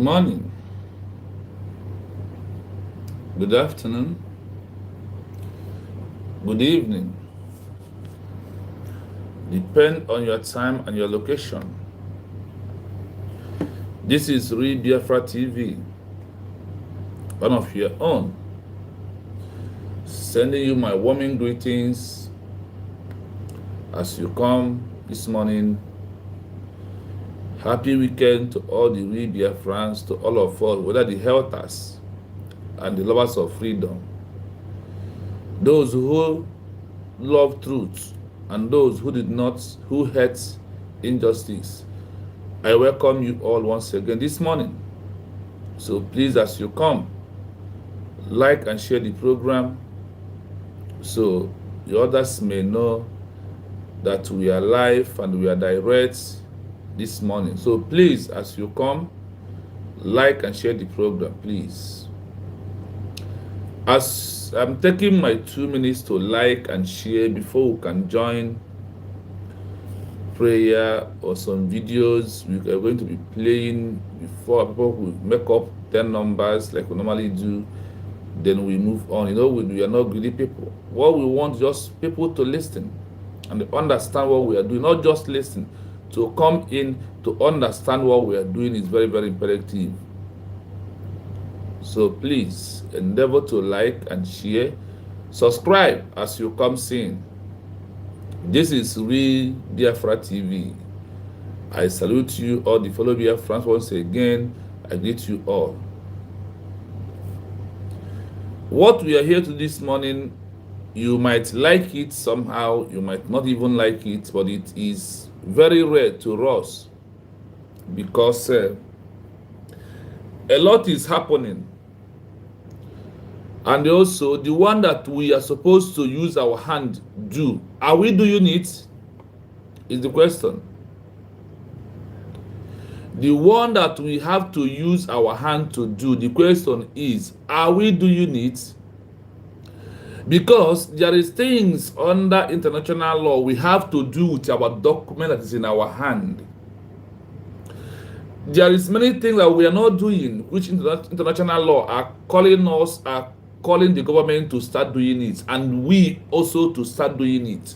morning, good afternoon, good evening. Depend on your time and your location. This is Real Biafra TV, one of your own. Sending you my warming greetings as you come this morning. Happy weekend to all the Real Biafrans, to all of us, whether the helters and the lovers of freedom, those who love truth and those who did not, who hate injustice. I welcome you all once again this morning. So please, as you come, like and share the program so the others may know that we are live and we are direct this morning. So please, as you come, like and share the program, please. As I'm taking my 2 minutes to like and share before we can join prayer or some videos we are going to be playing before people will make up 10 numbers like we normally do, then we move on. You know, we are not greedy people. What we want is just people to listen and understand what we are doing, not just listen, to come in to understand what we are doing is very, very imperative. So please endeavor to like and share. Subscribe as you come seeing. This is Real Biafra TV. I salute you all, the fellow Biafrans, once again. I greet you all. What we are here to this morning, you might like it somehow, you might not even like it, but it is very rare to us because a lot is happening. And also, the one that we are supposed to use our hand do, are we doing it? Is the question. The one that we have to use our hand to do, the question is, are we doing it? Because there is things under international law we have to do with our document that is in our hand. There is many things that we are not doing, which international law are calling the government to start doing it, and we also to start doing it.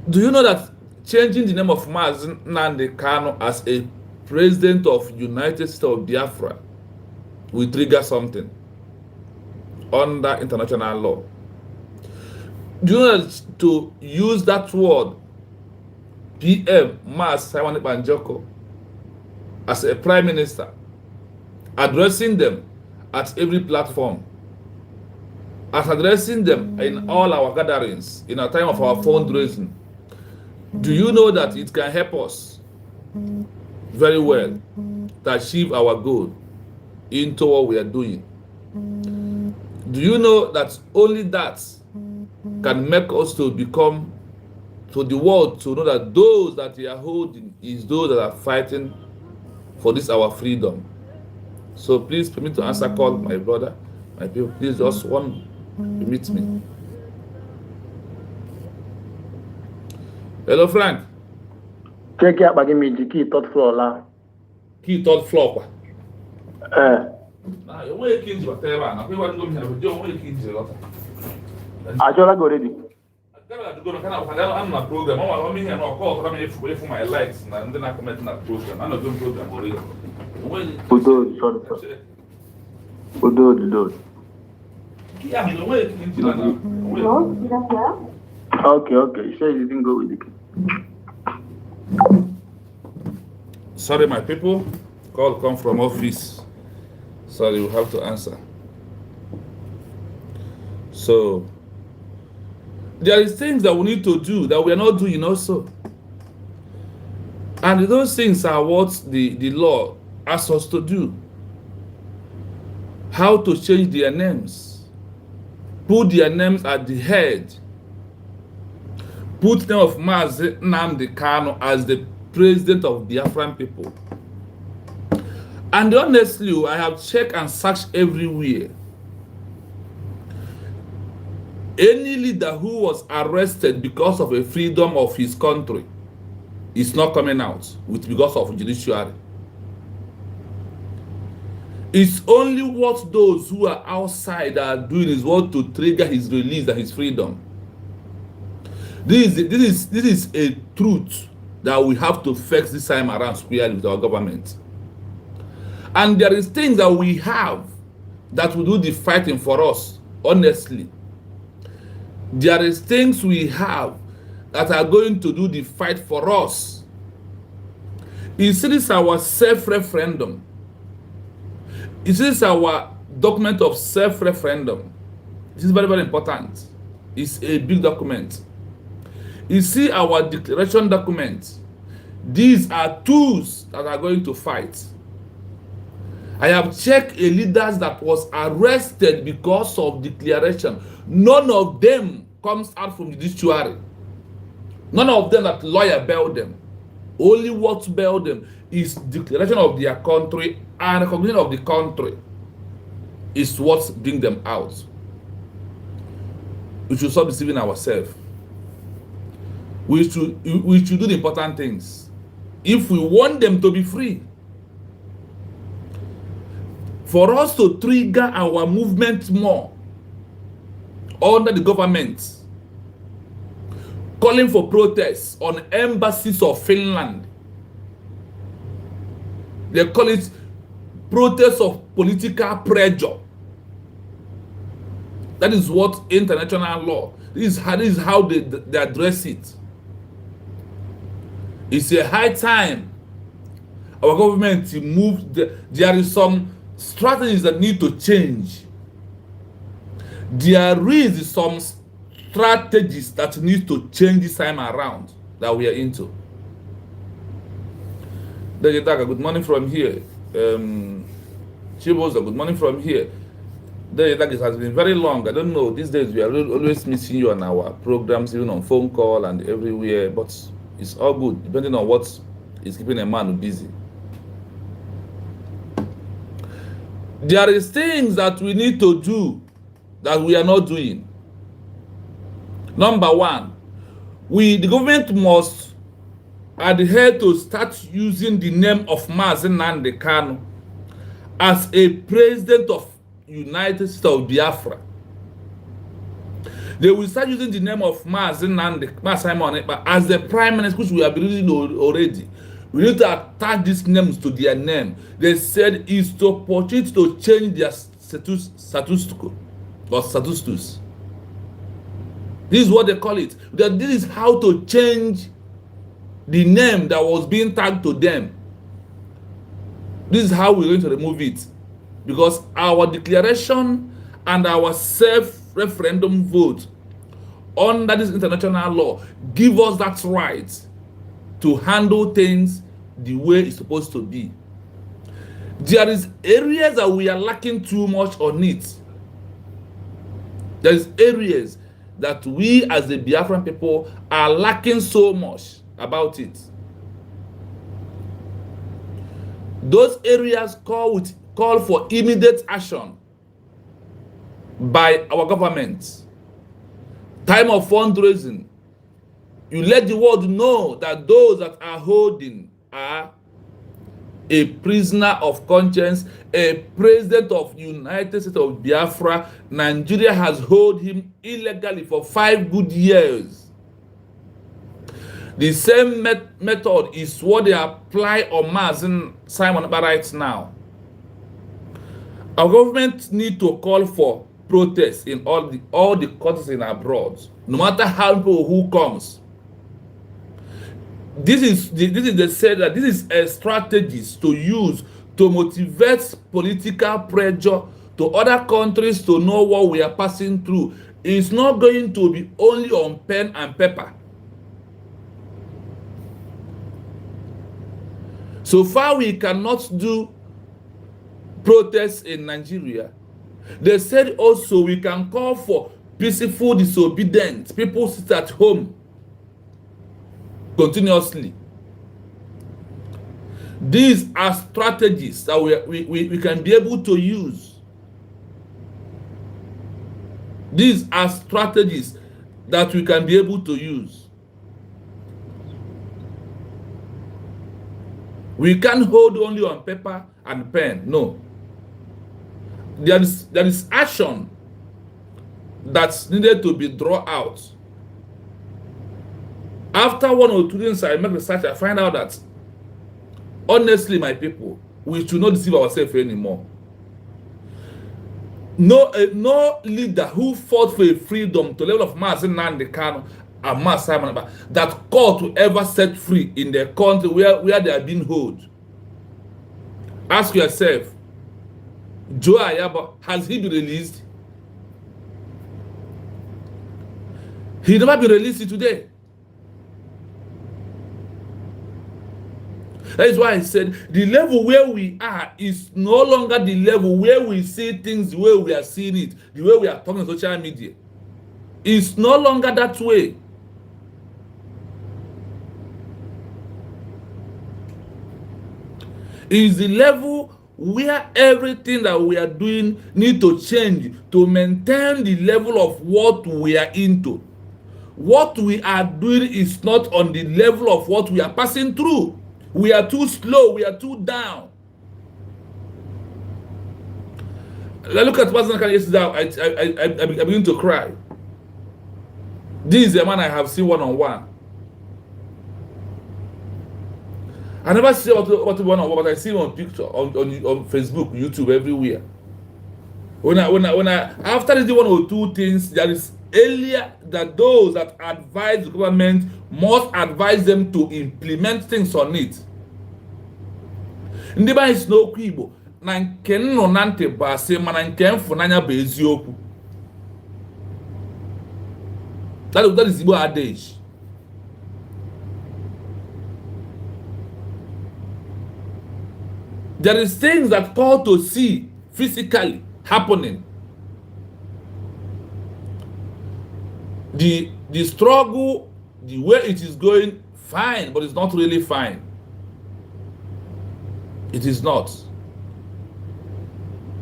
Do you know that changing the name of Mazi Nnamdi Kanu as a president of United States of Biafra will trigger something under international law? Do you know that to use that word PM Mazi Simon Banjoko as a prime minister, addressing them at every platform, as addressing them in all our gatherings, in our time of our fundraising, do you know that it can help us very well to achieve our goal into what we are doing? Do you know that only that can make us to become, to the world to know that those that we are holding is those that are fighting for this our freedom? So please permit to answer call, my brother, my people. Please just one permit me. Hello, Frank. Check out by me the key third floor la. Key third floor. Nah, you want key to whatever. Now, we want to go here. We don't want key to lot. I just go ready. I got to go to kind of I'm not program. I'm here no call. I'm here for my likes, and then I comment on that program. I'm not doing program already. Udo, sorry. Udo. Yeah, I mean, wait. Okay. You sure you didn't go with the key? Sorry, my people. Call come from office. Sorry, we have to answer. So, there is things that we need to do that we are not doing also. And those things are what the law asks us to do. How to change their names. Put their names at the head. Put the name of Mazi Nnamdi Kanu as the president of Biafran people. And honestly, I have checked and searched everywhere. Any leader who was arrested because of a freedom of his country is not coming out with because of judiciary. It's only what those who are outside are doing is what to trigger his release and his freedom. This is a truth that we have to fix this time around squarely with our government. And there is things that we have that will do the fighting for us, honestly. There is things we have that are going to do the fight for us. Is this our self-referendum? Is this our document of self-referendum? This is very, very important. It's a big document. You see our declaration document. These are tools that are going to fight. I have checked a leaders that was arrested because of declaration. None of them comes out from the judiciary. None of them that lawyer bailed them. Only what bailed them is declaration of their country and recognition of the country is what bring them out. We should stop deceiving ourselves. We should do the important things if we want them to be free. For us to trigger our movement more under the government, calling for protests on embassies of Finland. They call it protests of political pressure. That is what international law. This is how they address it. It's a high time our government to move. There is some strategies that need to change. There is some strategies that need to change this time around that we are into. Good morning from here. Chiboza, good morning from here. It has been very long. I don't know. These days we are always missing you on our programs, even on phone call and everywhere. But it's all good, depending on what is keeping a man busy. There is things that we need to do that we are not doing. Number one, the government must adhere to start using the name of Mazi Nnamdi Kanu as a president of United States of Biafra. They will start using the name of Mazi Simon as the prime minister, which we have been using already. We need to attach these names to their name. They said it's the opportunity to change their status or status. This is what they call it. That this is how to change the name that was being tagged to them. This is how we're going to remove it. Because our declaration and our self-referendum vote under this international law give us that right to handle things the way it's supposed to be. There is areas that we are lacking too much on it. There is areas that we as the Biafran people are lacking so much about it. Those areas call for immediate action by our government. Time of fundraising. You let the world know that those that are holding are a prisoner of conscience, a president of United States of Biafra. Nigeria has held him illegally for 5 good years. The same method is what they apply on Mazi Simon right now. Our government need to call for protests in all the countries in abroad, no matter how people who comes. This is they said that this is a strategy to use to motivate political pressure to other countries to know what we are passing through. It's not going to be only on pen and paper. So far, we cannot do protests in Nigeria. They said also we can call for peaceful disobedience. People sit at home continuously. These are strategies that we can be able to use. These are strategies that we can be able to use. We can't hold only on paper and pen. No. There is action that's needed to be drawn out. After 1 or 2 days, I make research, I find out that, honestly, my people, we should not deceive ourselves anymore. No leader who fought for a freedom to the level of Mazi Nnamdi Kanu and Mazi Simon Ekpa that called to ever set free in the country where they are being held. Ask yourself, Joe Ayaba, has he been released? He never been released today. That is why I said the level where we are is no longer the level where we see things the way we are seeing it, the way we are talking on social media. It's no longer that way. It's the level where everything that we are doing need to change to maintain the level of what we are into. What we are doing is not on the level of what we are passing through. We are too slow. We are too down. I look at President Kanye yesterday. I begin to cry. This is a man I have seen one-on-one. I never see what one-on-one, but I see him on picture on Facebook, YouTube, everywhere. When I after they do 1 or 2 things, there is earlier that those that advise the government must advise them to implement things on it. Ndị ba is no Igbo na nke nno na ntị bụ asị mana nke mfunanya bụ eziokwu. That is Igbo adage. There is things that call to see physically happening. The struggle, the way it is going, fine, but it's not really fine. It is not.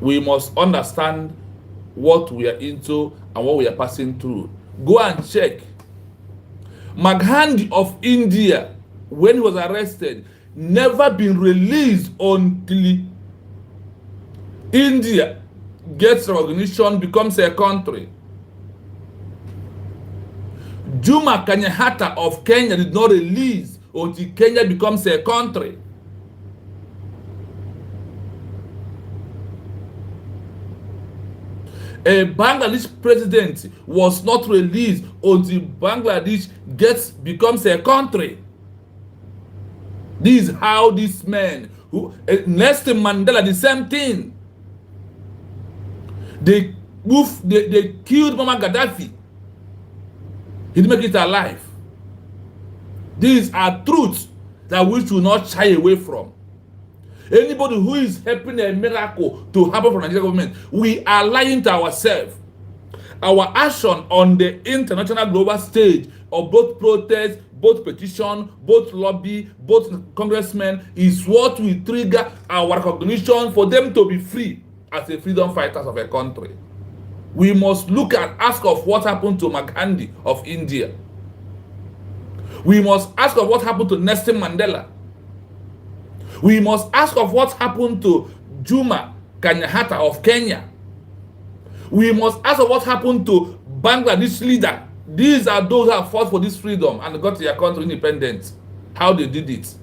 We must understand what we are into and what we are passing through. Go and check. Maghandi of India, when he was arrested, never been released until India gets recognition, becomes a country. Jomo Kenyatta of Kenya did not release until Kenya becomes a country. A Bangladesh president was not released until Bangladesh becomes a country. This is how these men, Nelson Mandela, the same thing. They killed Muammar Gaddafi. He didn't make it alive. These are truths that we should not shy away from. Anybody who is helping a miracle to happen from the Nigerian government, we are lying to ourselves. Our action on the international global stage of both protest, both petition, both lobby, both congressmen is what will trigger our recognition for them to be free as a freedom fighters of a country. We must look and ask of what happened to Maghandi of India. We must ask of what happened to Nelson Mandela. We must ask of what happened to Jomo Kenyatta of Kenya. We must ask of what happened to Bangladesh leader. These are those who have fought for this freedom and got their country independent. How they did it.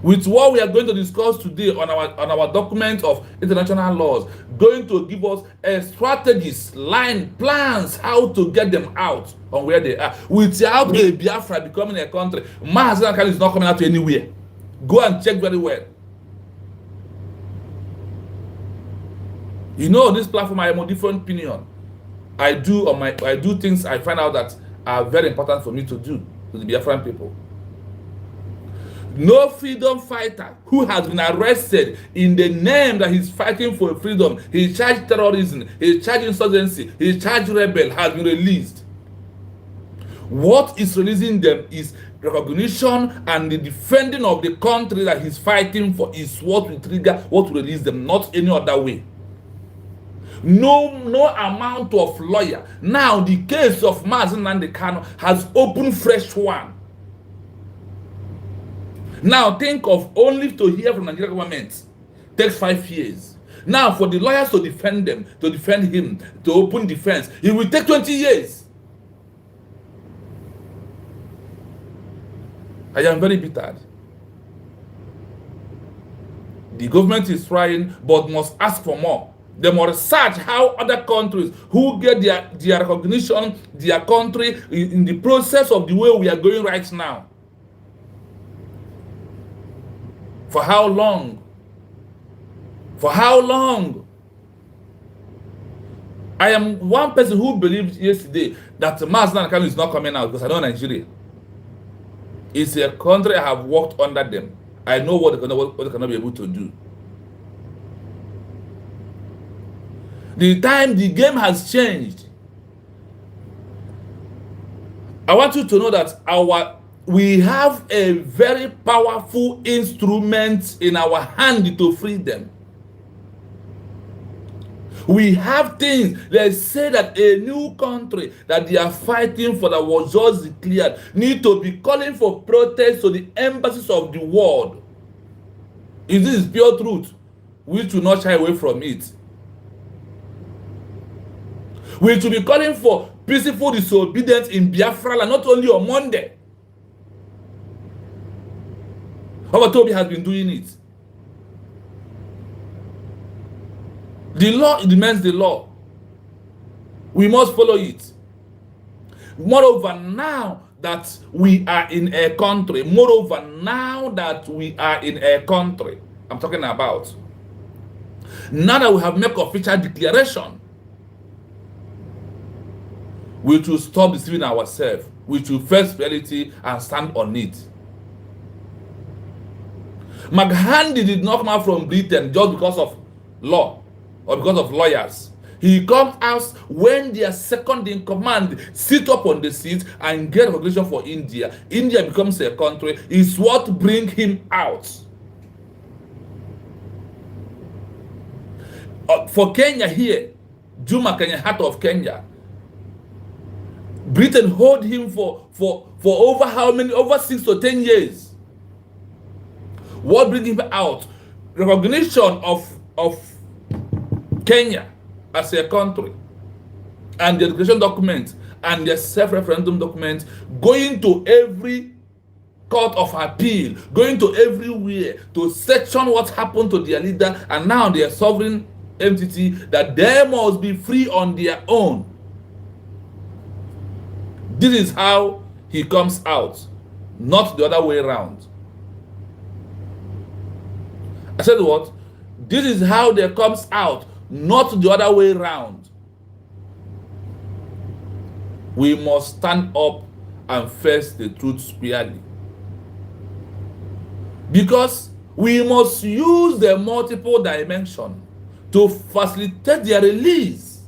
With what we are going to discuss today on our document of international laws, going to give us strategies, plans, how to get them out on where they are. Without a Biafra becoming a country, Mazi Nnamdi Kanu is not coming out to anywhere. Go and check very well. You know, this platform, I am on different opinion. I do things I find out that are very important for me to do to the Biafran people. No freedom fighter who has been arrested in the name that he's fighting for freedom, he's charged terrorism, he's charged insurgency, he's charged rebel, has been released. What is releasing them is recognition and the defending of the country that he's fighting for is what will trigger, what will release them, not any other way. No amount of lawyer. Now the case of Mazi Nnamdi Kanu has opened fresh one. Now think of only to hear from Nigerian government takes 5 years. Now for the lawyers to defend them, to defend him, to open defense, it will take 20 years. I am very bitter. The government is trying, but must ask for more. They must research how other countries who get their recognition, their country in the process of the way we are going right now. For how long? For how long? I am one person who believed yesterday that Master Kanu is not coming out because I know Nigeria. It's a country I have worked under them. I know what they cannot be able to do. The time the game has changed. I want you to know that we have a very powerful instrument in our hand to free them. We have things. Let's say that a new country that they are fighting for that was just declared need to be calling for protest to the embassies of the world. If this is pure truth, we should not shy away from it. We should be calling for peaceful disobedience in Biafra land, not only on Monday. Toby has been doing it. The law demands the law. We must follow it. Moreover, now that we are in a country, I'm talking about, now that we have made official declaration, we should stop deceiving ourselves. We should face reality and stand on it. McHandy did not come out from Britain just because of law or because of lawyers. He comes out when their second in command sit up on the seat and get recognition for India. India becomes a country. Is what bring him out. For Kenya here, Juma Kenya, heart of Kenya, Britain hold him for over how many? Over 6 to 10 years. What bring him out? Recognition of Kenya as a country, and the declaration document and the self-referendum document, going to every court of appeal, going to everywhere to section what happened to their leader, and now their sovereign entity, that they must be free on their own. This is how he comes out, not the other way around. I said what? This is how they comes out, not the other way around. We must stand up and face the truth squarely. Because we must use the multiple dimension to facilitate their release.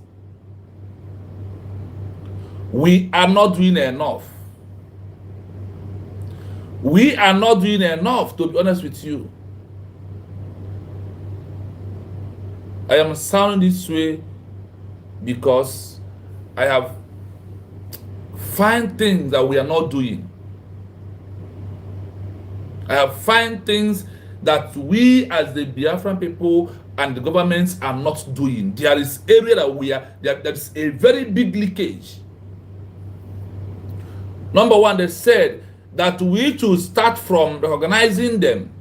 We are not doing enough. We are not doing enough, to be honest with you. I am sounding this way because I have find things that we are not doing. I have find things that we as the Biafran people and the governments are not doing. There is area that there is a very big leakage. Number one, they said that we should start from recognizing them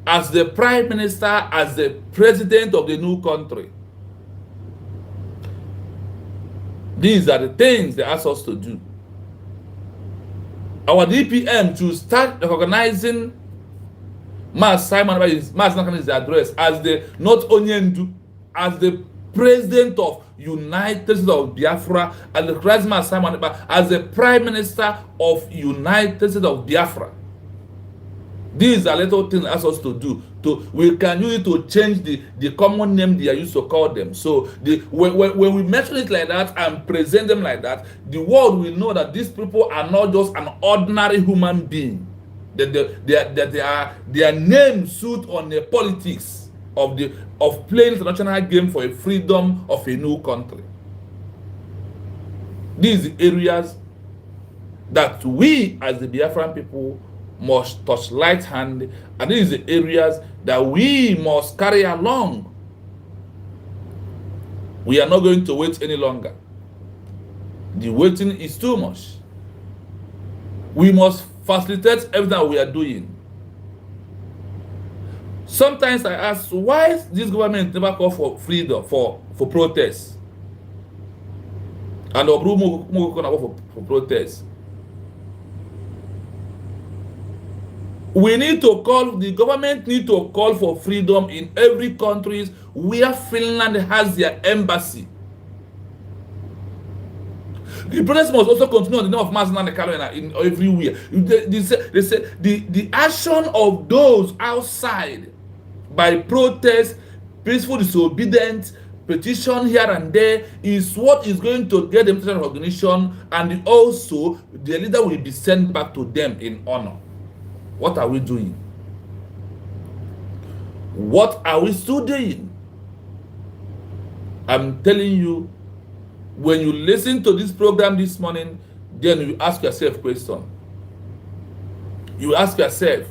as the prime minister, as the president of the new country. These are the things they ask us to do. Our DPM should start recognizing Mas Simon is the address as the not Onyendu, as the president of United States of Biafra, and the Christmas Simon as the prime minister of United States of Biafra. These are little things ask us to do. We can use it to change the common name they are used to call them. So when we mention it like that and present them like that, the world will know that these people are not just an ordinary human being. That their name suit on the politics of playing international game for a freedom of a new country. These areas that we as the Biafran people must touch light hand, and these are the areas that we must carry along. We are not going to wait any longer. The waiting is too much. We must facilitate everything that we are doing. Sometimes I ask, why this government never call for freedom, for protests? And for protests. We need to call, the government need to call for freedom in every country where Finland has their embassy. The protest must also continue on the name of Mazen and Carolina in everywhere. They say the action of those outside by protest, peaceful disobedience, petition here and there is what is going to get them international recognition, and also the leader will be sent back to them in honor. What are we doing? What are we still doing? I'm telling you, when you listen to this program this morning, then you ask yourself a question. You ask yourself,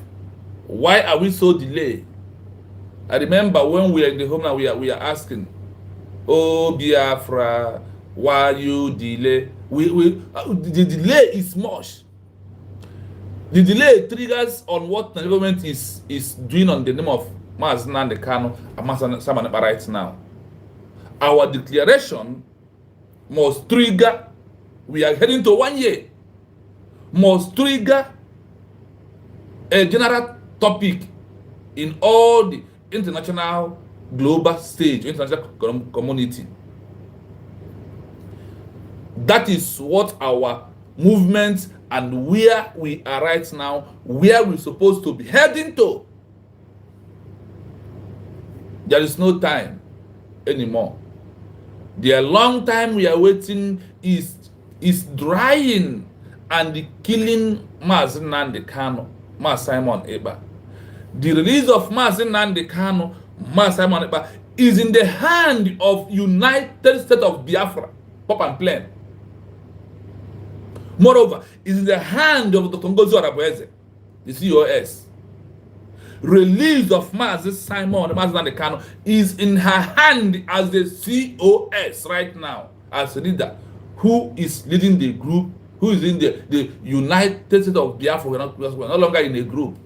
why are we so delayed? I remember when we are in the homeland, we are asking, oh Biafra, why you delay? The delay is much. The delay triggers on what the government is doing on the name of Mazen and Kano and Mazen Samanaba right now. Our declaration must trigger, we are heading to 1 year, must trigger a general topic in all the international global stage, international community. That is what our movement and where we are right now, where we're supposed to be heading to. There is no time anymore. The long time we are waiting is drying and killing Mazen Nnamdi Kanu, Mas Simon Ekpa. The release of Mazen Nnamdi Kanu, Mas Simon Ekpa is in the hand of United States of Biafra, pop and plain. Moreover, is in the hand of Dr. Ngozi Arabueze, the COS. Release of Mazen Simon Nnamdi Kanu is in her hand as the COS right now, as a leader who is leading the group, who is in the United States of Biafra. We're no longer in a group.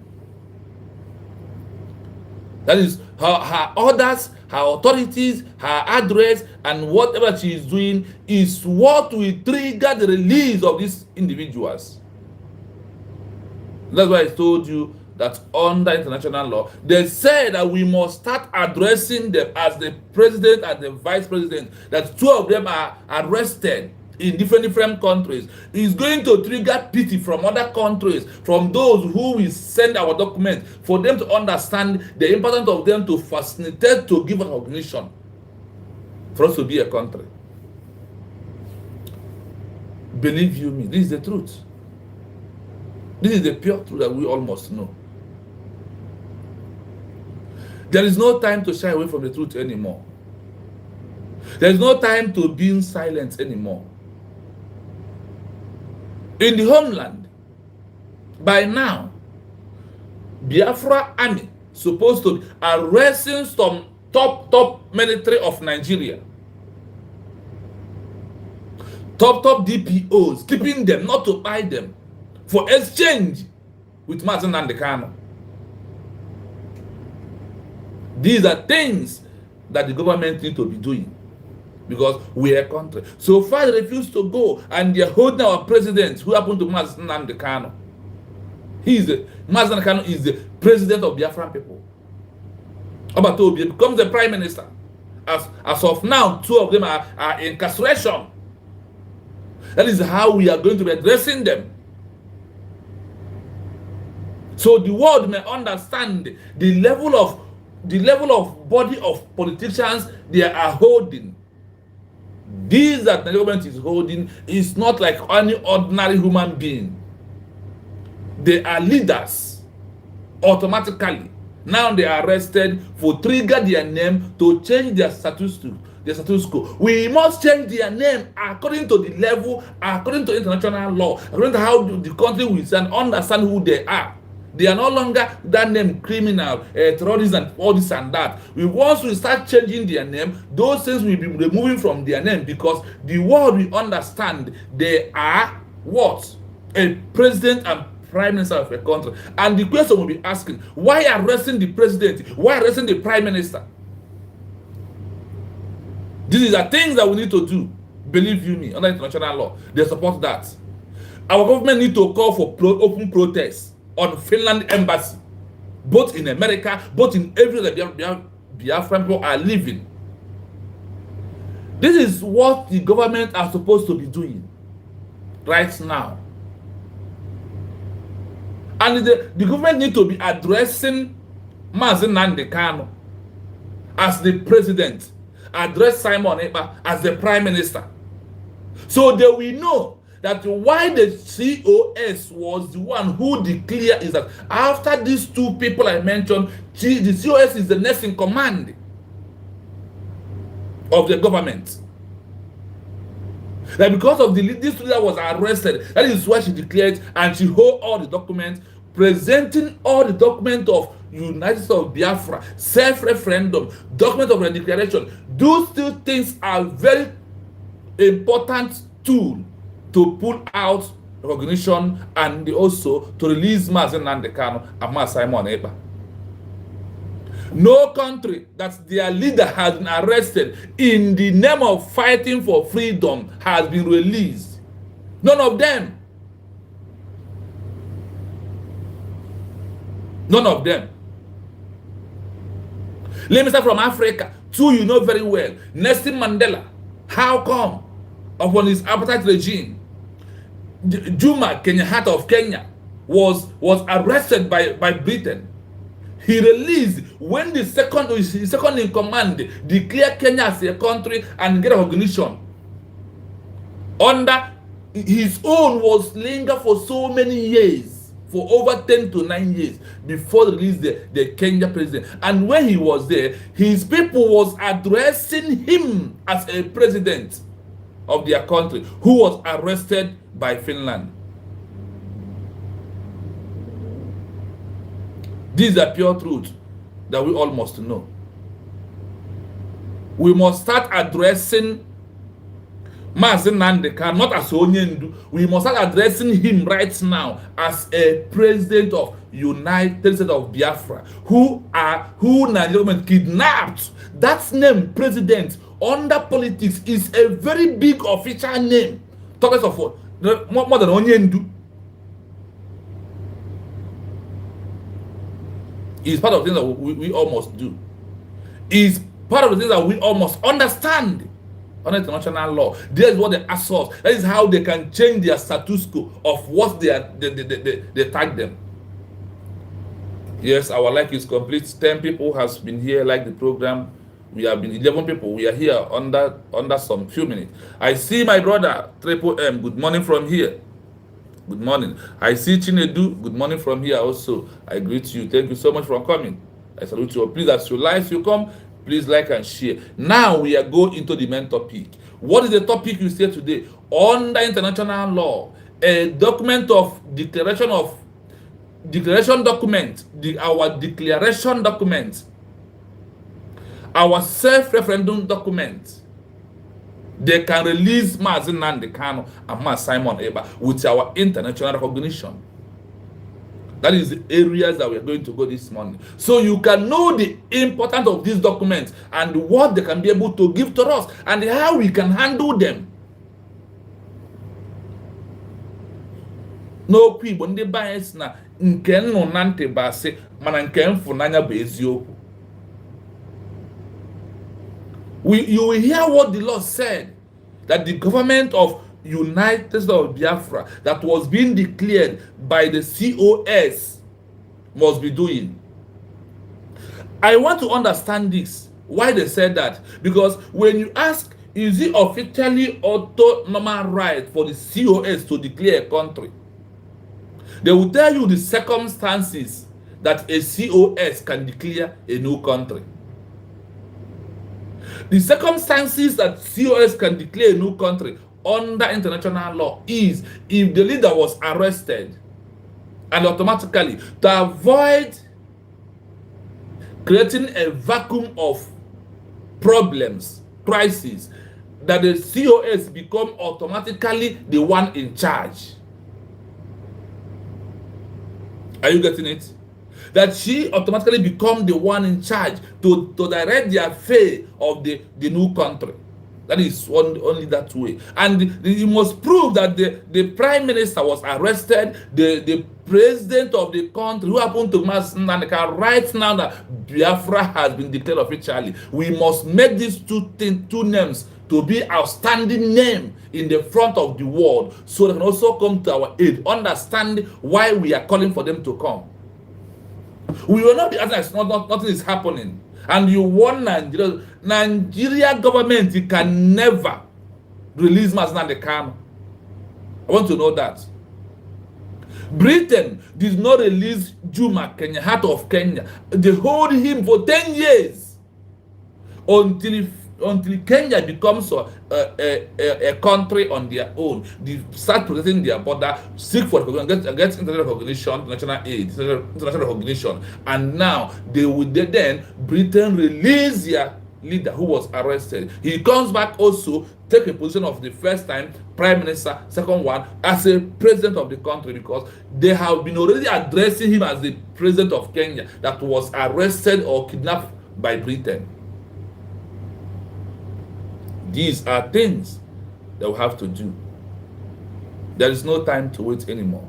That is her orders, her authorities, her address, and whatever she is doing is what will trigger the release of these individuals. That's why I told you that under international law, they say that we must start addressing them as the president and the vice president, that two of them are arrested in different countries. Is going to trigger pity from other countries, from those who will send our documents, for them to understand the importance of them to facilitate, to give recognition, for us to be a country. Believe you me, this is the truth. This is the pure truth that we all must know. There is no time to shy away from the truth anymore. There is no time to be in silence anymore. In the homeland, by now, Biafra army supposed to be arresting some top military of Nigeria. Top DPOs, keeping them, not to buy them, for exchange with Mazen Nnamdi Kanu. These are things that the government need to be doing, because we are a country. So far they refuse to go, and they are holding our president, who happened to Mazen Nnamdi Kanu. Mazen Nnamdi Kanu is the president of Biafran people. Obatobi becomes the prime minister. As of now, two of them are in incarceration. That is how we are going to be addressing them. So the world may understand the level of body of politicians they are holding. These that the government is holding is not like any ordinary human being. They are leaders automatically. Now they are arrested for trigger their name to change their status quo. We must change their name according to the level, according to international law, according to how the country will understand who they are. They are no longer that name criminal, terrorism, all this and that. Once we start changing their name, those things will be removing from their name, because the world will understand they are what? A president and prime minister of a country. And the question will be asking, why arresting the president? Why arresting the prime minister? These are things that we need to do. Believe you me, under international law, they support that. Our government need to call for open protests on Finland embassy, both in America, both in everywhere that Biafran people are living. This is what the government are supposed to be doing right now. And the government need to be addressing Mazen Nnamdi Kanu as the president, address Simon Ekpa as the prime minister. So they will know that why the COS was the one who declared is that after these two people I mentioned, the COS is the next in command of the government. That because of this leader was arrested, that is why she declared, and she hold all the documents, presenting all the documents of United States of Biafra, self-referendum, document of declaration. Those two things are very important tool to pull out recognition and also to release Mazen Nnamdi Kanu and Simon Ekpa. No country that their leader has been arrested in the name of fighting for freedom has been released. None of them. None of them. Let me start from Africa. Two you know very well. Nelson Mandela. How come? Upon his apartheid regime, Juma Kenyatta of Kenya was arrested by Britain. He released when the second in command declared Kenya as a country and get recognition. Under his own was linger for so many years, for over 10 to 9 years before they released the Kenya president. And when he was there, his people was addressing him as a president of their country who was arrested by Finland. These are pure truth that we all must know. We must start addressing Mazen Nnamdi Kanu not as Onyendu. We must start addressing him right now as a president of United States of Biafra, who Nigerian government kidnapped. That name, president, under politics is a very big official name. Talk of what? More than Onyendu. It's part of the things that we all must do. It's part of the things that we all must understand under international law. That is what they ask us. That is how they can change their status quo of what they tag them. Yes, our like is complete. 10 people has been here like the program. We have been 11 people. We are here under some few minutes. I see my brother Triple M. Good morning from here. Good morning. I see Chinedu. Good morning from here also. I greet you. Thank you so much for coming. I salute you. Please, as you like, you come, please like and share. Now we are going into the main topic. What is the topic you say today? Under international law, a document of declaration document, our declaration document, our self-referendum document. They can release Mazen Nnamdi Kanu and Simon Ekpa with our international recognition. That is the areas that we are going to go this morning. So you can know the importance of these documents and what they can be able to give to us and how we can handle them. No people ndị bias na nke nno na ntị basi mana nke mfunanya bụ eziokwu. You will hear what the Lord said, that the government of United States of Biafra that was being declared by the COS must be doing. I want to understand this. Why they said that? Because when you ask, is it officially autonomous right for the COS to declare a country? They will tell you the circumstances that a COS can declare a new country. The circumstances that COS can declare a new country under international law is if the leader was arrested and automatically, to avoid creating a vacuum of problems, crises, that the COS become automatically the one in charge. Are you getting it? That she automatically become the one in charge to direct the affair of the new country. That is only that way. And you must prove that the prime minister was arrested, the president of the country, who happened to Mass Nnamdi, right now that Biafra has been declared officially. We must make these two names to be outstanding name in the front of the world, so they can also come to our aid, understand why we are calling for them to come. We will not be acting as nothing is happening. And you warn Nigeria government, you can never release Mazi Nnamdi Kanu. I want to know that. Britain did not release Juma Kenya, heart of Kenya. They hold him for 10 years until Kenya becomes a country on their own. They start protecting their border, seek for recognition, get international recognition, national aid, international recognition, and now they would then Britain release their leader who was arrested. He comes back also, take a position of the first time prime minister, second one as a president of the country, because they have been already addressing him as the president of Kenya that was arrested or kidnapped by Britain. These are things that we have to do. There is no time to wait anymore.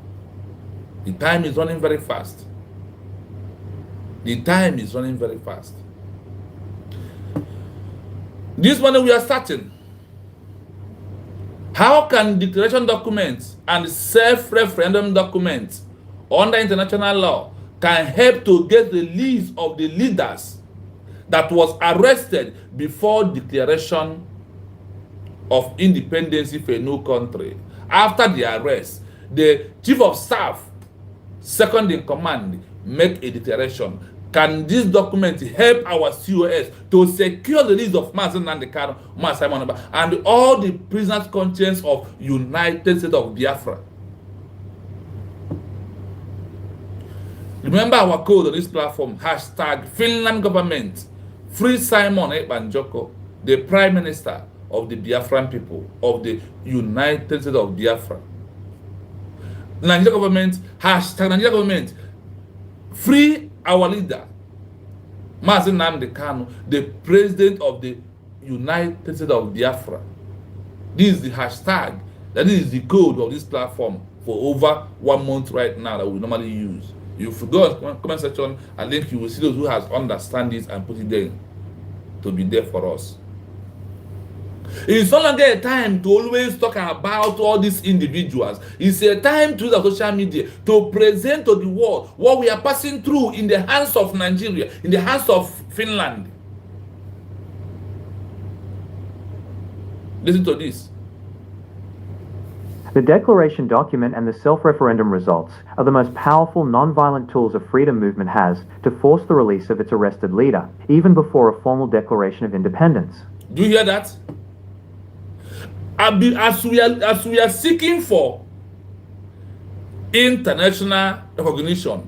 The time is running very fast. The time is running very fast. This morning we are starting. How can declaration documents and self-referendum documents under international law can help to get the list of the leaders that was arrested before declaration of independence for a new country? After the arrest, the chief of staff, second in command, make a declaration. Can this document help our COS to secure the list of Mazi Nnamdi Kanu, and all the prisoners' conscience of United States of Biafra? Remember our code on this platform, hashtag Finland government, free Simon Ekpanjoko, the prime minister of the Biafran people, of the United States of Biafra. Nigeria government, hashtag Nigeria government, free our leader, Mazi Nnamdi Kanu, the president of the United States of Biafra. This is the hashtag, that is the code of this platform for over 1 month right now that we normally use. If you go to the comment section, I think you will see those who has understand this and put it there to be there for us. It's no longer a time to always talk about all these individuals. It's a time to use the social media to present to the world what we are passing through in the hands of Nigeria, in the hands of Finland. Listen to this. The declaration document and the self-referendum results are the most powerful non-violent tools a freedom movement has to force the release of its arrested leader, even before a formal declaration of independence. Do you hear that? As we are seeking for international recognition,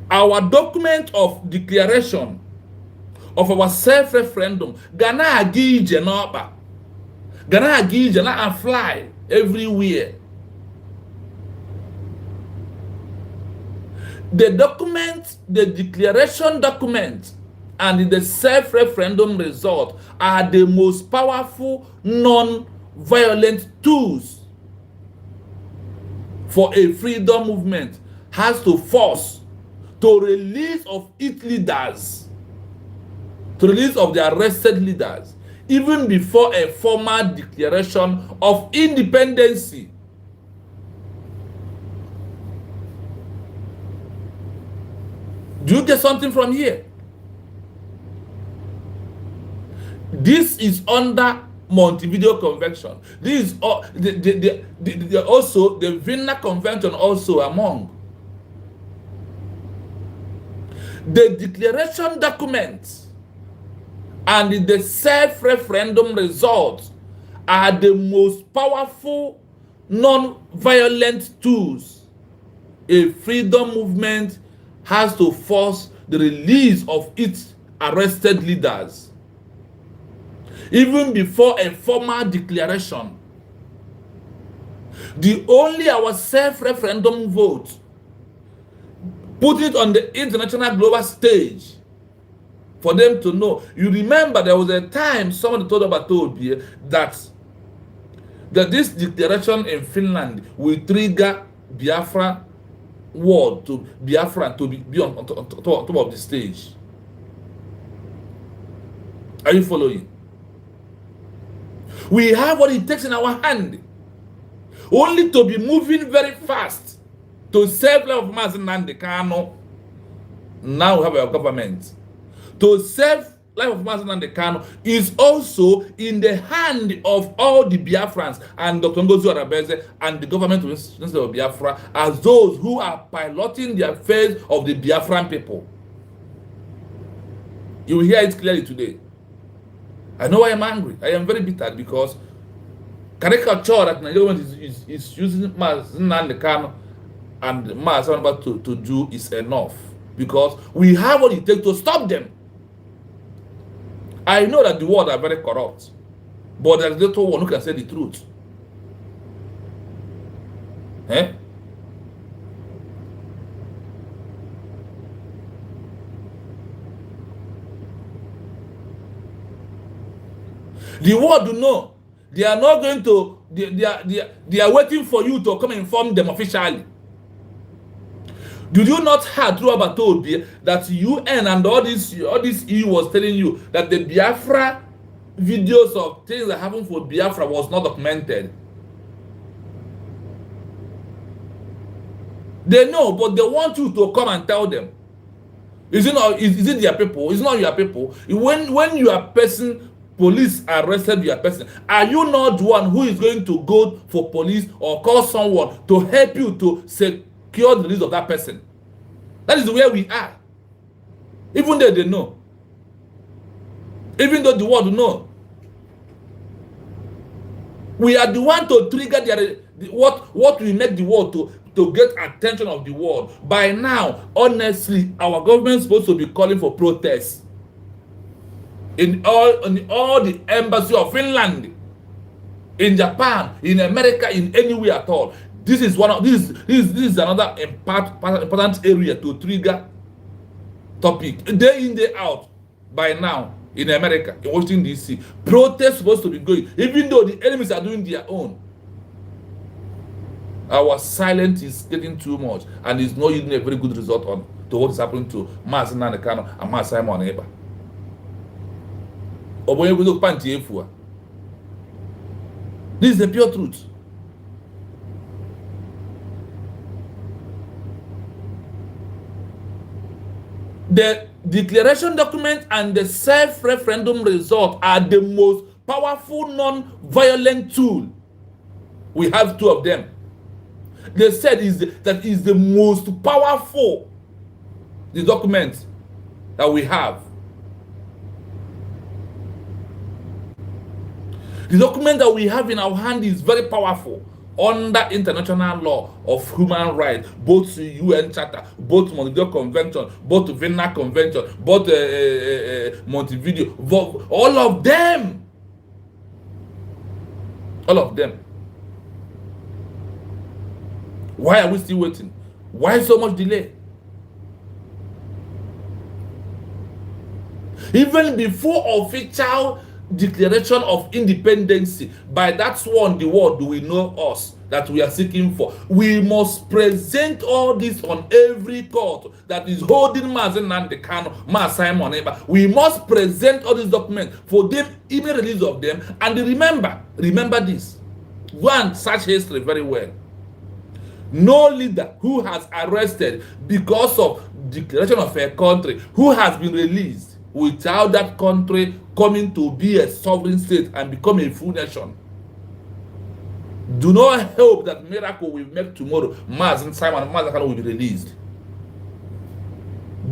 our document of declaration of our self-referendum gonna agije n'ọkpa, gonna agije na fly everywhere. The document, the declaration document, and the self-referendum result are the most powerful non-violent tools for a freedom movement has to force to release of its leaders, to release of the arrested leaders, even before a formal declaration of independence. Do you get something from here? This is under Montevideo Convention. This is also the Vienna Convention also among. The declaration documents and the self-referendum results are the most powerful non-violent tools a freedom movement has to force the release of its arrested leaders, even before a formal declaration. The only our self-referendum vote, put it on the international global stage for them to know. You remember there was a time somebody told about Toby that this declaration in Finland will trigger Biafra war to Biafra to be on top of the stage. Are you following? We have what it takes in our hand, only to be moving very fast to save life of Mazi Nnamdi Kanu. Now we have our government. To save life of Mazi Nnamdi Kanu is also in the hand of all the Biafrans and Dr. Ngozi Orebeze and the government of Biafra as those who are piloting the affairs of the Biafran people. You will hear it clearly today. I know I am angry. I am very bitter because caricature that Nigerian government is using Mazi Nnamdi Kanu and Mazi about to do is enough, because we have what it takes to stop them. I know that the world are very corrupt, but there's little one who can say the truth. Eh? The world do know. They are not going to, they are waiting for you to come and inform them officially. Did you not hear through about Toby that UN and all this EU was telling you that the Biafra videos of things that happened for Biafra was not documented? They know, but they want you to come and tell them. Is it not? Is it their people? It's not your people. When your person, police arrested your person, are you not the one who is going to go for police or call someone to help you to secure the release of that person? That is where we are. Even though they know. Even though the world know. We are the one to trigger what will make the world to get attention of the world. By now, honestly, our government is supposed to be calling for protests in all the embassy of Finland, in Japan, in America, in anywhere at all. This is another important area to trigger topic. Day in, day out. By now, in America, in Washington DC, protests supposed to be going, even though the enemies are doing their own. Our silence is getting too much, and it's not yielding a very good result to what is happening to Mazi Nnamdi Kanu and Mazi Simon Ekpa. This is the pure truth. The declaration document and the self-referendum result are the most powerful non-violent tool. We have two of them. They said that is the most powerful the document that we have. The document that we have in our hand is very powerful under international law of human rights, both UN Charter, both Montevideo Convention, both Vienna Convention, both Montevideo, all of them. All of them. Why are we still waiting? Why so much delay? Even before official declaration of independence, by that one the world will know us, that we are seeking for. We must present all this on every court that is holding Mazi Nnamdi Kanu, Mazi Simon Ekpa. We must present all these documents for them, even release of them. And remember this. Go and search history very well. No leader who has arrested because of declaration of a country who has been released without that country coming to be a sovereign state and become a full nation. Do not hope that miracle will make tomorrow Mazi Simon and Mazi Kanu will be released.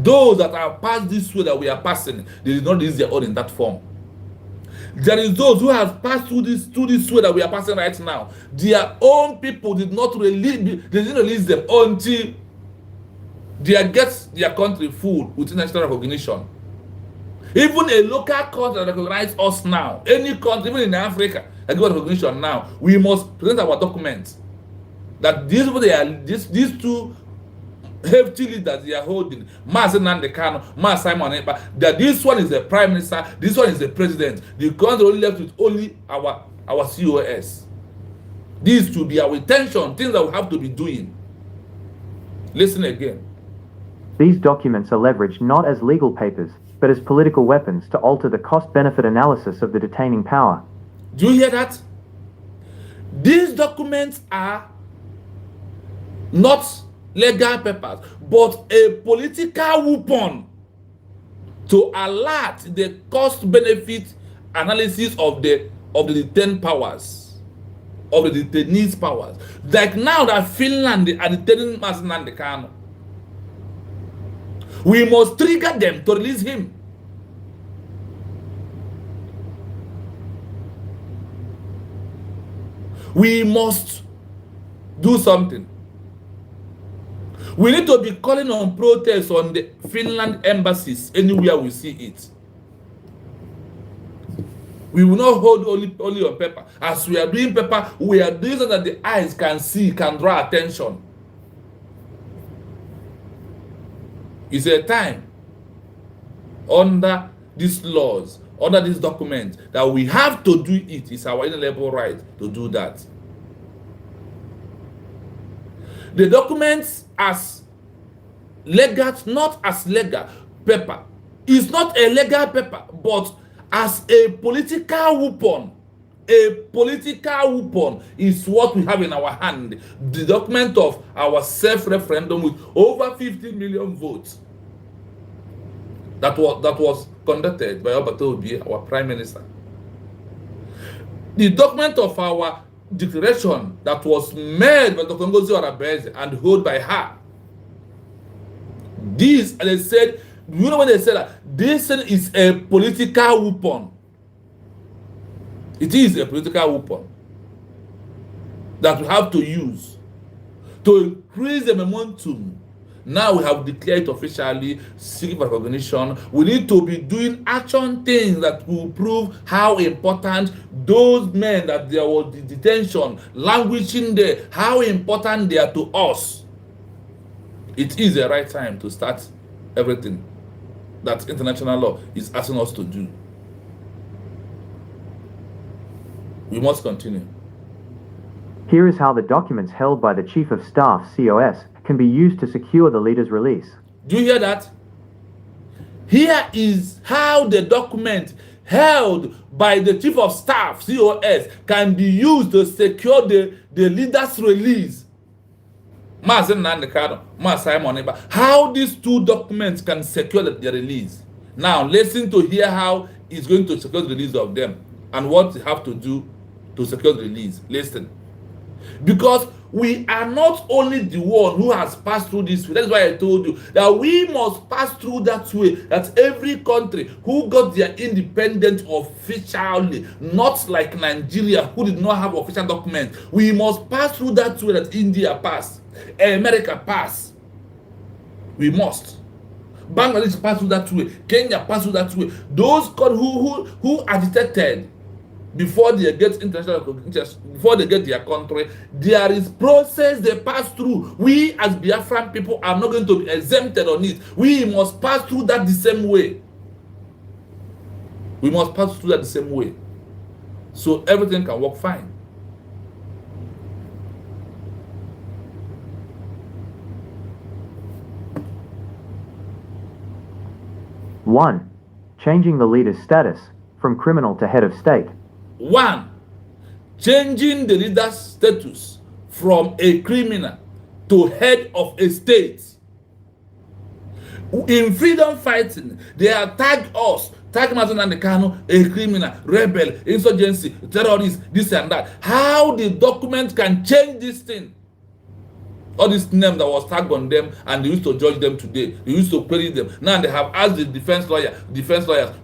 Those that are passed this way that we are passing, they did not release their own in that form. There is those who have passed through this way that we are passing right now. Their own people did not release, they didn't release them until they get their country full with international recognition. Even a local country that recognize us now, any country, even in Africa, that give us recognition now, we must present our documents that these people, these two hefty leaders they are holding, Mas Nnamdi Kanu, Mas Simon Ekpa, that this one is the prime minister, this one is the president. The country only left with only our COS. These should be our intention, things that we have to be doing. Listen again. These documents are leveraged not as legal papers, but as political weapons to alter the cost-benefit analysis of the detaining power. Do you hear that? These documents are not legal papers, but a political weapon to alert the cost-benefit analysis of the detained powers, of the detainees' powers. Like now that Finland are detaining Mas Nnamdi Kanu, we must trigger them to release him. We must do something. We need to be calling on protests on the Finland embassies anywhere we see it. We will not hold only on paper. As we are doing paper, we are doing so that the eyes can see, can draw attention. It's a time under these laws, under this document, that we have to do it. It's our inalienable right to do that. The documents as legal, not as legal paper. It's not a legal paper, but as a political weapon. A political weapon is what we have in our hand. The document of our self-referendum with over 50 million votes that was conducted by Alberto Obi, our prime minister. The document of our declaration that was made by Dr. Ngozi Orebeze and held by her. This, as I said, you know when they said that this is a political weapon. It is a political weapon that we have to use to increase the momentum. Now we have declared officially, seeking recognition. We need to be doing action things that will prove how important those men that there was the detention, languishing there, how important they are to us. It is the right time to start everything that international law is asking us to do. We must continue. Here is how the documents held by the Chief of Staff, COS, can be used to secure the leader's release. Do you hear that? Here is how the document held by the Chief of Staff, COS, can be used to secure the leader's release. Mas Nnamdi Kanu, Mas Simon Ekpa. How these two documents can secure the release. Now, listen to hear how it's going to secure the release of them and what they have to do to secure the release. Listen. Because we are not only the one who has passed through this way. That's why I told you that we must pass through that way. That every country who got their independence officially, not like Nigeria, who did not have official documents, we must pass through that way that India passed, America passed. We must. Bangladesh passed through that way. Kenya passed through that way. Those who agitated before they get international recognition, before they get their country, there is process they pass through. We as Biafran people are not going to be exempted on it. We must pass through that the same way. We must pass through that the same way, so everything can work fine. One, changing the leader's status from criminal to head of state. 1. Changing the leader's status from a criminal to head of a state. In freedom fighting, they have tagged us, tag Mas Nnamdi Kanu, a criminal, rebel, insurgency, terrorist, this and that. How the document can change this thing? All these names that was tagged on them, and they used to judge them today. They used to query them. Now they have asked the defense lawyers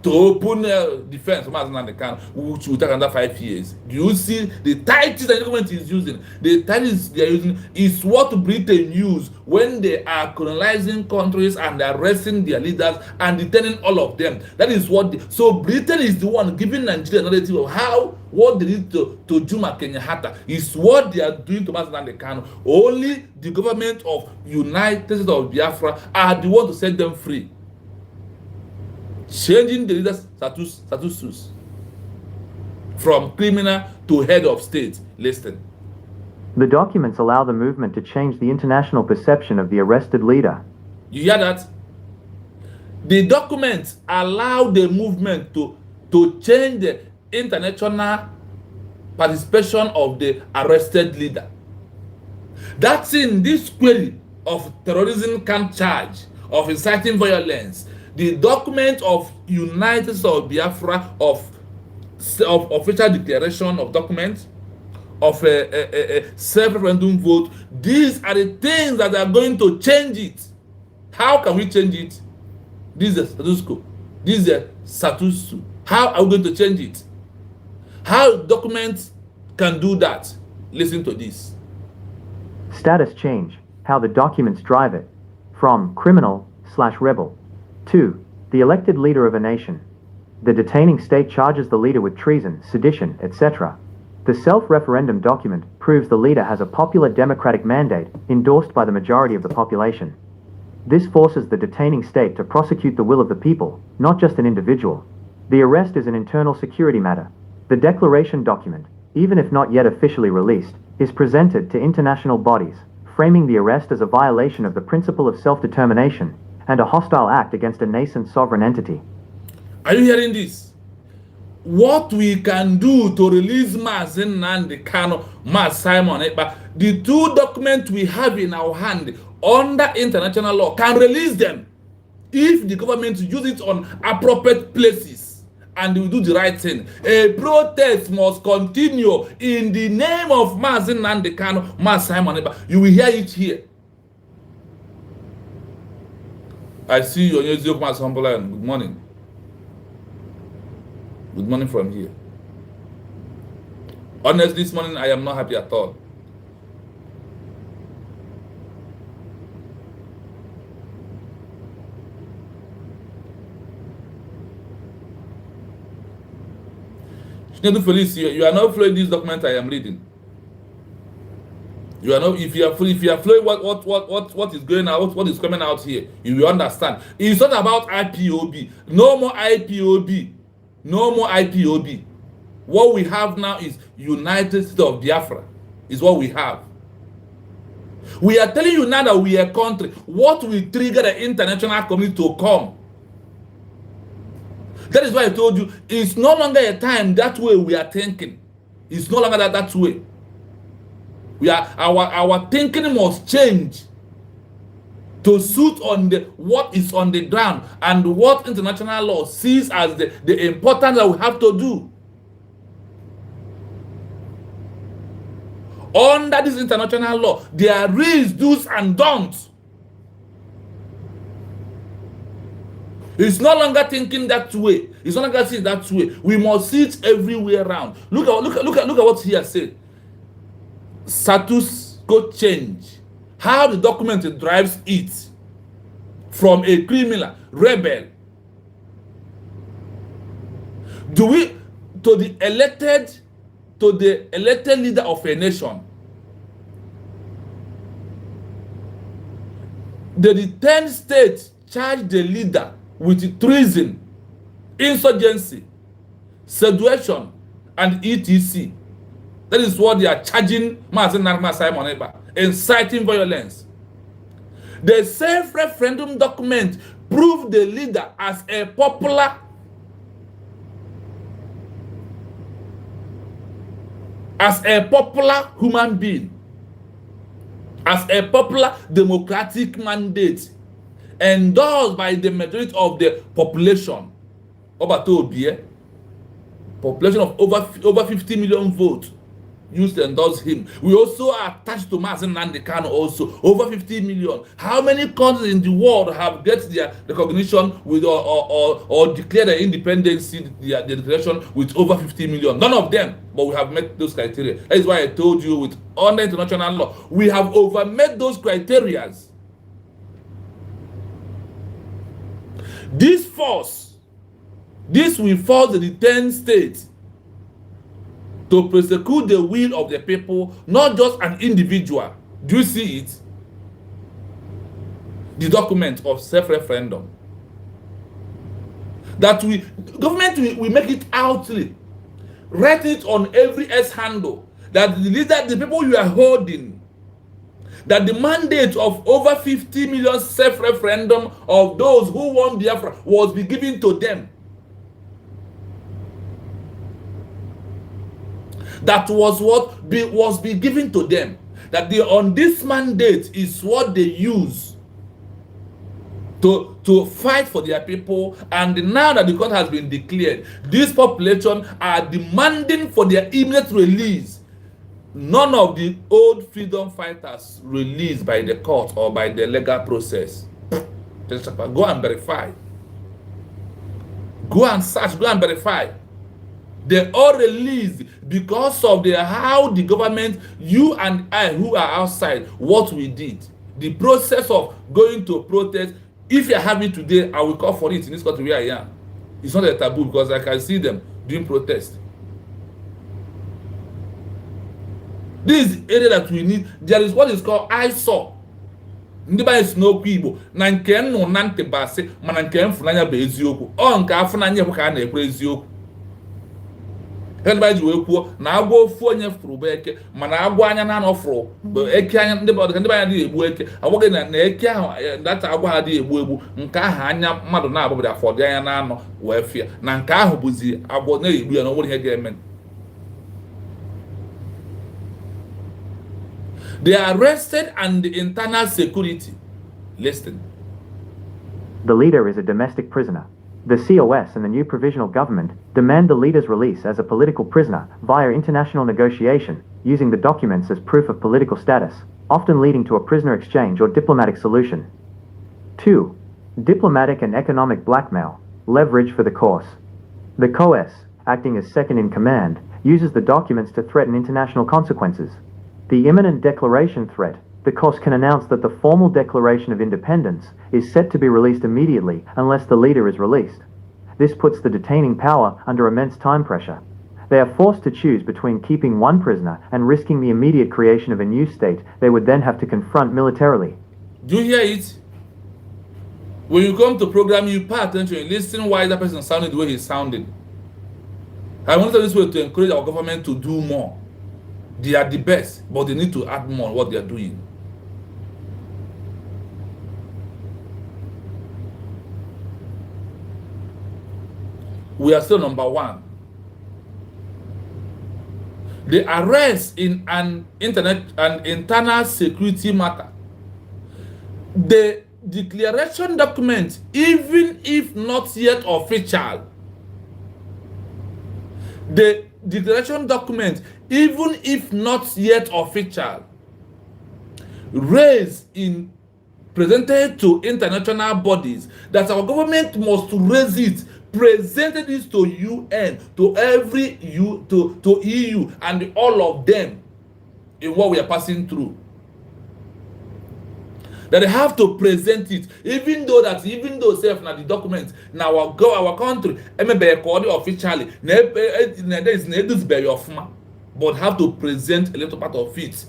to open defense, which will take another 5 years. Do you see the titles that the government is using? The titles they are using is what Britain use when they are colonizing countries and arresting their leaders and detaining all of them. That is what. So Britain is the one giving Nigeria a narrative of how what they did to Juma Kenyatta is what they are doing to Mazen Kanu. Only the government of United States of Biafra are the one to set them free. Changing the leaders' status from criminal to head of state. Listen. The documents allow the movement to change the international perception of the arrested leader. You hear that? The documents allow the movement to change the international participation of the arrested leader. That's in this query of terrorism camp charge, of inciting violence. The document of United States of Biafra of official declaration of documents of a self-referendum vote. These are the things that are going to change it. How can we change it? This is the status quo. This is the status quo. How are we going to change it? How documents can do that? Listen to this. Status change, how the documents drive it. From criminal/rebel to the elected leader of a nation. The detaining state charges the leader with treason, sedition, etc. The self-referendum document proves the leader has a popular democratic mandate endorsed by the majority of the population. This forces the detaining state to prosecute the will of the people, not just an individual. The arrest is an internal security matter. The declaration document, even if not yet officially released, is presented to international bodies, framing the arrest as a violation of the principle of self-determination and a hostile act against a nascent sovereign entity. Are you hearing this? What we can do to release Mazen Nnamdi Kanu, Mas Simon Ekpa, the two documents we have in our hand under international law can release them if the government use it on appropriate places and we do the right thing. A protest must continue in the name of Mazen Nnamdi Kanu, Mas Simon Ekpa. You will hear it here. I see you on your Zio Mas Humberland. Good morning. Good morning from here. Honestly, this morning I am not happy at all. Felice, you are not following this document I am reading. You are not. If you are following what is going out, what is coming out here, you will understand. It's not about IPOB. No more IPOB. No more IPOB. What we have now is United States of Biafra. Is what we have. We are telling you now that we are a country. What will trigger the international community to come? That is why I told you it's no longer a time that way we are thinking. It's no longer that way. We are our thinking must change to suit on the what is on the ground and what international law sees as the importance that we have to do. Under this international law, there is do's and don'ts. It's no longer thinking that way. It's no longer seeing that way. We must see it everywhere around. Look at what here said. Status quo change. How the document drives it from a criminal rebel to the elected leader of a nation. The detained state charged the leader with treason, insurgency, sedition, and etc. That is what they are charging Mazen Nnamdi Simon Ekpa, inciting violence. The self-referendum document proved the leader as a popular human being, as a popular democratic mandate endorsed by the majority of the population. Population of over 50 million votes. used to endorse him. We also attached to Mazen Nnamdi Kanu also over 50 million. How many countries in the world have get their recognition with or declare their independence, their declaration with over 50 million? None of them, but we have met those criteria. That is why I told you with under international law, we have over met those criteria. This will force the 10 states to prosecute the will of the people, not just an individual. Do you see it? The document of self-referendum. That government will make it outly, write it on every S handle, that the people you are holding, that the mandate of over 50 million self-referendum of those who won Biafra was be given to them. That was what was be given to them. That on this mandate is what they use to fight for their people. And now that the court has been declared, this population are demanding for their immediate release. None of the old freedom fighters released by the court or by the legal process. Go and verify. Go and search, go and verify. They all released because of how the government, you and I who are outside, what we did. The process of going to protest. If you have it today, I will call for it in this country where I am. It's not a taboo because I can see them doing protest. This area that we need, there is what is called ISO. Ndị ba esi n'okwu Igbo na nke nnụ na ntị basị mana nke mfunanya bụ eziokwu. Ọ nke afụnanya bụ ka a na-ekwu eziokwu. Ndị ba ji wee kwuo na agwa ofu onye furu bụ eke mana agwa anya na anọfuru bụ eke anya ndị ba adịghị egbu eke. Agwaghị na eke ahụ data agwa ha adịghị egbu nke ahụ anya mmadụ na-abụbịa afọdụ anya na anọ wee fịa na nke ahụ bụzi agwọ na-egbu ya na onwere ihe ga-eme. They are arrested and the internal security. Listen. The leader is a domestic prisoner. The COS and the new provisional government demand the leader's release as a political prisoner via international negotiation, using the documents as proof of political status, often leading to a prisoner exchange or diplomatic solution. 2. Diplomatic and economic blackmail, leverage for the course. The COS, acting as second in command, uses the documents to threaten international consequences. The imminent declaration threat, the COS can announce that the formal declaration of independence is set to be released immediately unless the leader is released. This puts the detaining power under immense time pressure. They are forced to choose between keeping one prisoner and risking the immediate creation of a new state they would then have to confront militarily. Do you hear it? When you come to program, you pay attention, you listen why that person sounded the way he's sounding. I want this way to encourage our government to do more. They are the best, but they need to add more on what they are doing. We are still number one. The arrest in an internal security matter. The declaration document, even if not yet official, the declaration document, even if not yet official, presented to international bodies that our government must raise it, presented this to UN, to every to EU and all of them in what we are passing through. That they have to present it, even though self na the document now our country officially but have to present a little part of it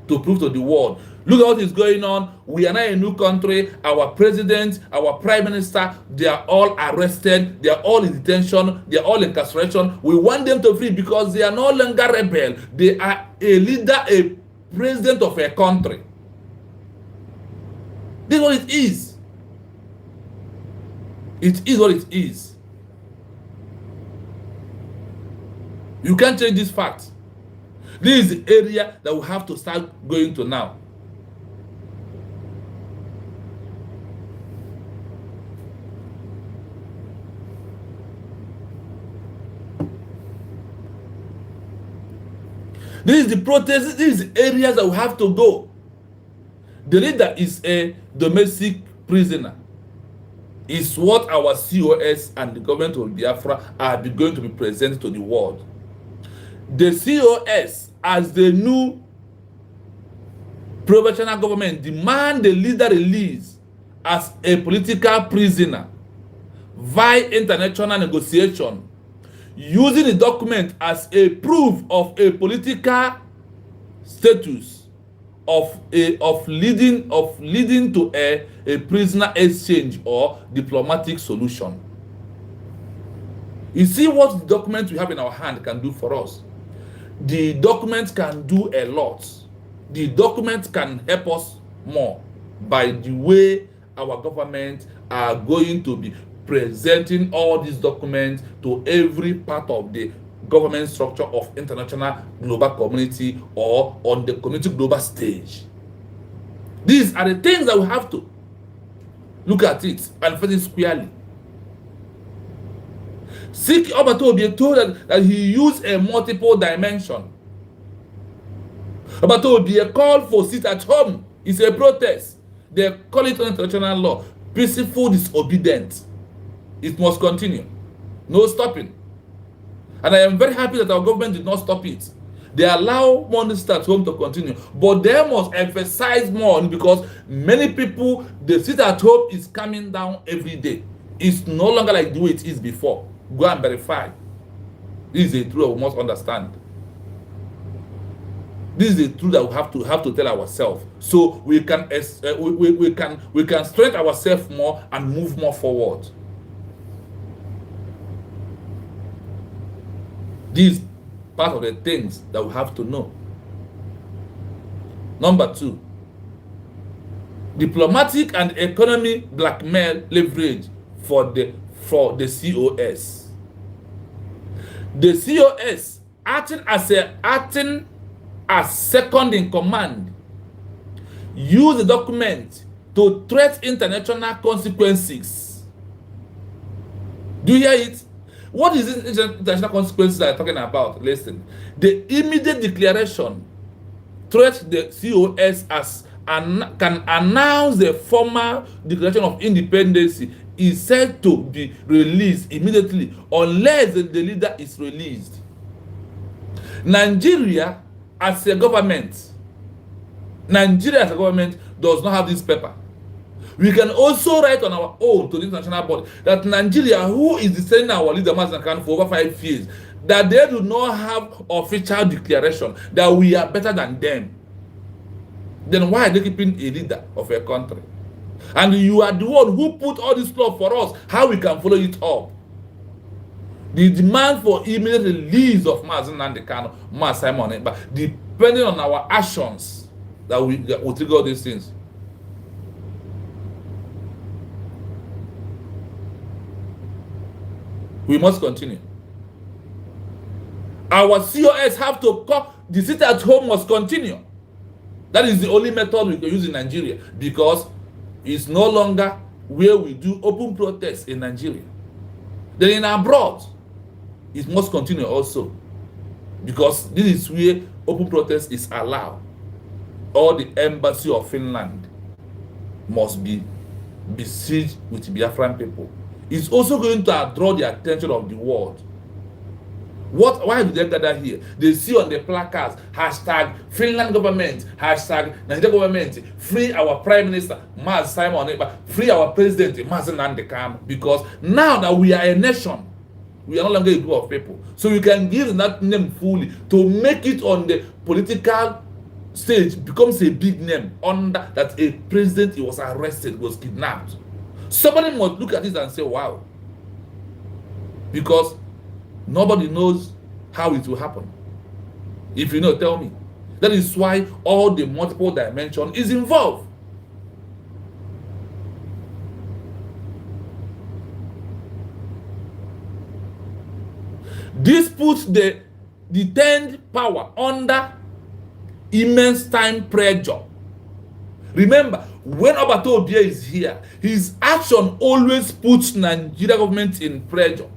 to prove to the world. Look at what is going on. We are now a new country. Our president, our prime minister, they are all arrested. They are all in detention. They are all incarceration. We want them to free because they are no longer rebel. They are a leader, a president of a country. This is what it is. It is what it is. You can't change this fact. This is the area that we have to start going to now. This is the protest, these are the areas that we have to go. The leader is a domestic prisoner. Is what our COS and the government of Biafra are going to be presented to the world. The COS, as the new provisional government, demand the leader release as a political prisoner via international negotiation, using the document as a proof of a political status of leading to a prisoner exchange or diplomatic solution. You see what the document we have in our hand can do for us. The document can do a lot. The document can help us more by the way our government are going to be presenting all these documents to every part of the government structure of international global community or on the community global stage. These are the things that we have to look at it and face it squarely. Sik Obatobi told that he used a multiple dimension. Obatobi called for sit at home. It's a protest. They call it on international law peaceful disobedience. It must continue. No stopping. And I am very happy that our government did not stop it. They allow money at home to continue, but they must emphasize more because many people, the sit at home is coming down every day. It's no longer like the way it is before. Go and verify. This is a truth we must understand. This is the truth that we have to tell ourselves, so we can strengthen ourselves more and move more forward. These part of the things that we have to know. Number 2, diplomatic and economy blackmail leverage for the COS. The COS acting as second in command use the document to threat international consequences. Do you hear it? What is this international consequences that I'm talking about? Listen, the immediate declaration threats the COS as can announce the formal declaration of independence is said to be released immediately unless the leader is released. Nigeria as a government does not have this paper. We can also write on our own to the international body that Nigeria, who is descending our leader for over 5 years, that they do not have official declaration that we are better than them. Then why are they keeping a leader of a country? And you are the one who put all this law for us, how we can follow it up. The demand for immediate release of Mazen Nandekano, Mas Simon, but depending on our actions that will trigger all these things. We must continue. Our COS have to call the sit at home must continue. That is the only method we can use in Nigeria because it's no longer where we do open protests in Nigeria. Then in abroad, it must continue also because this is where open protest is allowed. All the embassy of Finland must be besieged with Biafran people. It's also going to draw the attention of the world. Why do they gather here? They see on the placards, hashtag Finland government, hashtag Nigeria government, free our prime minister, Mas Simon, free our president, Mazen Nandekano. Because now that we are a nation, we are no longer a group of people. So we can give that name fully to make it on the political stage, becomes a big name under that a president was arrested, was kidnapped. Somebody must look at this and say, wow. Because nobody knows how it will happen. If you know, tell me. That is why all the multiple dimension is involved. This puts the detained power under immense time pressure. Remember, when Obato Obie is here, his action always puts Nigeria government in pressure.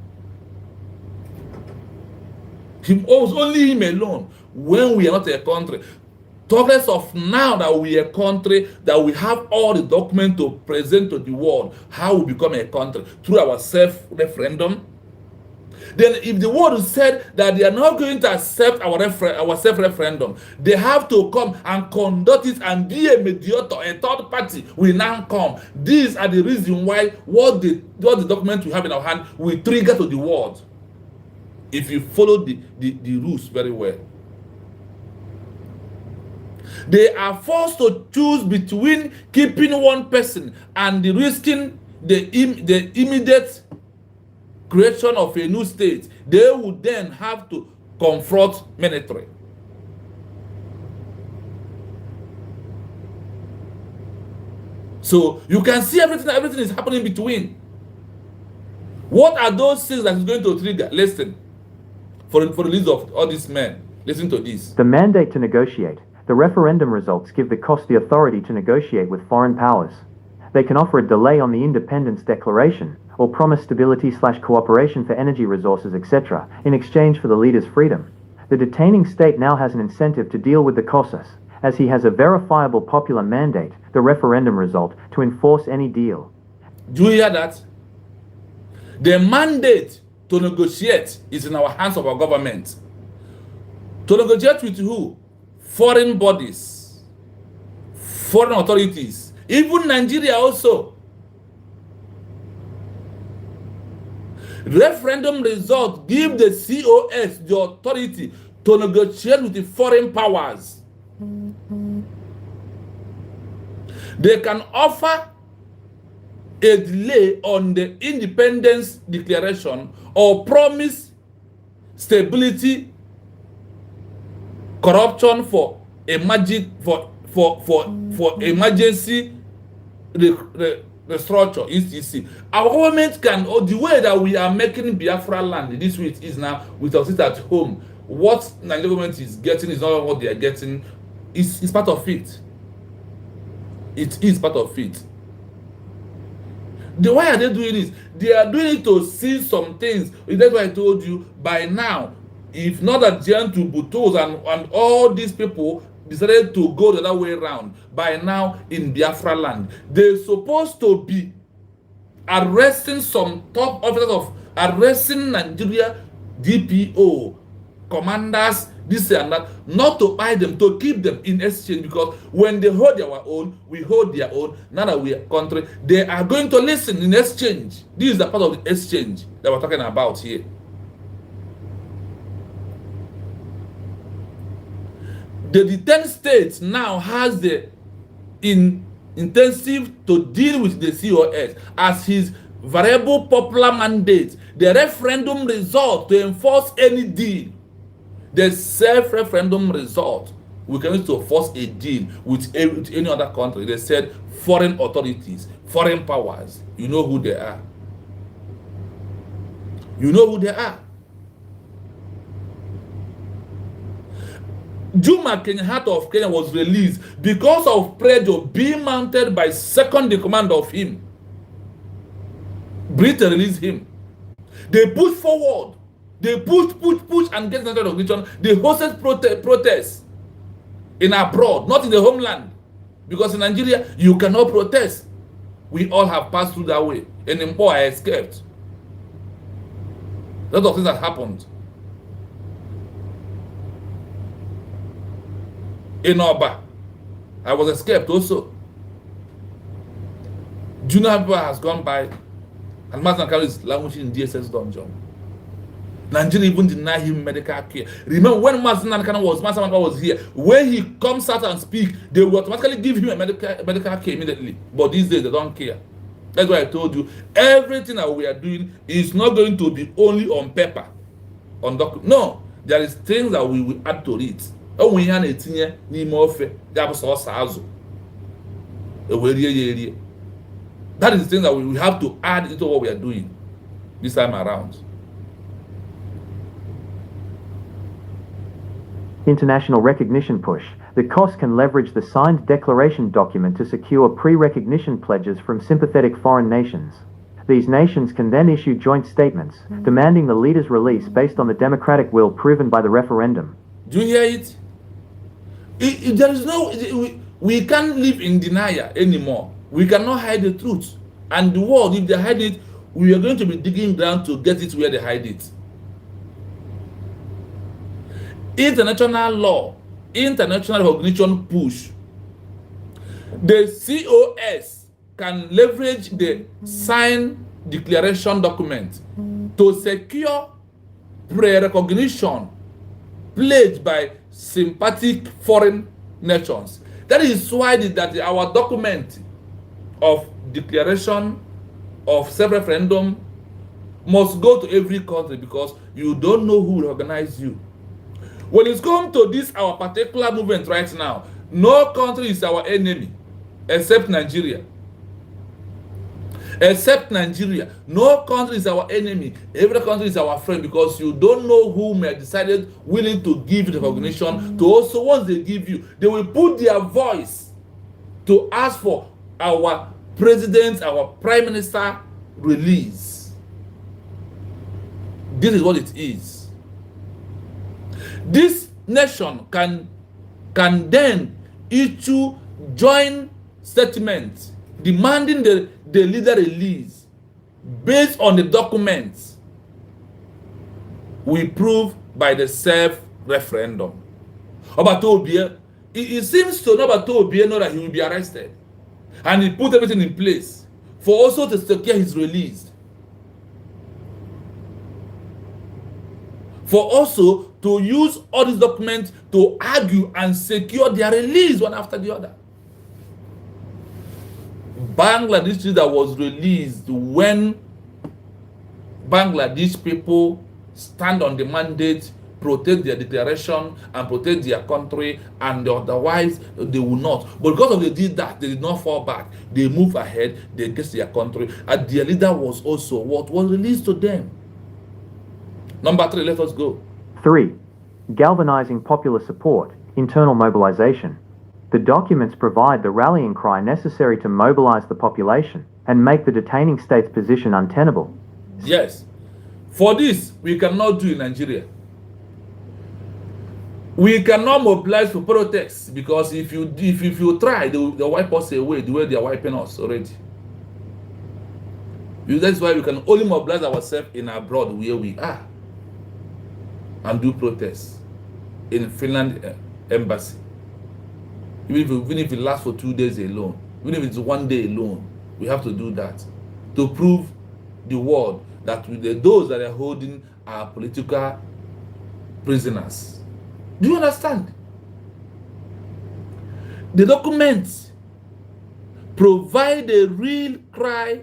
Only him alone. when we are not a country. Talkless of now that we are a country, that we have all the documents to present to the world how we become a country through our self-referendum. Then if the world said that they are not going to accept our self-referendum, they have to come and conduct it and be a mediator, a third party will now come. These are the reason why what the document we have in our hand will trigger to the world. If you follow the rules very well. They are forced to choose between keeping one person and risking the immediate creation of a new state. They would then have to confront military. So you can see everything is happening between. What are those things that is going to trigger? Listen, for the release of all these men, listen to this. The mandate to negotiate. The referendum results give the COS the authority to negotiate with foreign powers. They can offer a delay on the independence declaration, or promise stability/cooperation for energy resources, etc., in exchange for the leader's freedom. The detaining state now has an incentive to deal with the COSAS, as he has a verifiable popular mandate, the referendum result, to enforce any deal. Do you hear that? The mandate to negotiate is in our hands of our government. To negotiate with who? Foreign bodies, foreign authorities, even Nigeria also. Referendum result give the COS the authority to negotiate with the foreign powers. They can offer a delay on the independence declaration or promise stability, corruption for emergency restructure, ECC. Our government can, or the way that we are making Biafra land this way it is now, with us sit at home. What Nigerian government is getting is not what they are getting. It's part of it. It is part of it. Why are they doing this? They are doing it to see some things. That's why I told you by now, if not that Jean to Butos and all these people decided to go the other way around, by now in Biafra land, they're supposed to be arresting some top officers of arresting Nigeria DPO, commanders, this and that, not to buy them, to keep them in exchange, because when they hold their own, we hold their own. Now that we are country, they are going to listen in exchange. This is the part of the exchange that we're talking about here. The detained state now has the intensive to deal with the COS as his variable popular mandate, the referendum result to enforce any deal. The self-referendum result, we can use to force a deal with any other country. They said foreign authorities, foreign powers. You know who they are. You know who they are. Juma Kenyatta of Kenya was released because of pressure being mounted by second in command of him. Britain released him. They pushed forward. They push, and get into recognition. They hosted protests in abroad, not in the homeland. Because in Nigeria, you cannot protest. We all have passed through that way. And in Mpo, I escaped. A lot of things that happened. In Oba, I was escaped also. Junior people has gone by, and Master Kari is languishing in DSS dungeon. Nigeria even deny him medical care. Remember when Master Nankana was here, when he comes out and speak, they will automatically give him a medical care immediately. But these days they don't care. That's why I told you, everything that we are doing is not going to be only on paper, on document. No, there is things that we will add to it. Oh, we have a tinye n'ime ofe, that was also azu. That is the thing that we have to add into what we are doing this time around. International recognition push. The COS can leverage the signed declaration document to secure pre-recognition pledges from sympathetic foreign nations. These nations can then issue joint statements, demanding the leader's release based on the democratic will proven by the referendum. Do you hear it? There is no, we can't live in denial anymore. We cannot hide the truth. And the world, if they hide it, we are going to be digging down to get it where they hide it. International law, international recognition push. The COS can leverage the signed declaration document to secure pre-recognition pledged by sympathetic foreign nations. That is why that our document of declaration of self-referendum must go to every country, because you don't know who will organize you. When it's come to this, our particular movement right now, no country is our enemy except Nigeria. Except Nigeria. No country is our enemy. Every country is our friend, because you don't know who may have decided willing to give the recognition to also, once they give you, they will put their voice to ask for our president, our prime minister release. This is what it is. This nation can then issue joint statement demanding the leader release based on the documents we prove by the self-referendum. It seems to Obie know that he will be arrested, and he put everything in place for also to secure his release, for also to use all these documents to argue and secure their release one after the other. Bangladesh that was released when Bangladesh people stand on the mandate, protect their declaration and protect their country, and otherwise they will not. But because they did that, they did not fall back. They move ahead, they get their country, and their leader was also what was released to them. Number 3, let us go. 3. Galvanizing popular support, internal mobilization. The documents provide the rallying cry necessary to mobilize the population and make the detaining state's position untenable. Yes. For this, we cannot do in Nigeria. We cannot mobilize for protests, because if you try, they'll wipe us away the way they are wiping us already. That's why we can only mobilize ourselves in abroad where we are and do protests in Finland embassy. Even if it lasts for 2 days alone, even if it's 1 day alone, we have to do that to prove the world that those that are holding are political prisoners. Do you understand? The documents provide a real cry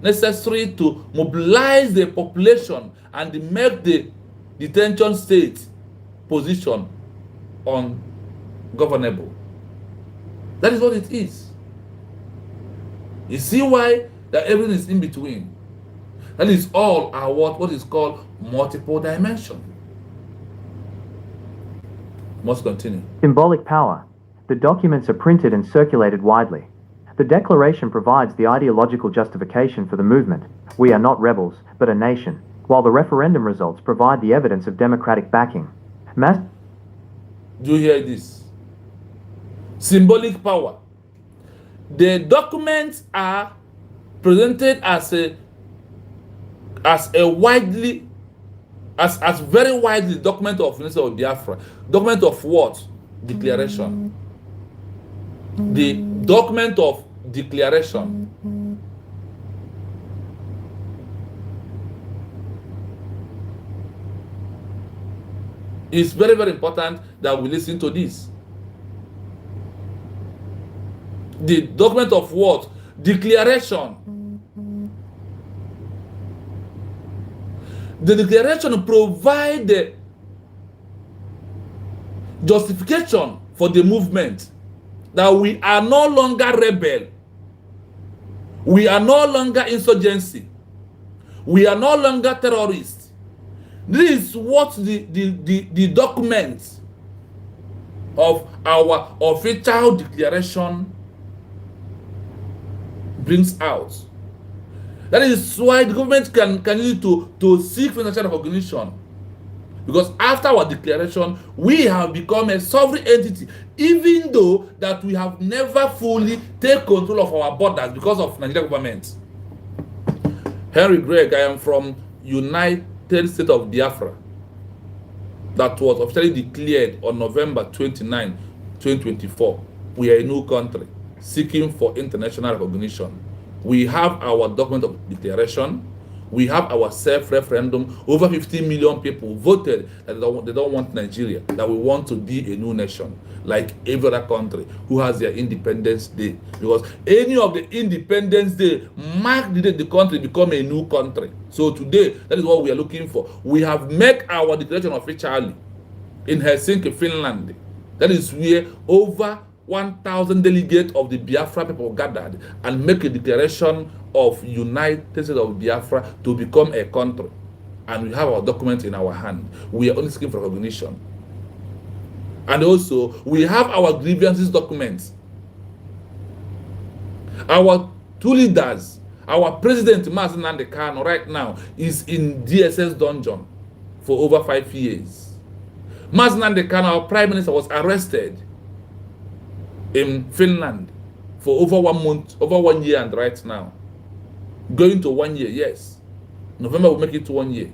necessary to mobilize the population and make the detention state position ungovernable. That is what it is. You see why that everything is in between. That is all our what is called multiple dimension. Must continue. Symbolic power. The documents are printed and circulated widely. The declaration provides the ideological justification for the movement. We are not rebels, but a nation, while the referendum results provide the evidence of democratic backing. Do you hear this? Symbolic power. The documents are presented as very widely document of Minister of Biafra. Document of what? Declaration. The document of declaration. It's very, very important that we listen to this. The document of what? Declaration. The declaration provides the justification for the movement, that we are no longer rebel, we are no longer insurgency, we are no longer terrorists. This is what the document of our official declaration brings out. That is why the government can use it to seek financial recognition. Because after our declaration, we have become a sovereign entity, even though that we have never fully taken control of our borders because of Nigerian government. Henry Gregg, I am from United States of Biafra, that was officially declared on November 29, 2024. We are a new country seeking for international recognition. We have our document of declaration. We have our self-referendum. Over 50 million people voted that they don't want Nigeria, that we want to be a new nation, like every other country who has their Independence Day. Because any of the Independence Day mark the day the country become a new country. So today, that is what we are looking for. We have made our declaration officially in Helsinki, Finland. That is where over 1,000 delegates of the Biafra people gathered and make a declaration of United States of Biafra to become a country. And we have our document in our hand. We are only seeking for recognition. And also, we have our grievances documents. Our two leaders, our president, Mazi Nnamdi Kanu, right now is in DSS dungeon for over 5 years. Mazi Nnamdi Kanu, our prime minister, was arrested in Finland for over 1 month, over 1 year, and right now going to 1 year. Yes, November will make it 1 year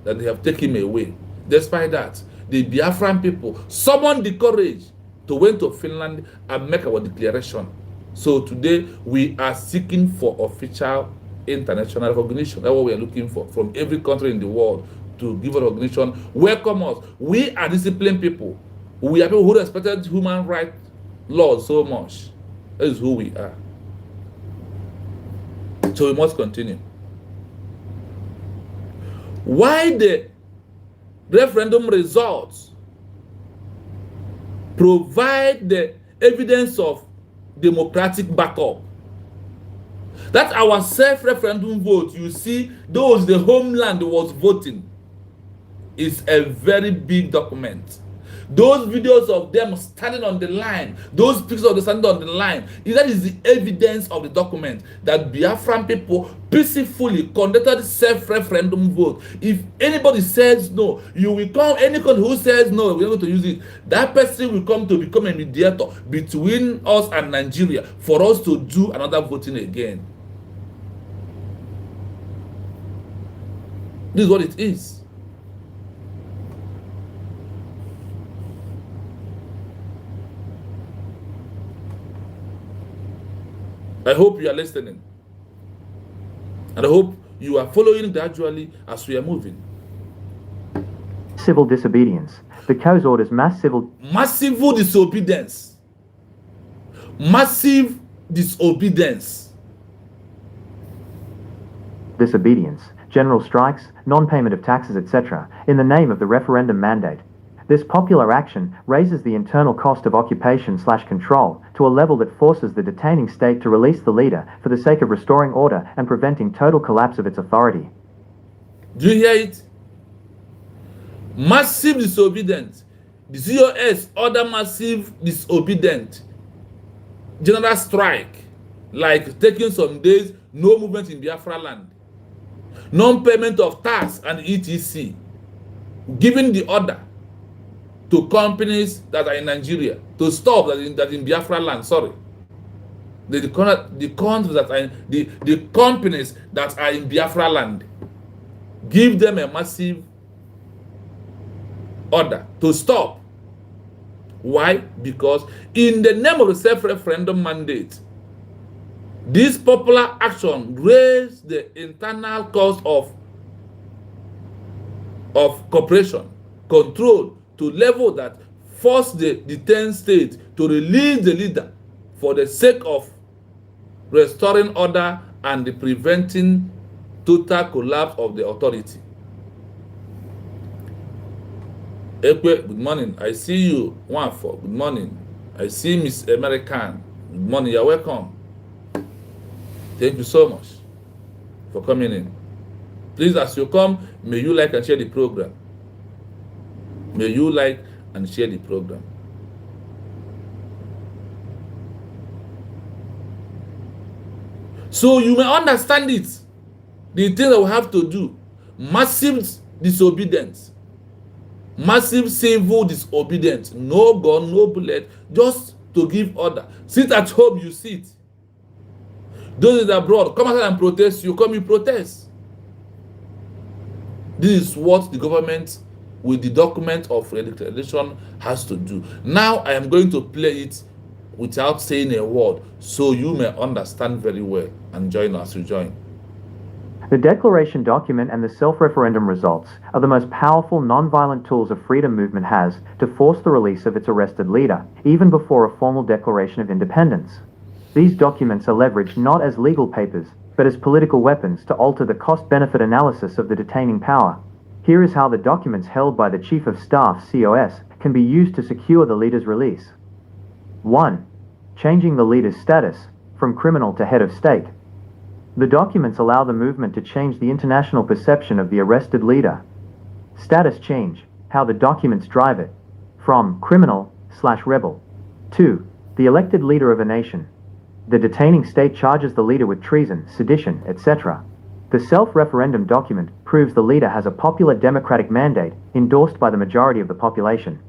that they have taken him away. Despite that, the Biafran people summoned the courage to went to Finland and make our declaration. So today we are seeking for official international recognition. That's what we are looking for from every country in the world to give us recognition. Welcome us. We are disciplined people. We are people who respected human rights laws so much. That is who we are. So we must continue. Why the referendum results provide the evidence of democratic backup? That's our self-referendum vote. You see, those the homeland was voting is a very big document. Those videos of them standing on the line, those pictures of them standing on the line, that is the evidence of the document that Biafran people peacefully conducted self-referendum vote. If anybody says no, you will come, anyone who says no, we're going to use it. That person will come to become a mediator between us and Nigeria for us to do another voting again. This is what it is. I hope you are listening. And I hope you are following gradually as we are moving. Civil disobedience. The cause orders massive disobedience. Massive disobedience. Disobedience, general strikes, non-payment of taxes, etc., in the name of the referendum mandate. This popular action raises the internal cost of occupation/control to a level that forces the detaining state to release the leader for the sake of restoring order and preventing total collapse of its authority. Do you hear it? Massive disobedience. The COS order massive disobedient. General strike, like taking some days, no movement in Biafra land. Non-payment of tax and etc. Giving the order to companies that are in Nigeria to stop that in Biafra land. Sorry, the countries that are the companies that are in Biafra land, give them a massive order to stop. Why? Because in the name of the self-referendum mandate, this popular action raised the internal cost of cooperation, control, to level that forced the detained state to release the leader for the sake of restoring order and preventing total collapse of the authority. Ekwe, good morning. I see you. Wanfo, good morning. I see Miss American. Good morning. You're welcome. Thank you so much for coming in. Please, as you come, may you like and share the program. May you like and share the program. So you may understand it. The thing that we have to do. Massive disobedience. Massive civil disobedience, no gun, no bullet, just to give order. Sit at home, you sit. Those in abroad, come outside and protest, you come, you protest. This is what the government with the document of registration has to do. Now I am going to play it without saying a word so you may understand very well and join us. You join. The declaration document and the self-referendum results are the most powerful non-violent tools a freedom movement has to force the release of its arrested leader, even before a formal declaration of independence. These documents are leveraged not as legal papers, but as political weapons to alter the cost-benefit analysis of the detaining power. Here is how the documents held by the Chief of Staff (COS) can be used to secure the leader's release. 1. Changing the leader's status from criminal to head of state. The documents allow the movement to change the international perception of the arrested leader. Status change, how the documents drive it, from criminal/rebel to the elected leader of a nation. The detaining state charges the leader with treason, sedition, etc. The self-referendum document proves the leader has a popular democratic mandate endorsed by the majority of the population.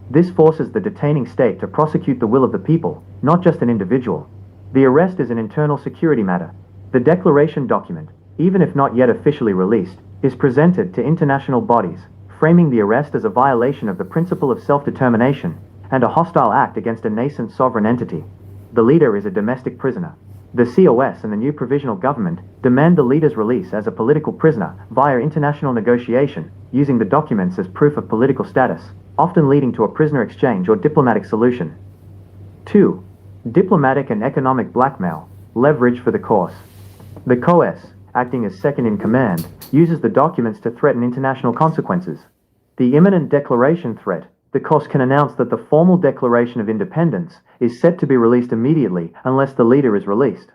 This forces the detaining state to prosecute the will of the people, not just an individual. The arrest is an internal security matter. The declaration document, even if not yet officially released, is presented to international bodies, framing the arrest as a violation of the principle of self-determination and a hostile act against a nascent sovereign entity. The leader is a domestic prisoner. The COS and the new provisional government demand the leader's release as a political prisoner via international negotiation, using the documents as proof of political status, often leading to a prisoner exchange or diplomatic solution. 2. Diplomatic and economic blackmail, leverage for the cause. The COS, acting as second in command, uses the documents to threaten international consequences. The imminent declaration threat, the COS can announce that the formal declaration of independence is set to be released immediately unless the leader is released.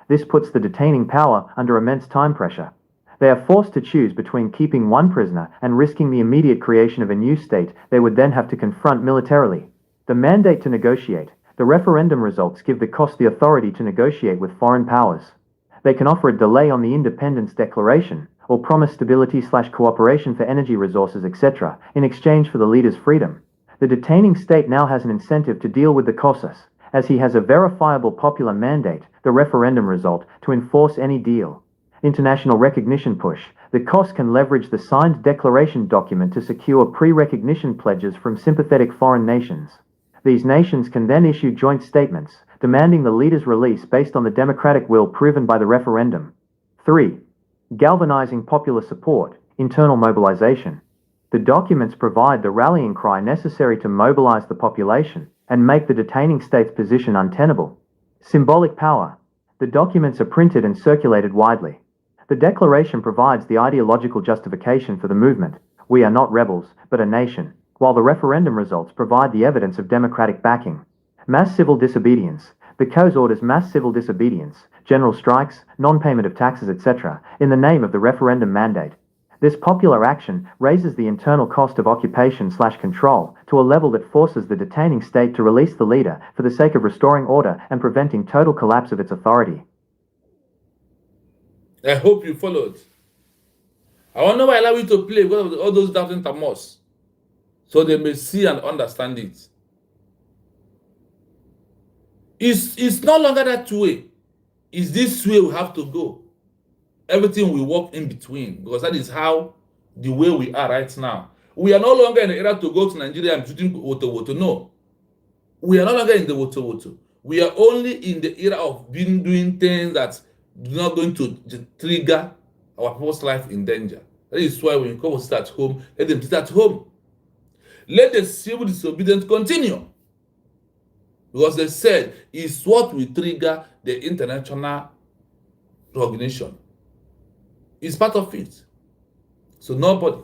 This puts the detaining power under immense time pressure. They are forced to choose between keeping one prisoner and risking the immediate creation of a new state they would then have to confront militarily. The mandate to negotiate, the referendum results give the COS the authority to negotiate with foreign powers. They can offer a delay on the independence declaration, or promise stability/cooperation for energy resources, etc., in exchange for the leader's freedom. The detaining state now has an incentive to deal with the COSAS, as he has a verifiable popular mandate, the referendum result, to enforce any deal. International recognition push. The COS can leverage the signed declaration document to secure pre-recognition pledges from sympathetic foreign nations. These nations can then issue joint statements, demanding the leader's release based on the democratic will proven by the referendum. 3. Galvanizing popular support, internal mobilization. The documents provide the rallying cry necessary to mobilize the population and make the detaining state's position untenable. Symbolic power. The documents are printed and circulated widely. The declaration provides the ideological justification for the movement. We are not rebels, but a nation, while the referendum results provide the evidence of democratic backing. Mass civil disobedience. The COS orders mass civil disobedience, general strikes, non-payment of taxes, etc., in the name of the referendum mandate. This popular action raises the internal cost of occupation/control to a level that forces the detaining state to release the leader for the sake of restoring order and preventing total collapse of its authority. I hope you followed. I wonder why I allow you to play because of all those doubting Thomas, so they may see and understand it. It's no longer that way. It's this way we have to go. Everything will work in between, because that is how the way we are right now. We are no longer in the era to go to Nigeria and shooting woto. No. We are no longer in the woto. We are only in the era of doing things that are not going to trigger our people's life in danger. That is why when you come to sit at home, let them sit at home. Let the civil disobedience continue. Because they said it's what will trigger the international recognition. It's part of it. So nobody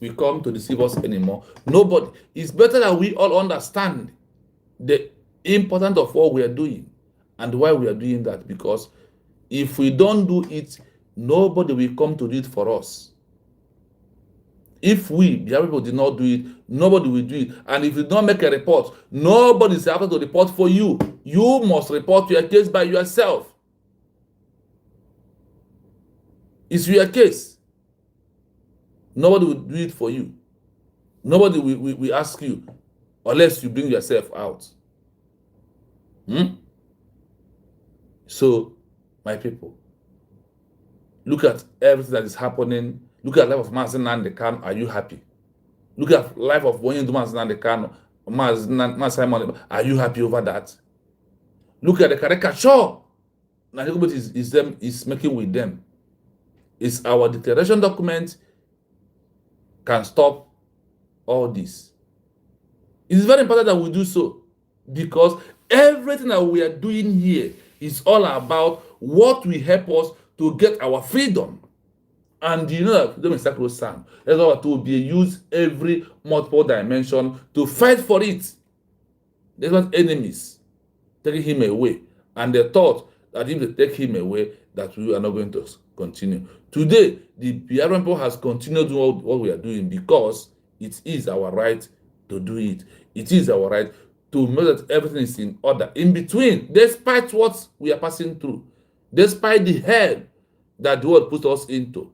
will come to deceive us anymore. Nobody. It's better that we all understand the importance of what we are doing and why we are doing that. Because if we don't do it, nobody will come to do it for us. If we, the people, did not do it, nobody will do it. And if you don't make a report, nobody is able to report for you. You must report your case by yourself. It's your case. Nobody will do it for you. Nobody will ask you unless you bring yourself out. So, my people, look at everything that is happening. Look at the life of Mazen Nandekan. Are you happy? Look at the life of Mazen Nandekan. Simon. Are you happy over that? Look at the caricature that is making with them. It's our declaration document can stop all this. It's very important that we do so, because everything that we are doing here is all about what will help us to get our freedom. And you know that freedom is sacrosanct. That's why to be used every multiple dimension to fight for it. There's not enemies taking him away, and they thought that if they take him away, that we are not going to continue. Today, the Biafran people has continued doing what we are doing because it is our right to do it. It is our right to make that everything is in order. In between, despite what we are passing through, despite the hell that the world put us into,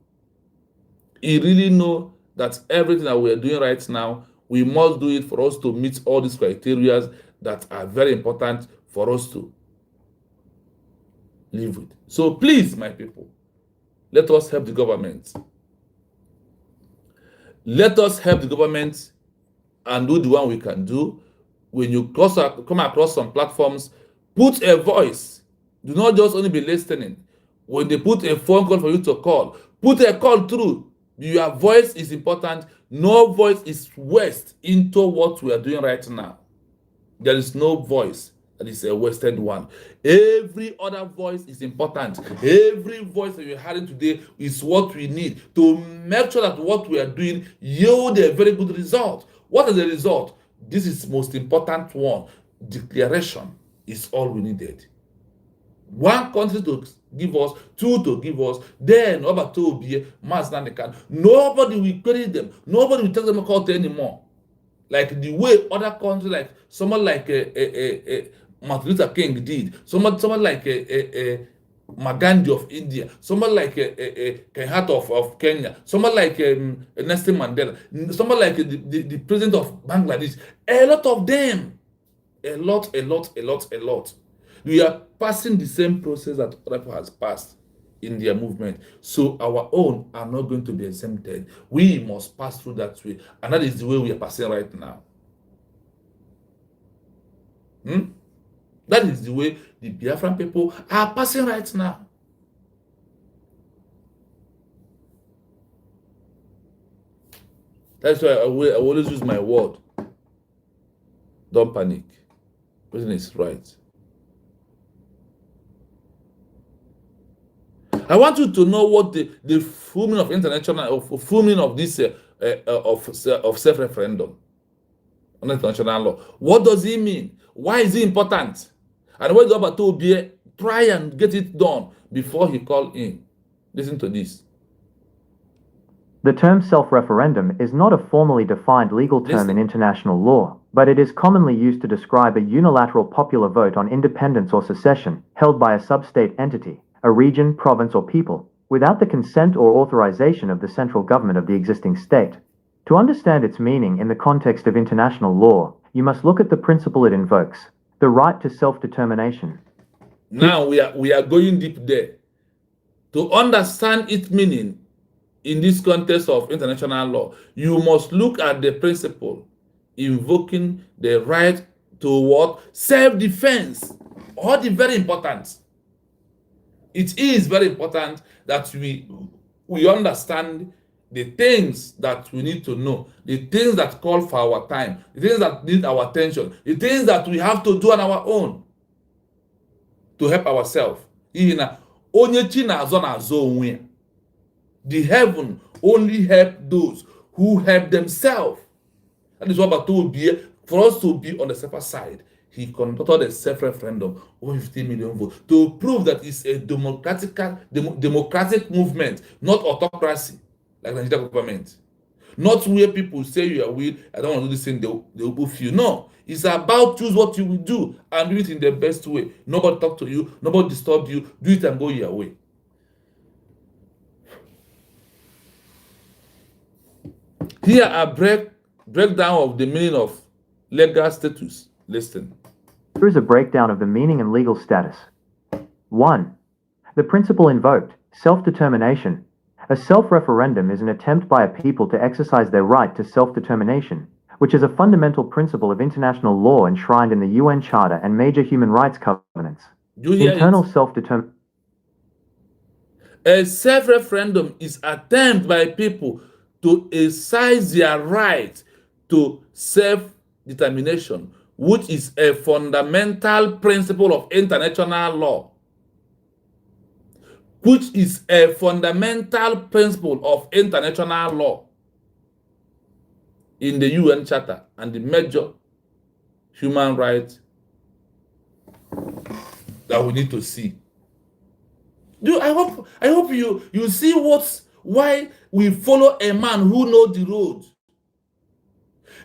he really know that everything that we are doing right now, we must do it for us to meet all these criteria that are very important for us to live with. So please, my people, let us help the government. Let us help the government and do the one we can do. When you come across some platforms, put a voice. Do not just only be listening. When they put a phone call for you to call, put a call through. Your voice is important. No voice is waste into what we are doing right now. There is no voice that is a wasted one. Every other voice is important. Every voice that you're hearing today is what we need to make sure that what we are doing yield a very good result. What is the result? This is the most important one. Declaration is all we needed. One country to give us, two to give us, then over to be nobody will query them. Nobody will take them out anymore. Like the way other countries, like someone like Martin Luther King did, someone like Magandhi of India, someone like Kenyatta of Kenya, someone like Nelson Mandela, someone like the president of Bangladesh. A lot of them, a lot. We are passing the same process that other people has passed in their movement. So our own are not going to be exempted. We must pass through that way. And that is the way we are passing right now. That is the way the Biafran people are passing right now. That's why I always use my word. Don't panic. Everything is right. I want you to know what the full meaning of international, full meaning of this of self-referendum on international law. What does it mean? Why is it important? And when Obatobie try and get it done before he called in. Listen to this. The term self-referendum is not a formally defined legal term in international law, but it is commonly used to describe a unilateral popular vote on independence or secession held by a sub-state entity, a region, province, or people, without the consent or authorization of the central government of the existing state. To understand its meaning in the context of international law, you must look at the principle it invokes, the right to self-determination. Now we are going deep there. To understand its meaning in this context of international law, you must look at the principle invoking the right to what? Self-defense. All the very important. It is very important that we understand the things that we need to know, the things that call for our time, the things that need our attention, the things that we have to do on our own to help ourselves. The heaven only help those who help themselves. That is what Batu be for us to be on the safer side. He conducted a self-referendum over 50 million votes to prove that it's a democratic movement, not autocracy like the Nigerian government. Not where people say you are weird, I don't want to do this thing, they will boof you. No, it's about choose what you will do and do it in the best way. Nobody talk to you, nobody disturb you, do it and go your way. Here I break Breakdown of the meaning of legal status. Listen. Here is a breakdown of the meaning and legal status. 1. The principle invoked, self-determination. A self-referendum is an attempt by a people to exercise their right to self-determination, which is a fundamental principle of international law enshrined in the UN Charter and major human rights covenants. Do you hear Internal it? self-determination. A self-referendum is attempt by people to exercise their right to self-determination, which is a fundamental principle of international law. Which is a fundamental principle of international law in the UN Charter and the major human rights that we need to see. I hope you see why we follow a man who knows the road.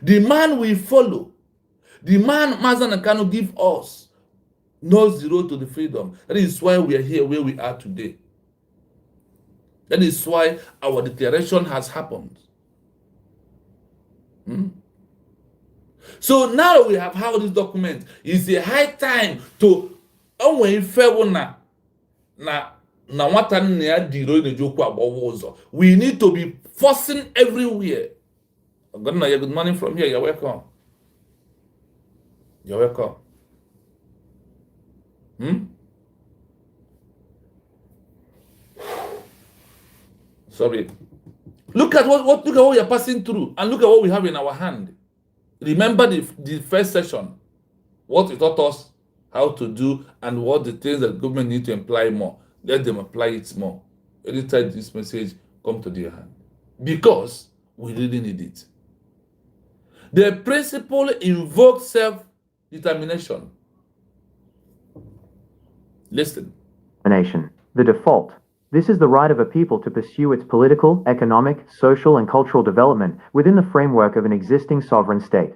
The man we follow, the man Mazan cannot give us, knows the road to the freedom. That is why we are here where we are today. That is why our declaration has happened. So now we have how this document is a high time to we need to be forcing everywhere. Good morning from here. You're welcome. You're welcome. Sorry. Look at what we are passing through, and look at what we have in our hand. Remember the first session, what it taught us how to do, and what the things that government need to apply more. Let them apply it more. Anytime this message come to their hand, because we really need it. The principle invokes self-determination. Listen. The default. This is the right of a people to pursue its political, economic, social, and cultural development within the framework of an existing sovereign state.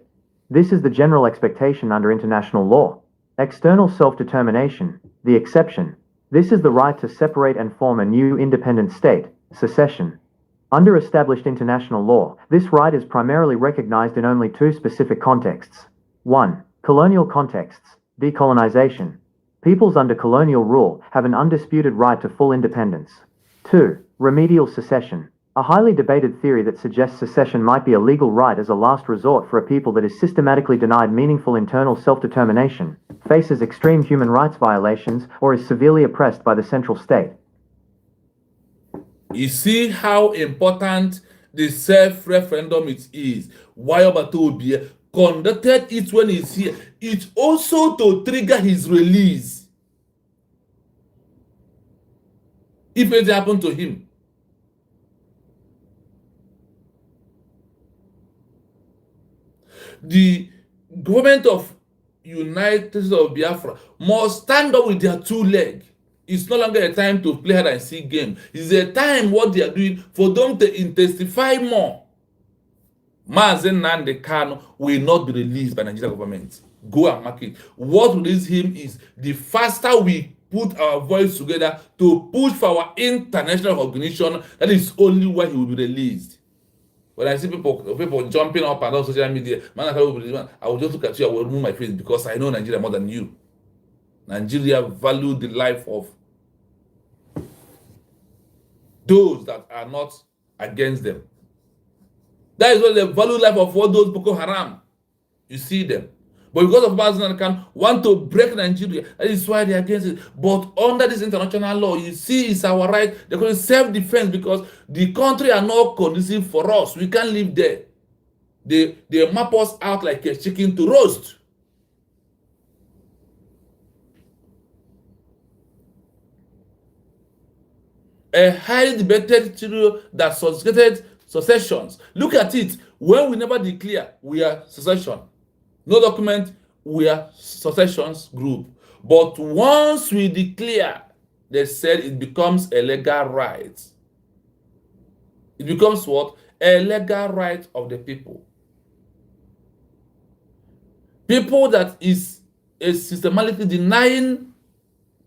This is the general expectation under international law. External self-determination, the exception. This is the right to separate and form a new independent state, secession. Under established international law, this right is primarily recognized in only two specific contexts. 1. Colonial contexts, decolonization. Peoples under colonial rule have an undisputed right to full independence. 2. Remedial secession, a highly debated theory that suggests secession might be a legal right as a last resort for a people that is systematically denied meaningful internal self-determination, faces extreme human rights violations, or is severely oppressed by the central state. You see how important the self-referendum is. Why Obatobi conducted it when he's here. It's also to trigger his release. If it happened to him. The government of United States of Biafra must stand up with their two legs. It's no longer a time to play hide and seek game. It's a time what they are doing for them to intensify more. Mazen Nnamdi Kanu will not be released by Nigerian government. Go and mark it. What release him is the faster we put our voice together to push for our international recognition. That is only why he will be released. When I see people jumping up and down social media, man, I will just look at you, I will remove my face because I know Nigeria more than you. Nigeria value the life of those that are not against them. That is what they value life of all those Boko Haram. You see them. But because of Mazen can want to break Nigeria, that is why they're against it. But under this international law, you see it's our right. They're going to self-defense because the country are not conducive for us. We can't live there. They map us out like a chicken to roast. A highly debated theory that sophisticated secessions. Look at it. When we never declare, we are secession. No document, we are secessions group. But once we declare, they said it becomes a legal right. It becomes what? A legal right of the people. People that is systematically denying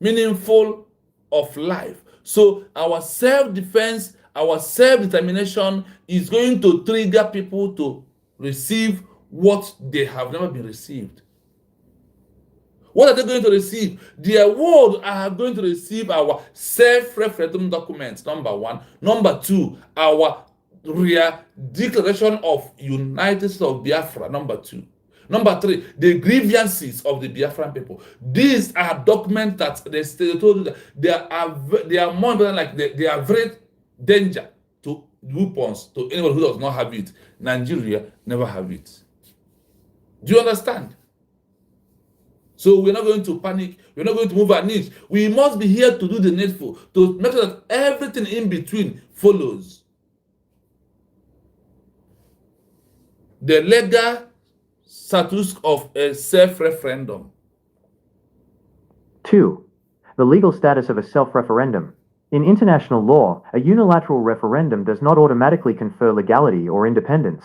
meaningful of life. So our self-defense, our self-determination is going to trigger people to receive what they have never been received. What are they going to receive? Their world are going to receive our self-referendum documents, number one. Number two, our real declaration of United States of Biafra, number two. Number three, the grievances of the Biafran people. These are documents that they told you that they are more than like they are very danger to weapons to anyone who does not have it. Nigeria never have it. Do you understand? So we're not going to panic. We're not going to move an inch. We must be here to do the needful, to make sure that everything in between follows. The legal status of a self-referendum. 2. The legal status of a self-referendum. In international law, a unilateral referendum does not automatically confer legality or independence.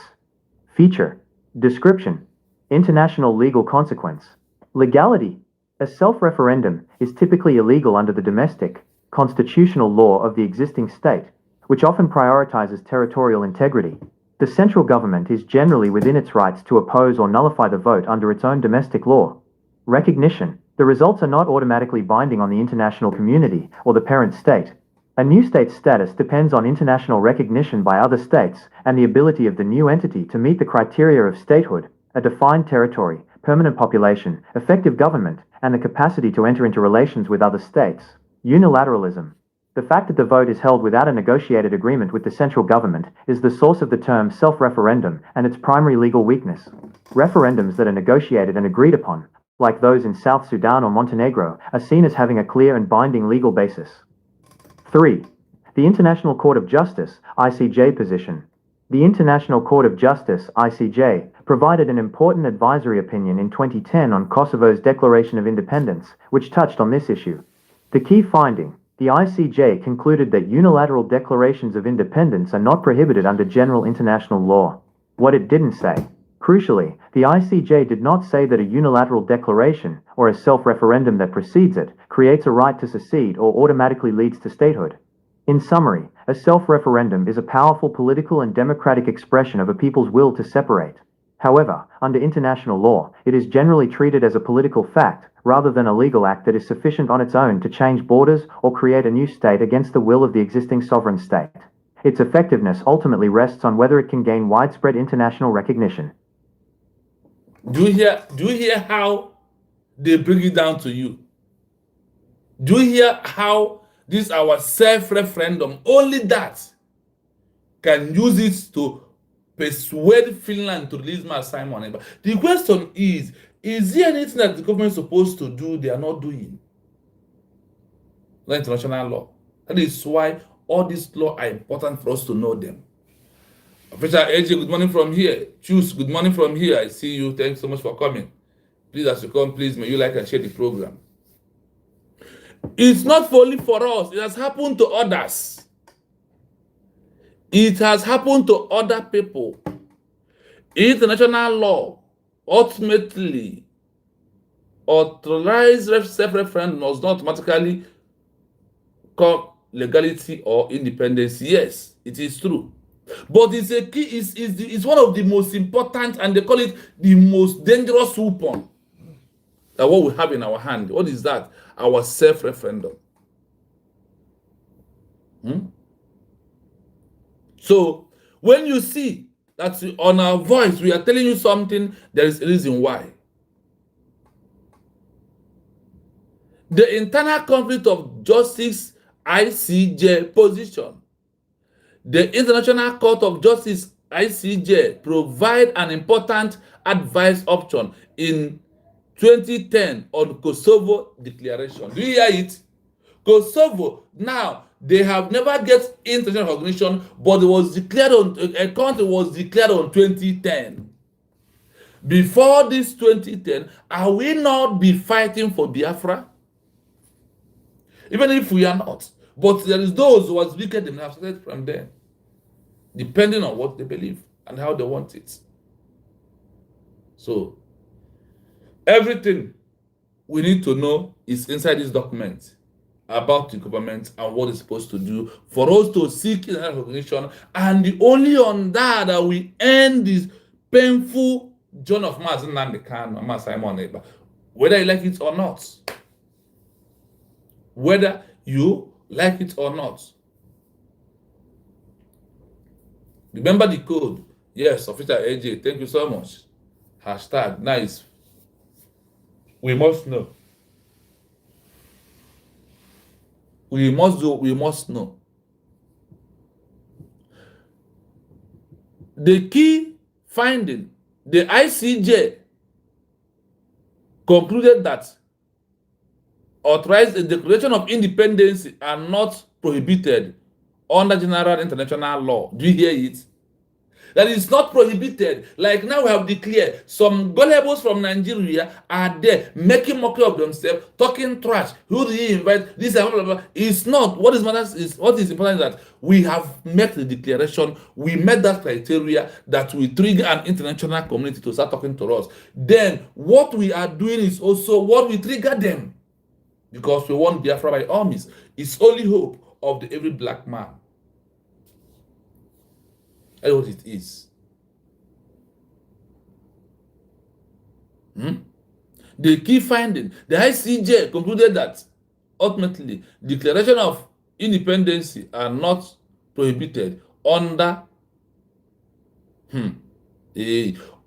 Feature. Description. International legal consequence. Legality. A self-referendum is typically illegal under the domestic, constitutional law of the existing state, which often prioritizes territorial integrity. The central government is generally within its rights to oppose or nullify the vote under its own domestic law. Recognition. The results are not automatically binding on the international community or the parent state. A new state's status depends on international recognition by other states and the ability of the new entity to meet the criteria of statehood, a defined territory, permanent population, effective government, and the capacity to enter into relations with other states. Unilateralism. The fact that the vote is held without a negotiated agreement with the central government is the source of the term self-referendum and its primary legal weakness. Referendums that are negotiated and agreed upon, like those in South Sudan or Montenegro, are seen as having a clear and binding legal basis. 3. The International Court of Justice, ICJ position. The International Court of Justice, ICJ, provided an important advisory opinion in 2010 on Kosovo's declaration of independence, which touched on this issue. The key finding: the ICJ concluded that unilateral declarations of independence are not prohibited under general international law. What it didn't say. Crucially, the ICJ did not say that a unilateral declaration, or a self-referendum that precedes it, creates a right to secede or automatically leads to statehood. In summary, a self-referendum is a powerful political and democratic expression of a people's will to separate. However, under international law, it is generally treated as a political fact, rather than a legal act that is sufficient on its own to change borders or create a new state against the will of the existing sovereign state. Its effectiveness ultimately rests on whether it can gain widespread international recognition. Do you hear how they bring it down to you? Do you hear how this our self-referendum, only that can use it to persuade Finland to release my Simon? The question is there anything that the government is supposed to do they are not doing? The international law. That is why all these laws are important for us to know them. Official AJ, good morning from here. Choose, good morning from here. I see you. Thanks so much for coming. Please, as you come, please, may you like and share the program. It's not only for us. It has happened to others. It has happened to other people. International law ultimately authorized self-referendum does not automatically come legality or independence. Yes, it is true. But it's a key, it's one of the most important, and they call it the most dangerous weapon that what we have in our hand. What is that? Our self-referendum. So when you see that on our voice we are telling you something, there is a reason why. The internal conflict of justice, ICJ position. The International Court of Justice, ICJ, provide an important advice option in 2010 on Kosovo declaration. Do you hear it? Kosovo, now, they have never get international recognition, but it was declared on, a country was declared on 2010. Before this 2010, are we not be fighting for Biafra? Even if we are not. But there is those who are wicked and have started from there, depending on what they believe and how they want it. So, everything we need to know is inside this document about the government and what it's supposed to do for us to seek international recognition, and only on that we end this painful journey of Mazi Nnamdi Kanu and Mazi Simon Ekpa, whether you like it or not. Whether you like it or not. Remember the code. Yes, Officer AJ, thank you so much. Hashtag nice. We must know. We must know. The key finding, the ICJ concluded that authorized the declaration of independence are not prohibited under general international law. Do you hear it? That is not prohibited. Like now we have declared some gullibles from Nigeria are there making mockery of themselves, talking trash. Who do you invite? This and blah, blah, blah. It's not. What is matters is what is important is that we have met the declaration. We met that criteria that will trigger an international community to start talking to us. Then what we are doing is also what we trigger them. Because we want Biafra by all means. It's only hope of the every black man. That's what it is. The key finding, the ICJ concluded that ultimately declaration of independence are not prohibited under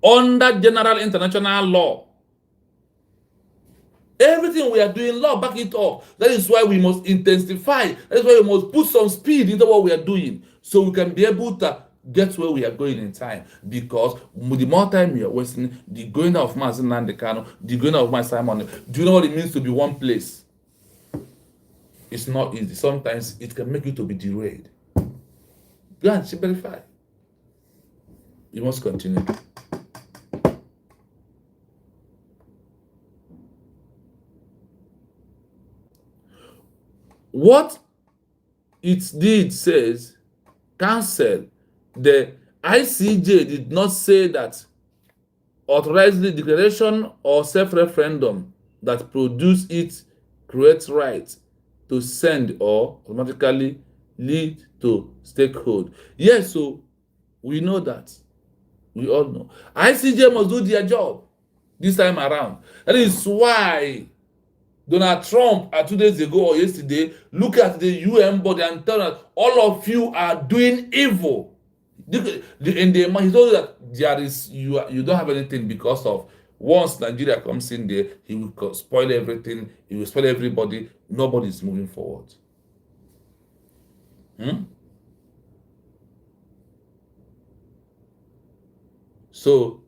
under general international law. Everything we are doing, law back it up. That is why we must intensify. That is why we must put some speed into what we are doing so we can be able to get where we are going in time. Because the more time we are wasting, the going out of Mazi Nnamdi Kanu, the going out of my Simon, do you know what it means to be one place? It's not easy. Sometimes it can make you to be derailed. Go and verify. You must continue. What it did says, cancel. The ICJ did not say that authorized the declaration or self-referendum that produce it creates right to send or automatically lead to statehood. Yes, so we know that. We all know. ICJ must do their job this time around. That is why Donald Trump, 2 days ago or yesterday, look at the UN body and tell us all of you are doing evil. In the he told you that there is you don't have anything because of once Nigeria comes in there, he will spoil everything, he will spoil everybody, nobody is moving forward. So,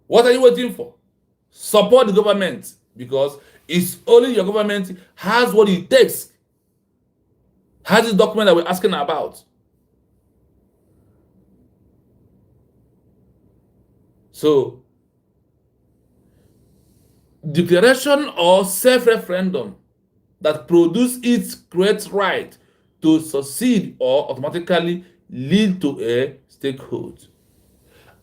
what are you waiting for? Support the government, because it's only your government has what it takes, has this document that we're asking about. So, declaration or self-referendum that produce its great right to succeed or automatically lead to a statehood.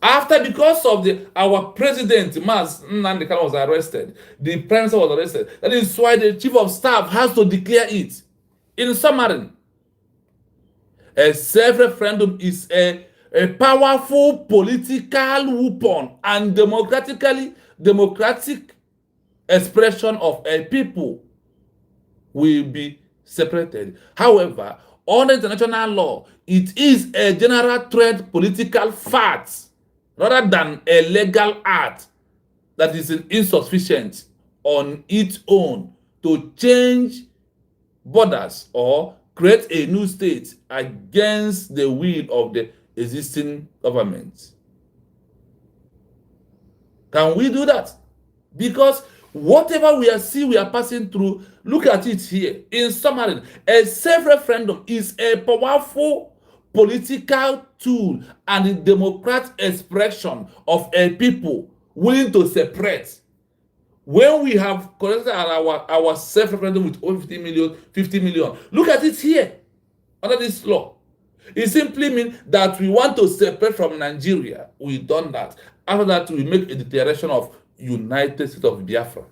After, because of our president, Mazi Nnamdi Kanu, was arrested, the prime minister was arrested. That is why the chief of staff has to declare it. In summary, a self-referendum is a powerful political weapon and democratic expression of a people will be separated. However, under international law, it is a general trade political fact rather than a legal act that is insufficient on its own to change borders or create a new state against the will of the existing government. Can we do that? Because whatever we are passing through, look at it here. In summary, a self-referendum is a powerful political tool and a democratic expression of a people willing to separate. When we have collected our self-referendum with over 50 million, look at it here under this law. It simply means that we want to separate from Nigeria. We've done that. After that, we make a declaration of United States of Biafra.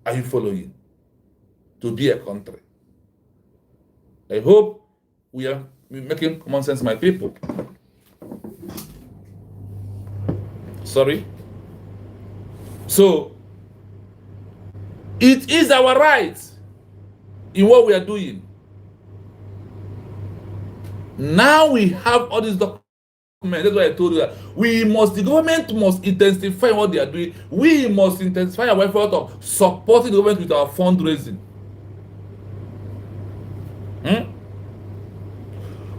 Are you following? To be a country. I hope we are making common sense, my people. Sorry? So, it is our right in what we are doing. Now we have all these documents. That's why I told you that the government must intensify what they are doing. We must intensify our effort of supporting the government with our fundraising.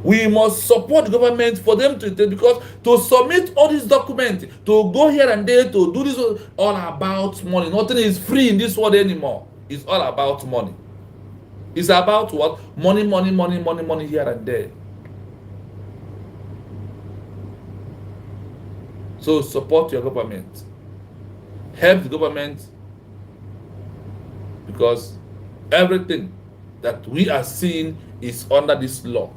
We must support the government for them because to submit all these documents, to go here and there, to do this, all about money. Nothing is free in this world anymore. It's all about money. It's about what? Money, money, money, money, money here and there. So support your government. Help the government, because everything that we are seeing is under this law.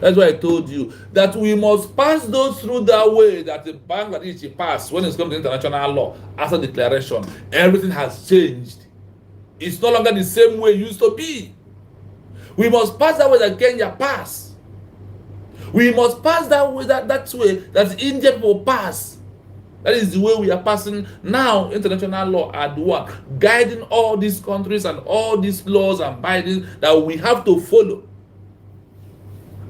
That's why I told you that we must pass those through that way that the Bangladesh passed when it comes to international law. After declaration, everything has changed. It's no longer the same way it used to be. We must pass that way that Kenya passed. We must pass that way that way that India people pass. That is the way we are passing now. International law are the one guiding all these countries and all these laws and bindings that we have to follow.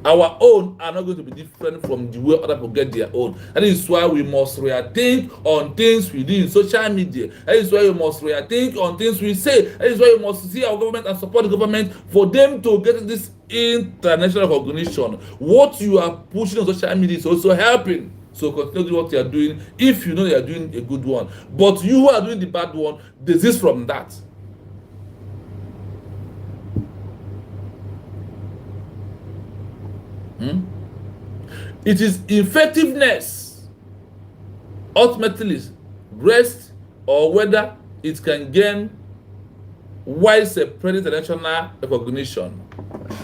Our own are not going to be different from the way other people get their own. That is why we must rethink on things we do in social media. That is why we must rethink on things we say. That is why we must see our government and support the government for them to get this international recognition. What you are pushing on social media is also helping. So continue doing what you are doing if you know you are doing a good one. But you who are doing the bad one, desist from that. It is effectiveness ultimately rests or whether it can gain widespread international recognition.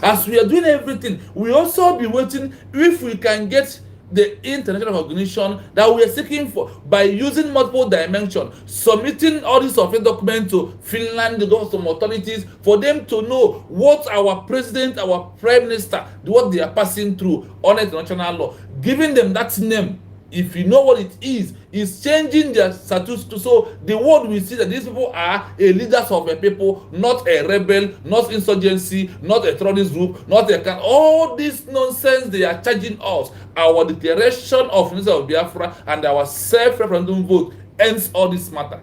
As we are doing everything, we also be waiting if we can get the international recognition that we are seeking for by using multiple dimensions, submitting all these official documents to Finland, the government authorities, for them to know what our president, our prime minister, what they are passing through on international law, giving them that name. If you know what it is changing their status to so the world will see that these people are a leaders of a people, not a rebel, not insurgency, not a terrorist group, not a all this nonsense they are charging us. Our declaration of unity of Biafra and our self-referendum vote ends all this matter.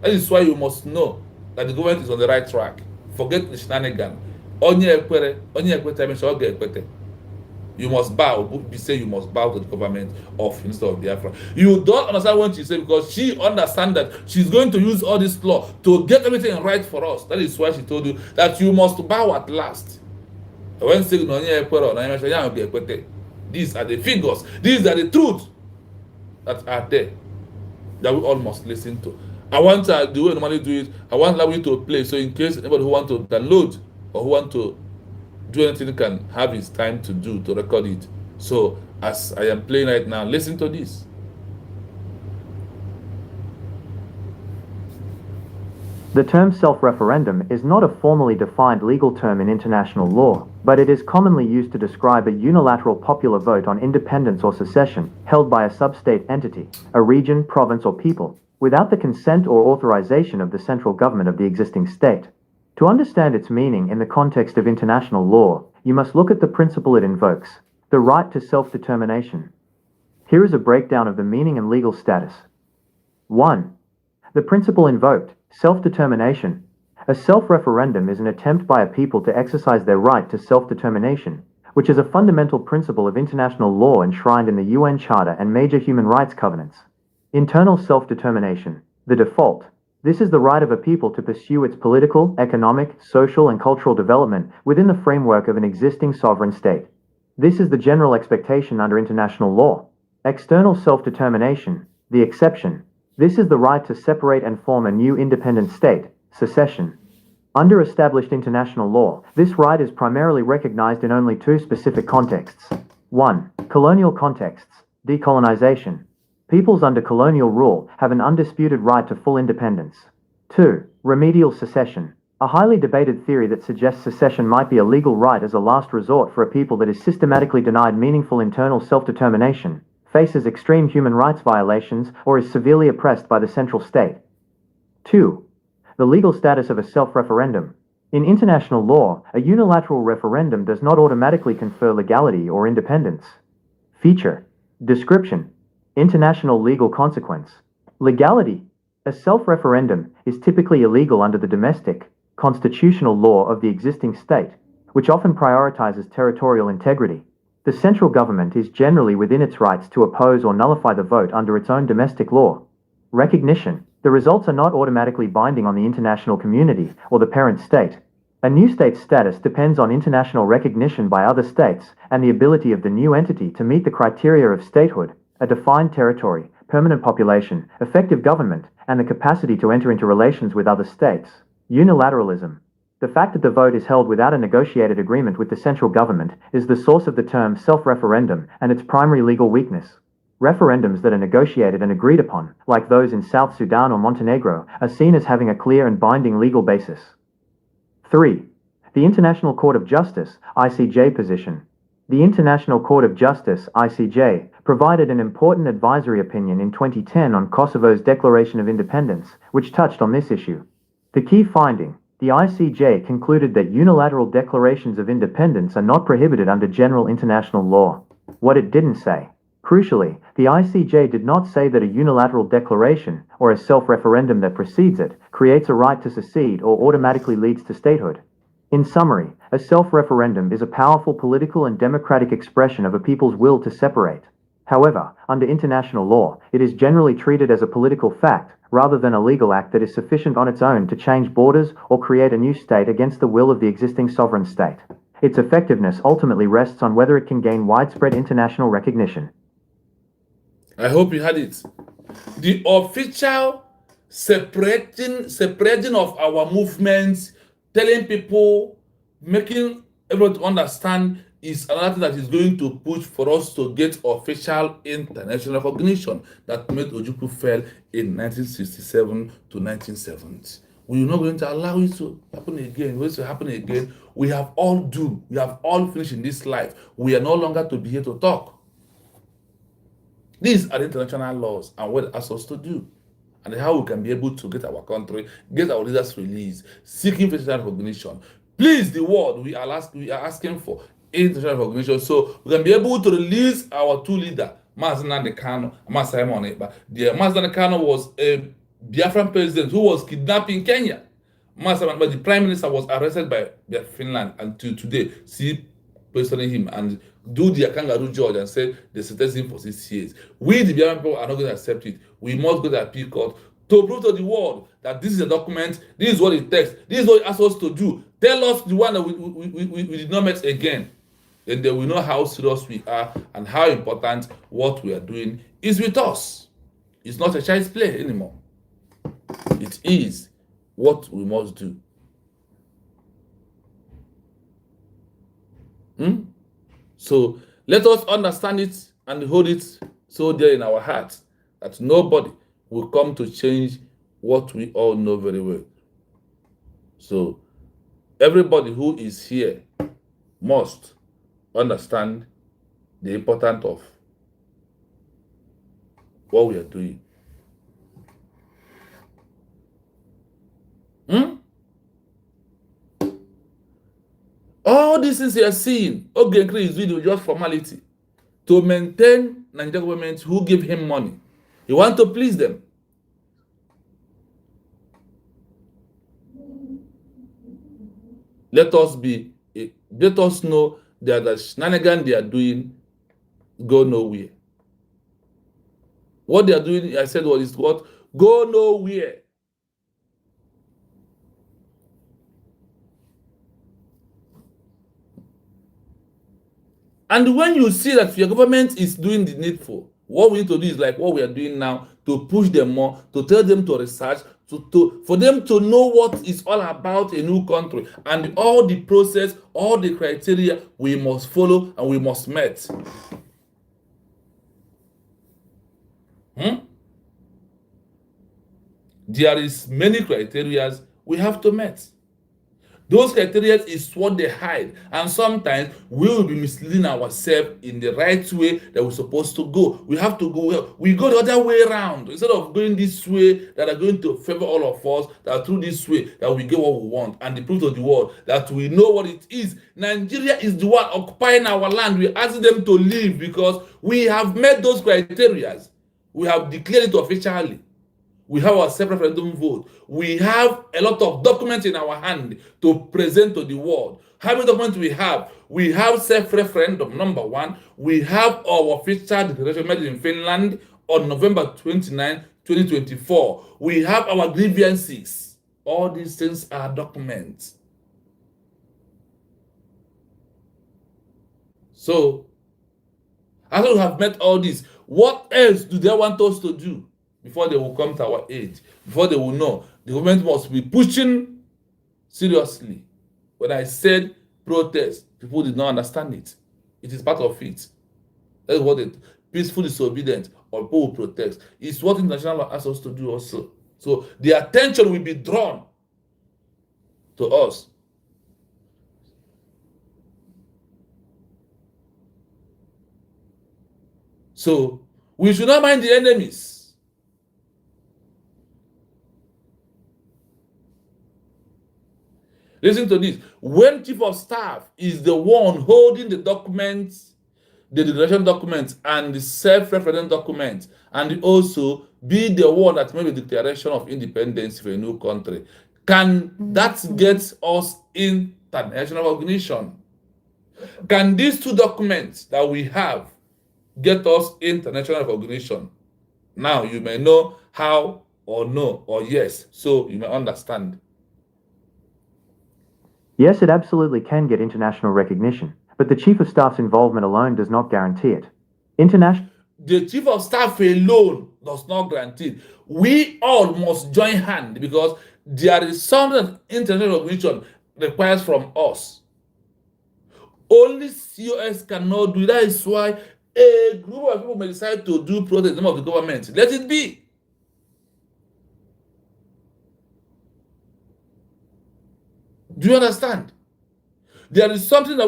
That is why you must know that the government is on the right track. Forget the shenanigan. Onye ekwete, you must bow. We say you must bow to the government of Minister of Biafra. You don't understand what she said because she understands that she's going to use all this law to get everything right for us. That is why she told you that you must bow at last. When saying these are the figures, these are the truths that are there that we all must listen to. I want the way I normally do it, I want you to play. So in case anybody who want to download or who want to do anything can have his time to record it. So as I am playing right now, listen to this. The term self-referendum is not a formally defined legal term in international law, but it is commonly used to describe a unilateral popular vote on independence or secession held by a sub-state entity, a region, province, or people, without the consent or authorization of the central government of the existing state. To understand its meaning in the context of international law, you must look at the principle it invokes, the right to self-determination. Here is a breakdown of the meaning and legal status. 1. The principle invoked, self-determination. A self-referendum is an attempt by a people to exercise their right to self-determination, which is a fundamental principle of international law enshrined in the UN Charter and major human rights covenants. Internal self-determination, the default. This is the right of a people to pursue its political, economic, social, and cultural development within the framework of an existing sovereign state. This is the general expectation under international law. External self-determination, the exception. This is the right to separate and form a new independent state, secession. Under established international law, this right is primarily recognized in only two specific contexts. 1. Colonial contexts, decolonization. Peoples under colonial rule have an undisputed right to full independence. 2. Remedial secession, a highly debated theory that suggests secession might be a legal right as a last resort for a people that is systematically denied meaningful internal self-determination, faces extreme human rights violations, or is severely oppressed by the central state. 2. The legal status of a self-referendum. In international law, a unilateral referendum does not automatically confer legality or independence. Feature. Description. International legal consequence. Legality. A self-referendum is typically illegal under the domestic, constitutional law of the existing state, which often prioritizes territorial integrity. The central government is generally within its rights to oppose or nullify the vote under its own domestic law. Recognition. The results are not automatically binding on the international community or the parent state. A new state's status depends on international recognition by other states and the ability of the new entity to meet the criteria of statehood, a defined territory, permanent population, effective government, and the capacity to enter into relations with other states. Unilateralism. The fact that the vote is held without a negotiated agreement with the central government is the source of the term self-referendum and its primary legal weakness. Referendums that are negotiated and agreed upon, like those in South Sudan or Montenegro, are seen as having a clear and binding legal basis. 3. The International Court of Justice, ICJ position. The International Court of Justice, ICJ, provided an important advisory opinion in 2010 on Kosovo's Declaration of Independence, which touched on this issue. The key finding: the ICJ concluded that unilateral declarations of independence are not prohibited under general international law. What it didn't say. Crucially, the ICJ did not say that a unilateral declaration, or a self-referendum that precedes it, creates a right to secede or automatically leads to statehood. In summary, a self-referendum is a powerful political and democratic expression of a people's will to separate. However, under international law, it is generally treated as a political fact, rather than a legal act that is sufficient on its own to change borders or create a new state against the will of the existing sovereign state. Its effectiveness ultimately rests on whether it can gain widespread international recognition. I hope you had it. The official separating of our movements, telling people, making everyone to understand is another thing that is going to push for us to get official international recognition that made Ojukwu fell in 1967 to 1970. We are not going to allow it to happen again. When it will happen again, we have all doomed. We have all finished in this life. We are no longer to be here to talk. These are international laws and what it asks us to do, and how we can be able to get our country, get our leaders released, seeking international recognition. Please, the world, we are asking for international recognition so we can be able to release our two leaders, Mazi Nnamdi Kanu and Mazi Simon Ekpa. Mazi Nnamdi Kanu was a Biafran president who was kidnapped in Kenya. But the prime minister was arrested by Finland, and to today, see questioning him and do their kangaroo judge and say they sentenced him for 6 years. We, the Biafran people, are not going to accept it. We must go to the appeal court to prove to the world that this is a document, this is what it takes, this is what it asks us to do. Tell us the one that we did not meet again. Then they will know how serious we are and how important what we are doing is with us. It's not a child's play anymore. It is what we must do. So let us understand it and hold it so dear in our hearts that nobody will come to change what we all know very well. So everybody who is here must understand the importance of what we are doing. All these things you are seeing, Ogenkri is doing just formality to maintain Nigerian government who give him money. He wants to please them. Let us know that the shenanigans they are doing go nowhere. What they are doing, I said, is what? Go nowhere. And when you see that your government is doing the needful, what we need to do is like what we are doing now, to push them more, to tell them to research, for them to know what is all about a new country and all the process, all the criteria we must follow and we must meet. There is many criteria we have to meet. Those criteria is what they hide, and sometimes we will be misleading ourselves in the right way that we're supposed to go. We have to go, we go the other way around. Instead of going this way that are going to favor all of us, that through this way that we get what we want, and the proof of the world that we know what it is. Nigeria is the one occupying our land. We ask them to leave because we have met those criteria. We have declared it officially. We have our self-referendum vote. We have a lot of documents in our hand to present to the world. How many documents we have? We have self-referendum, number one. We have our official declaration made in Finland on November 29, 2024. We have our grievances. All these things are documents. So, after we have met all this, what else do they want us to do before they will come to our aid? Before they will know, the government must be pushing seriously. When I said protest, people did not understand it. It is part of it. That is what it peaceful disobedience or people will protest. It's what international law asks us to do also. So the attention will be drawn to us. So we should not mind the enemies. Listen to this. When chief of staff is the one holding the documents, the declaration documents, and the self-referendum documents, and also be the one that made the declaration of independence for a new country, can that get us international recognition? Can these two documents that we have get us international recognition? Now you may know how or no or yes, so you may understand. Yes, it absolutely can get international recognition, but the Chief of Staff's involvement alone does not guarantee it. The Chief of Staff alone does not guarantee it. We all must join hands because there is something that international recognition requires from us. Only COS cannot do. That is why a group of people may decide to do protest in the name of the government. Let it be. Do you understand? There is something that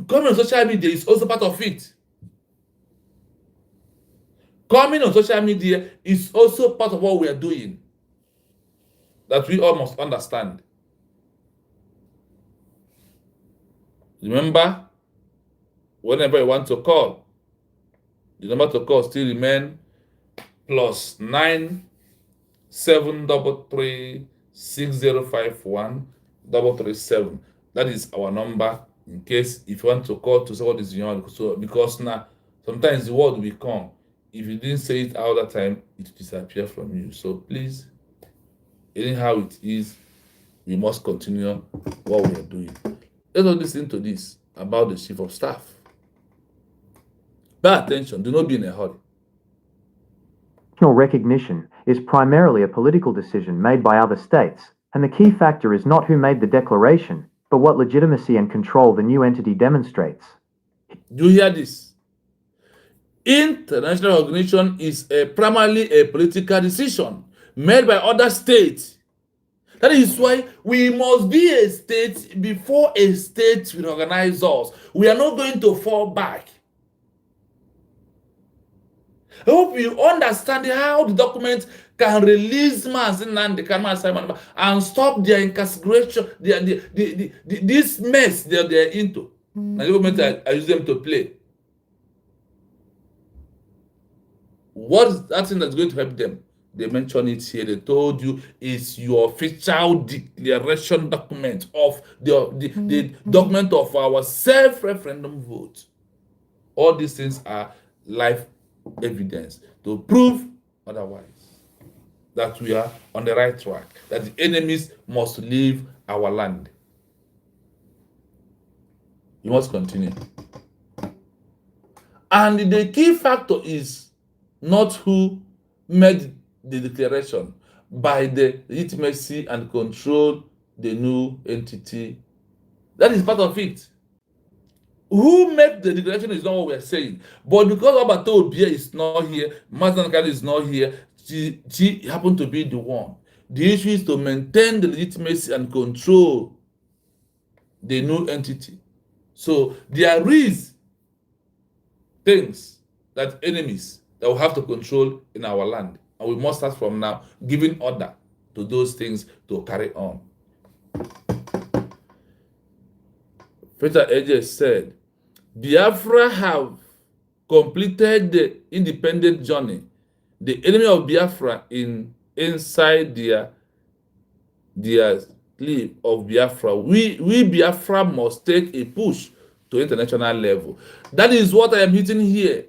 coming on social media is also part of it. Coming on social media is also part of what we are doing. That we all must understand. Remember, whenever you want to call, the number to call still remain +9 733 6051 337. That is our number in case if you want to call to say what is your. So because now sometimes the word will come. If you didn't say it all the time, it will disappear from you. So please, anyhow it is, we must continue what we are doing. Let us listen to this about the Chief of Staff. Pay attention, do not be in a hurry. National recognition is primarily a political decision made by other states, and the key factor is not who made the declaration, but what legitimacy and control the new entity demonstrates. Do you hear this? International recognition is primarily a political decision made by other states. That is why we must be a state before a state will organize us. We are not going to fall back. I hope you understand how the document can release Nnamdi and stop their incarceration, this mess that they're into. And the government I use them to play. What is that thing that's going to help them? They mention it here. They told you it's your official declaration document of the document of our self-referendum vote. All these things are live evidence to prove otherwise, that we are on the right track, that the enemies must leave our land. You must continue. And the key factor is not who made the declaration, by the legitimacy and control the new entity. That is part of it. Who made the declaration is not what we're saying. But because Obato Obia is not here, Mazdan Kali is not here, she happened to be the one. The issue is to maintain the legitimacy and control the new entity. So there is things that enemies that we have to control in our land, and we must start from now giving order to those things to carry on. Peter AJ said, Biafra have completed the independent journey. The enemy of Biafra inside their sleeve of Biafra. We Biafra must take a push to international level. That is what I am hitting here.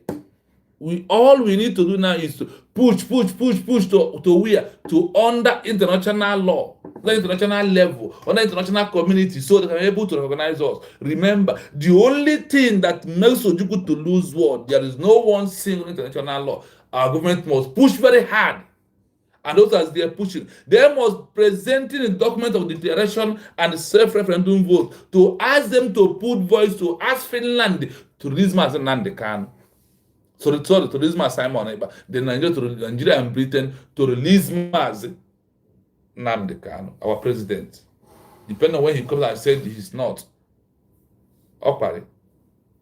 All we need to do now is to push to where? To under international law, the international level, under international community, so they can be able to recognize us. Remember, the only thing that makes Ojukwu to lose war, there is no one single international law. Our government must push very hard. And those as they are pushing, they must presenting a document of declaration and self-referendum vote to ask them to put voice, to ask Finland to release Nnamdi Kanu. Sorry, to release Simon Ekpa, Nigeria and Britain to release Nnamdi Kanu, our president. Depending on when he comes and said he's not. Opari.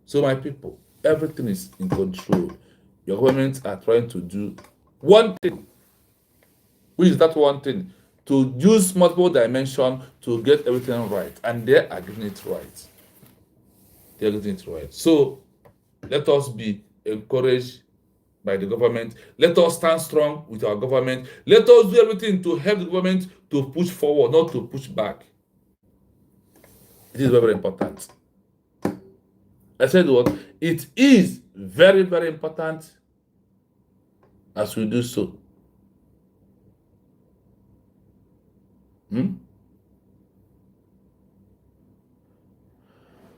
So my people, everything is in control. Your governments are trying to do one thing. Which is that one thing? To use multiple dimensions to get everything right. And they are getting it right. They are getting it right. So let us be encouraged by the government. Let us stand strong with our government. Let us do everything to help the government to push forward, not to push back. It is very, very important. I said what? It is very, very important as we do so.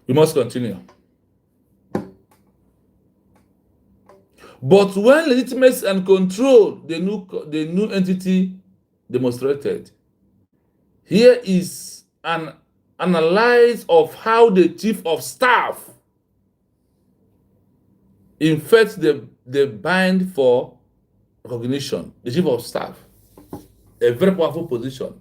We must continue. But when legitimacy and control the new entity demonstrated, here is an analysis of how the chief of staff in fact the bind for recognition. The chief of staff, a very powerful position.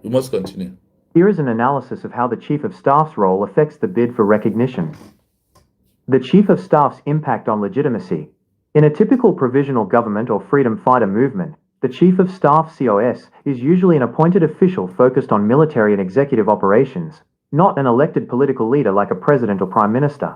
We must continue. Here is an analysis of how the Chief of Staff's role affects the bid for recognition. The Chief of Staff's impact on legitimacy. In a typical provisional government or freedom fighter movement, the Chief of Staff COS is usually an appointed official focused on military and executive operations, not an elected political leader like a president or prime minister.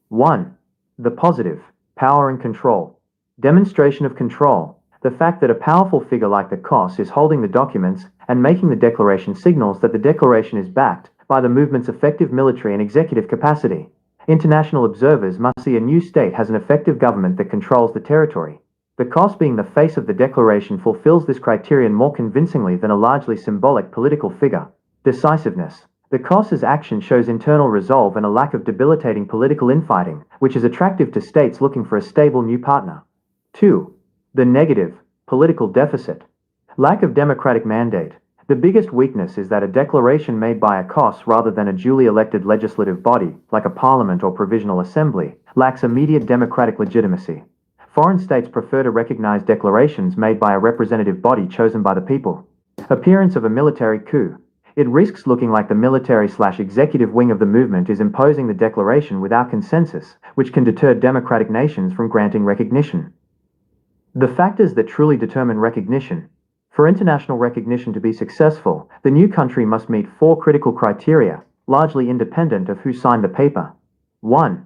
1. The positive, power and control. Demonstration of control. The fact that a powerful figure like the COS is holding the documents and making the declaration signals that the declaration is backed by the movement's effective military and executive capacity. International observers must see a new state has an effective government that controls the territory. The COS being the face of the declaration fulfills this criterion more convincingly than a largely symbolic political figure. Decisiveness. The COS's action shows internal resolve and a lack of debilitating political infighting, which is attractive to states looking for a stable new partner. 2. The negative, political deficit. Lack of democratic mandate. The biggest weakness is that a declaration made by a COS rather than a duly elected legislative body, like a parliament or provisional assembly, lacks immediate democratic legitimacy. Foreign states prefer to recognize declarations made by a representative body chosen by the people. Appearance of a military coup. It risks looking like the military/executive wing of the movement is imposing the declaration without consensus, which can deter democratic nations from granting recognition. The factors that truly determine recognition. For international recognition to be successful, the new country must meet 4 critical criteria, largely independent of who signed the paper. 1.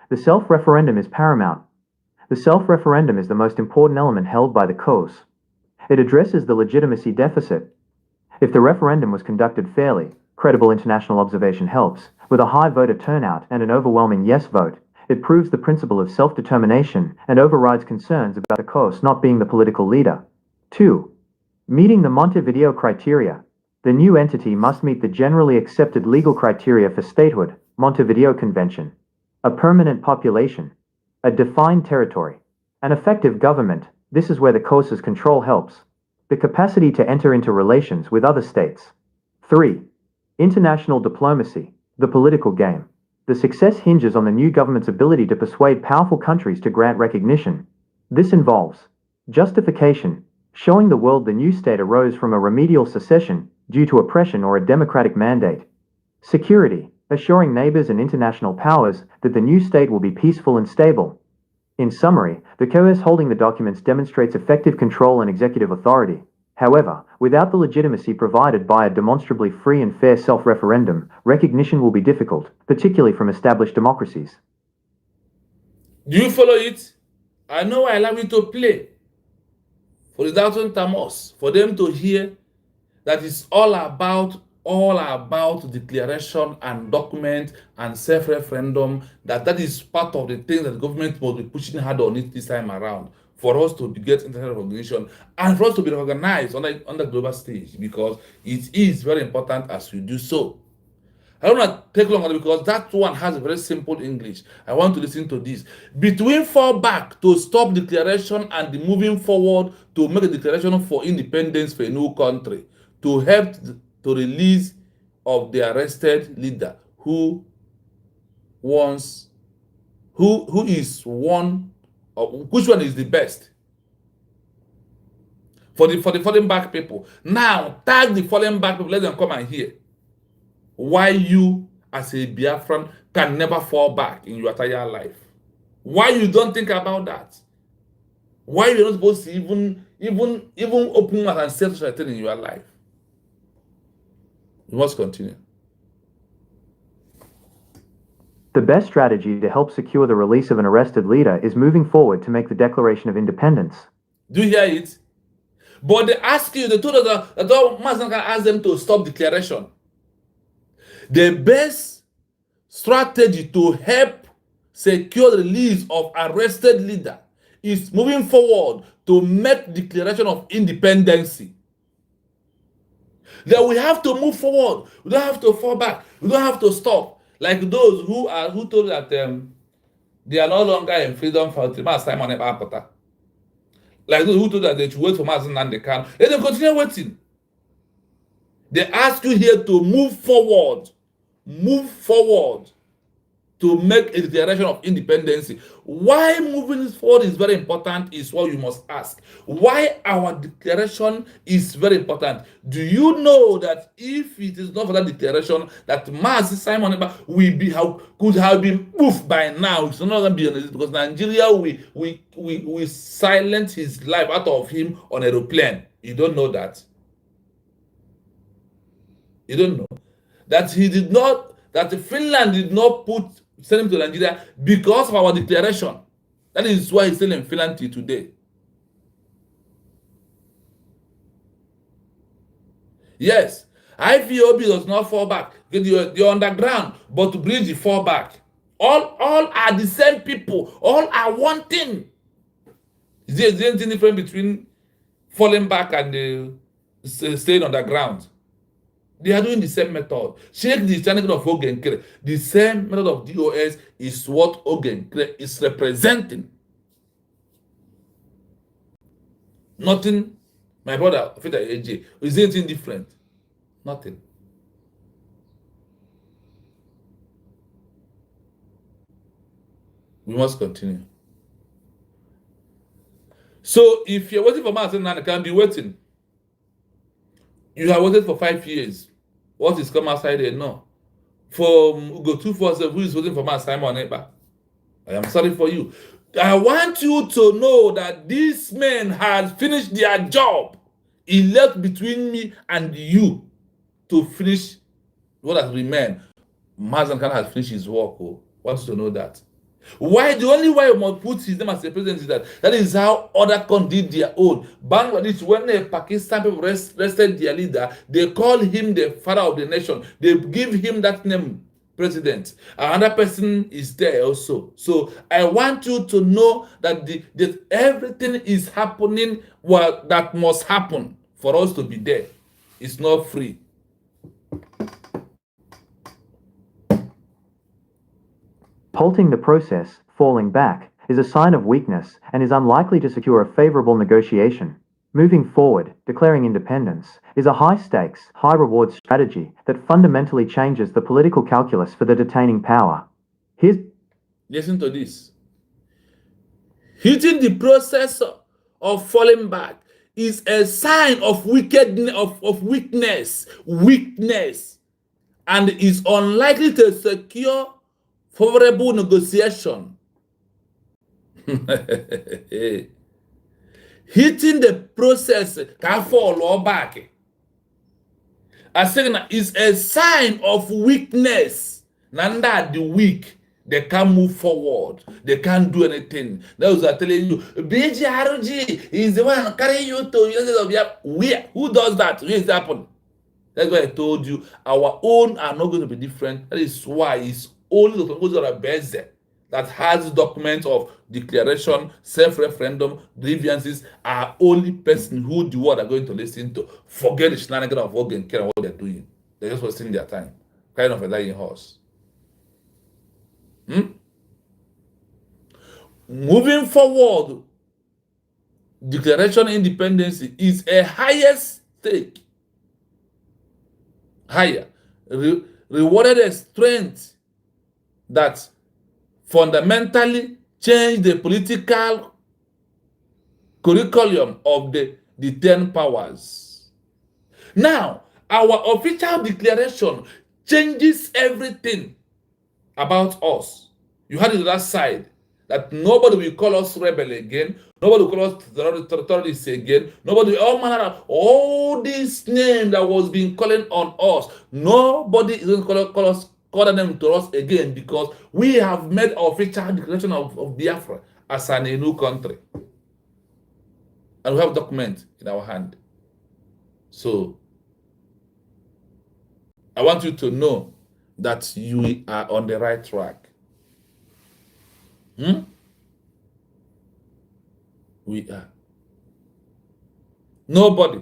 The self-referendum is paramount. The self-referendum is the most important element held by the COS. It addresses the legitimacy deficit. If the referendum was conducted fairly, credible international observation helps, with a high voter turnout and an overwhelming yes vote, it proves the principle of self-determination and overrides concerns about the COS not being the political leader. 2. Meeting the Montevideo criteria. The new entity must meet the generally accepted legal criteria for statehood, Montevideo Convention. A permanent population. A defined territory. An effective government. This is where the COS's control helps. The capacity to enter into relations with other states. 3. International diplomacy. The political game. The success hinges on the new government's ability to persuade powerful countries to grant recognition. This involves justification. showing the world the new state arose from a remedial secession due to oppression or a democratic mandate. Security, assuring neighbors and international powers that the new state will be peaceful and stable. In summary, the coerce holding the documents demonstrates effective control and executive authority. However, without the legitimacy provided by a demonstrably free and fair self-referendum, recognition will be difficult, particularly from established democracies. Do you follow it? I know I allow you to play for the thousand Tamos, for them to hear that it's all about declaration and document and self-referendum, that is part of the thing that the government will be pushing hard on it this time around, for us to get international recognition and for us to be recognized on the global stage, because it is very important as we do so. I don't want to take long on it because that one has a very simple English. I want to listen to this. Between fall back to stop declaration and the moving forward to make a declaration for independence for a new country, to help to release of the arrested leader who is one, which one is the best for the falling back people. Now tag the falling back people, let them come and hear why you as a Biafran can never fall back in your entire life. Why you don't think about that? Why you're not supposed to even open mouth and say such a thing in your life? You must continue. The best strategy to help secure the release of an arrested leader is moving forward to make the Declaration of Independence. Do you hear it? But they ask you, they told us that Mazen can ask them to stop declaration. The best strategy to help secure the release of arrested leader is moving forward to make declaration of independence. Then we have to move forward. We don't have to fall back. We don't have to stop. Like those who told that they are no longer in freedom for 3 months time on a Apata. Like those who told that they should wait for Mazen and they can. Let them continue waiting. They ask you here to move forward to make a declaration of independence. Why moving forward is very important is what you must ask. Why our declaration is very important. Do you know that if it is not for that declaration, that Mazi Simon Ekpa could have been moved by now? It's not going to be honest, because Nigeria we silence his life out of him on an aeroplane. You don't know that. You don't know that that Finland did not send him to Nigeria because of our declaration. That is why he's still in Finland till today. Yes, IPOB does not fall back. You're underground, but to bridge the fall back. All are the same people. All are one thing. Is there anything different between falling back and staying underground? They are doing the same method. Check the channel of Ogenkere. The same method of DOS is what Ogenkere is representing. Nothing, my brother, Peter AJ, is anything different? Nothing. We must continue. So if you're waiting for Martin and can be waiting. You have waited for 5 years. What is come outside there? No. For Ugo 247, who is waiting for my Simon Ekpa? I am sorry for you. I want you to know that these men had finished their job. It left between me and you to finish what has remained. Mazen Khan has finished his work. Oh. I want you to know that. Why? The only way you must put his name as a president is that is how other countries did their own. Bangladesh, when the Pakistan people arrested their leader, they call him the father of the nation. They give him that name, president. Another person is there also. So I want you to know that that everything is happening that must happen for us to be there. It's not free. Halting the process, falling back, is a sign of weakness and is unlikely to secure a favorable negotiation. Moving forward, declaring independence, is a high-stakes, high-reward strategy that fundamentally changes the political calculus for the detaining power. Listen to this. Hitting the process of falling back is a sign of wickedness, of weakness, and is unlikely to secure favorable negotiation. Hitting the process can fall or back. A signal is a sign of weakness. Nanda the weak, they can't move forward. They can't do anything. Those are telling you, BGRG is the one carrying you to where? Who does that? Where is it happen? That's why I told you our own are not going to be different. That is why it's only the proposal of Beze that has documents of declaration, self-referendum, grievances are only person who the world are going to listen to. Forget the shenanigans of what and care what they're doing. They're just wasting their time. Kind of a dying horse. Moving forward, declaration independence is a higher stake. Higher. Rewarded a strength that fundamentally change the political curriculum of the 10 powers. Now, our official declaration changes everything about us. You had it on that side, that nobody will call us rebel again, nobody will call us terrorists again, nobody, all this name that was being calling on us, nobody is going to call them to us again, because we have made our official declaration of Biafra as a new country. And we have documents in our hand. So, I want you to know that you are on the right track. We are. Nobody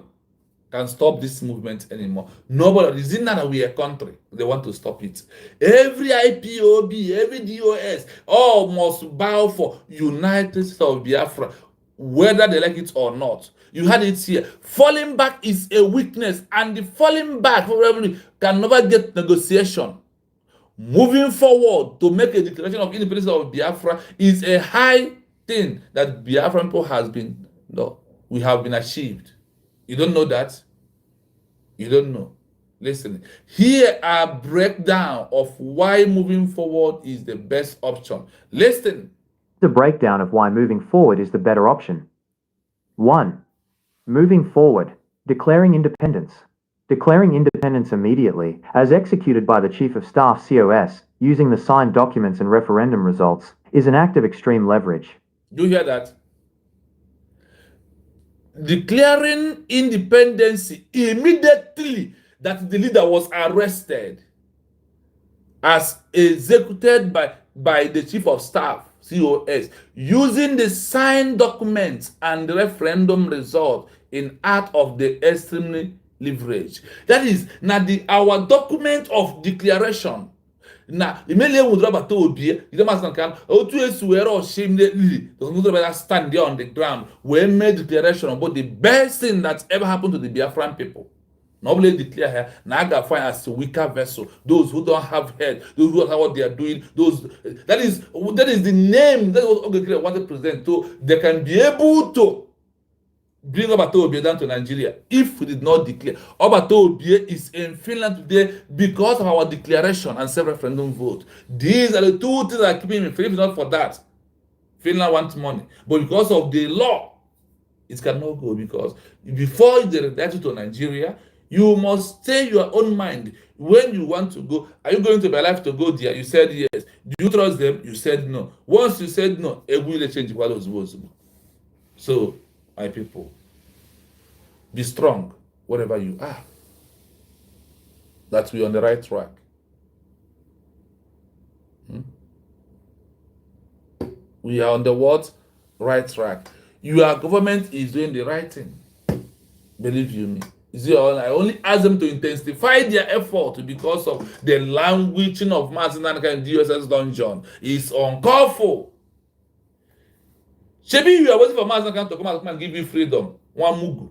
can stop this movement anymore. Nobody. Is it not that we are a country? They want to stop it. Every IPOB, every DOS, all must bow for United States of Biafra, whether they like it or not. You had it here. Falling back is a weakness, and the falling back probably can never get negotiation. Moving forward to make a declaration of independence of Biafra is a high thing that Biafran people has been, we have been achieved. You don't know that? You don't know. Listen, here are breakdown of why moving forward is the best option. Listen. The breakdown of why moving forward is the better option. 1. Moving forward, declaring independence. Declaring independence immediately, as executed by the Chief of Staff COS, using the signed documents and referendum results, is an act of extreme leverage. Do you hear that? Declaring independence immediately that the leader was arrested, as executed by the Chief of Staff, COS, using the signed documents and the referendum result in act of the extremely leverage. That is, now our document of declaration. Now, immediately would rubber told you don't must can swear or shamelessly stand there on the ground. We made declaration about the best thing that's ever happened to the Biafran people. Normally declare here, Naga find as a weaker vessel, those who don't have head, those who don't know what they are doing, that is the name that was Ogekere wanted to present to, they can be able to bring Obatobie down to Nigeria if we did not declare. Obatobie is in Finland today because of our declaration and self-referendum vote. These are the two things that are keeping me free. If not for that, Finland wants money. But because of the law, it cannot go, because before they redirect you to Nigeria, you must say your own mind. When you want to go, are you going to be alive to go there? You said yes. Do you trust them? You said no. Once you said no, it will change what was possible. So, my people, be strong wherever you are. That we're on the right track. We are on the what? Right track. Your government is doing the right thing. Believe you me. I only ask them to intensify their effort because of the languishing of Martin and DSS dungeon. It's uncalled for. Shebi, you are waiting for Martin to come and give you freedom. One mugu.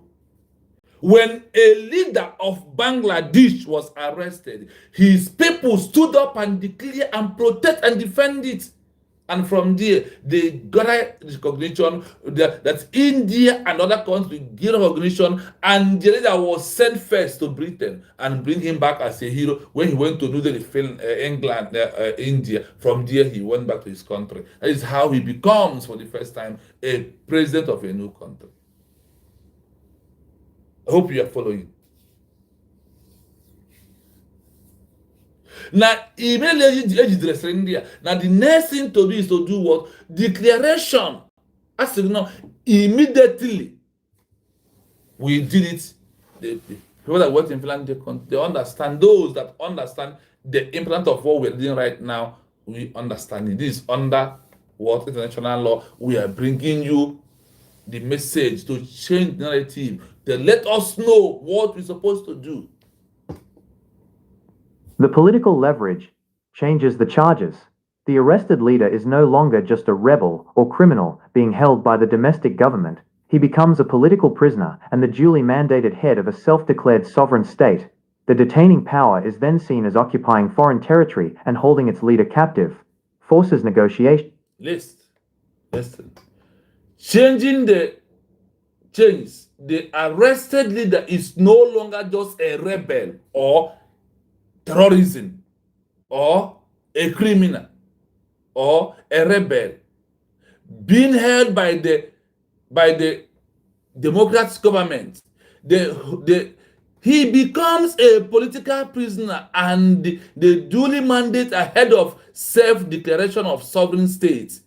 When a leader of Bangladesh was arrested, his people stood up and declared and protest and defend it. And from there, they got recognition that India and other countries give recognition, and the leader was sent first to Britain and bring him back as a hero when he went to New Delhi, England, India. From there, he went back to his country. That is how he becomes, for the first time, a president of a new country. I hope you are following. Now, immediately India. Now, the next thing to do is to do what? Declaration. As you know, immediately we did it. The people that work in Finland, they understand. Those that understand the importance of what we're doing right now, we understand it. This is under what international law. We are bringing you the message to change the narrative, to let us know what we're supposed to do. The political leverage changes the charges. The arrested leader is no longer just a rebel or criminal being held by the domestic government. He becomes a political prisoner and the duly mandated head of a self-declared sovereign state. The detaining power is then seen as occupying foreign territory and holding its leader captive. Forces negotiation. Listen. Changing the change. The arrested leader is no longer just a rebel or terrorism or a criminal or a rebel being held by the Democrats government. He becomes a political prisoner, and the duly mandate ahead of self-declaration of sovereign states.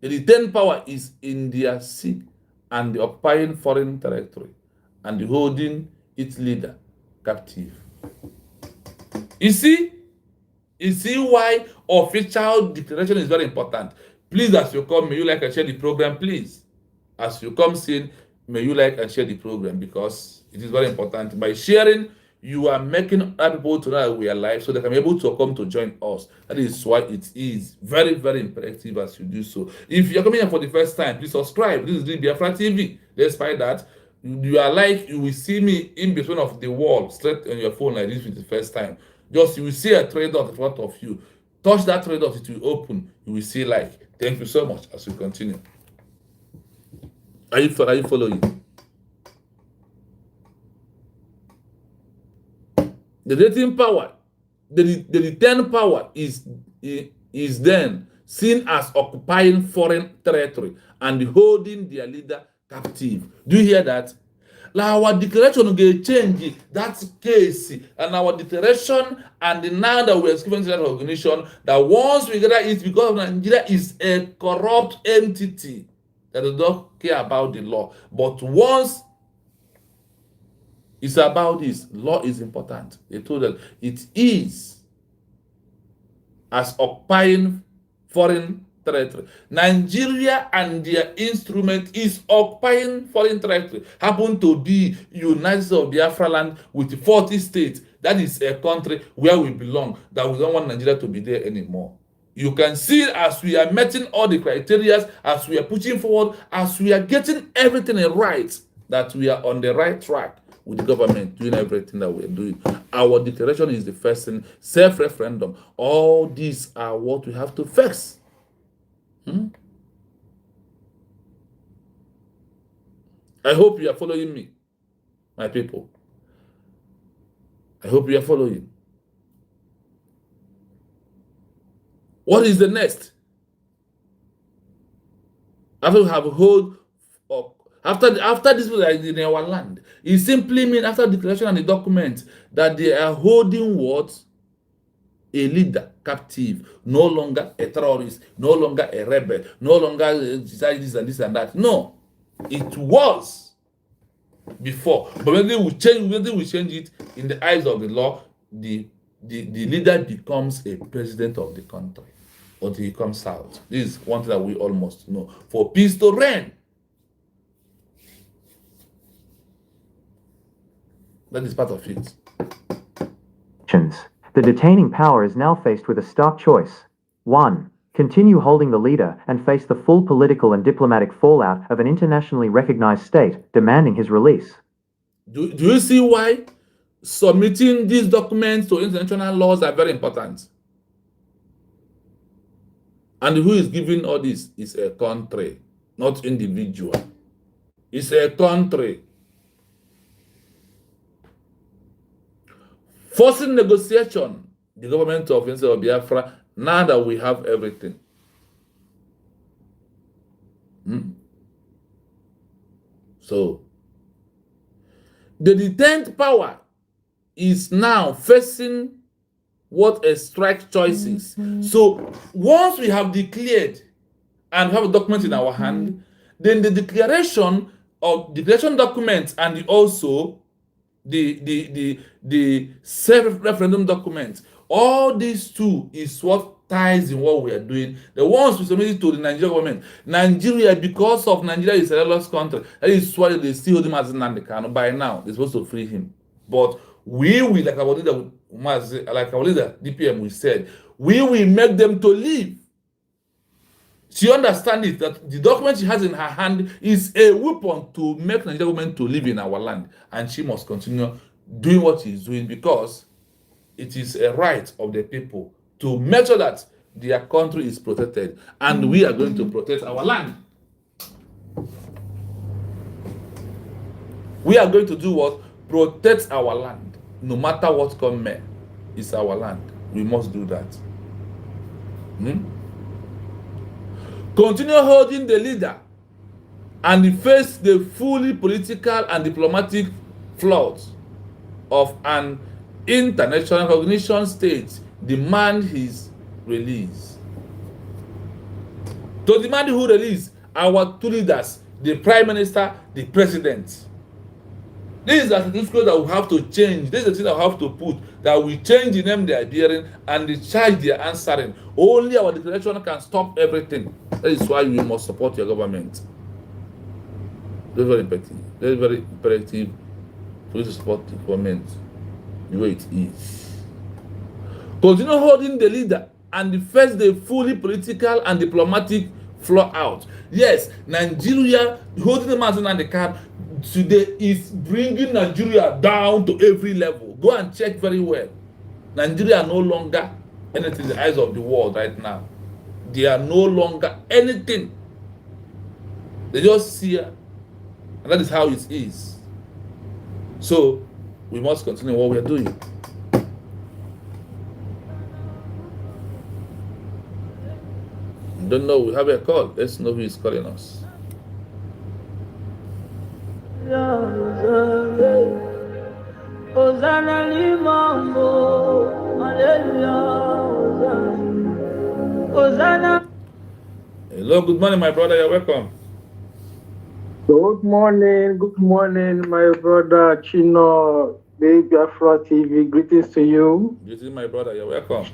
The detained power is in their seat and the occupying foreign territory and the holding its leader captive. You see why official declaration is very important. Please, as you come, may you like and share the program, please. As you come soon, may you like and share the program, because it is very important. By sharing, you are making other people to know that we are live, so they can be able to come to join us. That is why it is very, very imperative as you do so. If you're coming here for the first time, please subscribe. This is Biafra TV. Despite that, you are like, you will see me in between of the wall, straight on your phone like this for the first time. Just, you will see a three dot in front of you. Touch that three dot, it will open. You will see like. Thank you so much as we continue. Are you following? The detaining power, the detained power is then seen as occupying foreign territory and holding their leader captive. Do you hear that? Now our declaration will change that case, and our declaration, and now that we are given that recognition, that once we get it, because Nigeria is a corrupt entity that does not care about the law. But once it's about this, law is important. They told us it is as occupying foreign territory. Nigeria and their instrument is occupying foreign territory. Happen to be United States of Biafra land with 40 states. That is a country where we belong, that we don't want Nigeria to be there anymore. You can see as we are meeting all the criteria, as we are pushing forward, as we are getting everything right, that we are on the right track with the government doing everything that we're doing. Our declaration is the first thing. Self-referendum. All these are what we have to fix. I hope you are following me, my people. I hope you are following. What is the next? After we have hold of, after this is in our land, it simply means after declaration and the document that they are holding what? A leader captive, no longer a terrorist, no longer a rebel, no longer this and this and that. No, it was before, but when we change it in the eyes of the law, the leader becomes a president of the country, or he comes out. This is one thing that we almost know. For peace to reign, that is part of it. The detaining power is now faced with a stark choice. 1. Continue holding the leader and face the full political and diplomatic fallout of an internationally recognized state demanding his release. Do you see why submitting these documents to international laws are very important? And who is giving all this is a country, not individual. It's a country. Forcing negotiation, the government of Biafra, now that we have everything. So, the detained power is now facing what a strike choice is. So, once we have declared and have a document in our hand, then the declaration documents and also the self-referendum document, all these two is what ties in what we are doing. The ones we submitted to the Nigerian government, Nigeria, because of Nigeria is a lost country, that is why they still hold him as Nnamdi Kanu. By now, they're supposed to free him. But we will, like our leader, DPM, we said, we will make them to leave. She understands it, that the document she has in her hand is a weapon to make Nigerian government to live in our land, and she must continue doing what she is doing because it is a right of the people to make sure that their country is protected, and we are going to protect our land. We are going to do what? Protect our land. No matter what comes, it's our land. We must do that. Continue holding the leader and face the fully political and diplomatic flaws of an international recognition state. Demand his release. To demand who release? Our two leaders, the Prime Minister, the President. This is the certificate that we have to change. This is the thing that we have to put, that we change the name they are bearing and the charge they are answering. Only our declaration can stop everything. That is why we must support your government. That's very imperative. That's very imperative for you to support the government the way it is. Continue holding the leader and face the fully political and diplomatic flaw out. Yes, Nigeria holding the man on the card today is bringing Nigeria down to every level. Go and check very well. Nigeria are no longer anything in the eyes of the world right now. They are no longer anything. They just see it, and that is how it is. So we must continue what we are doing. Don't know, we have a call. Let's know who is calling us. Hello, good morning, my brother. You're welcome. Good morning, my brother Chino, Biafra TV. Greetings to you. Greetings, my brother. You're welcome.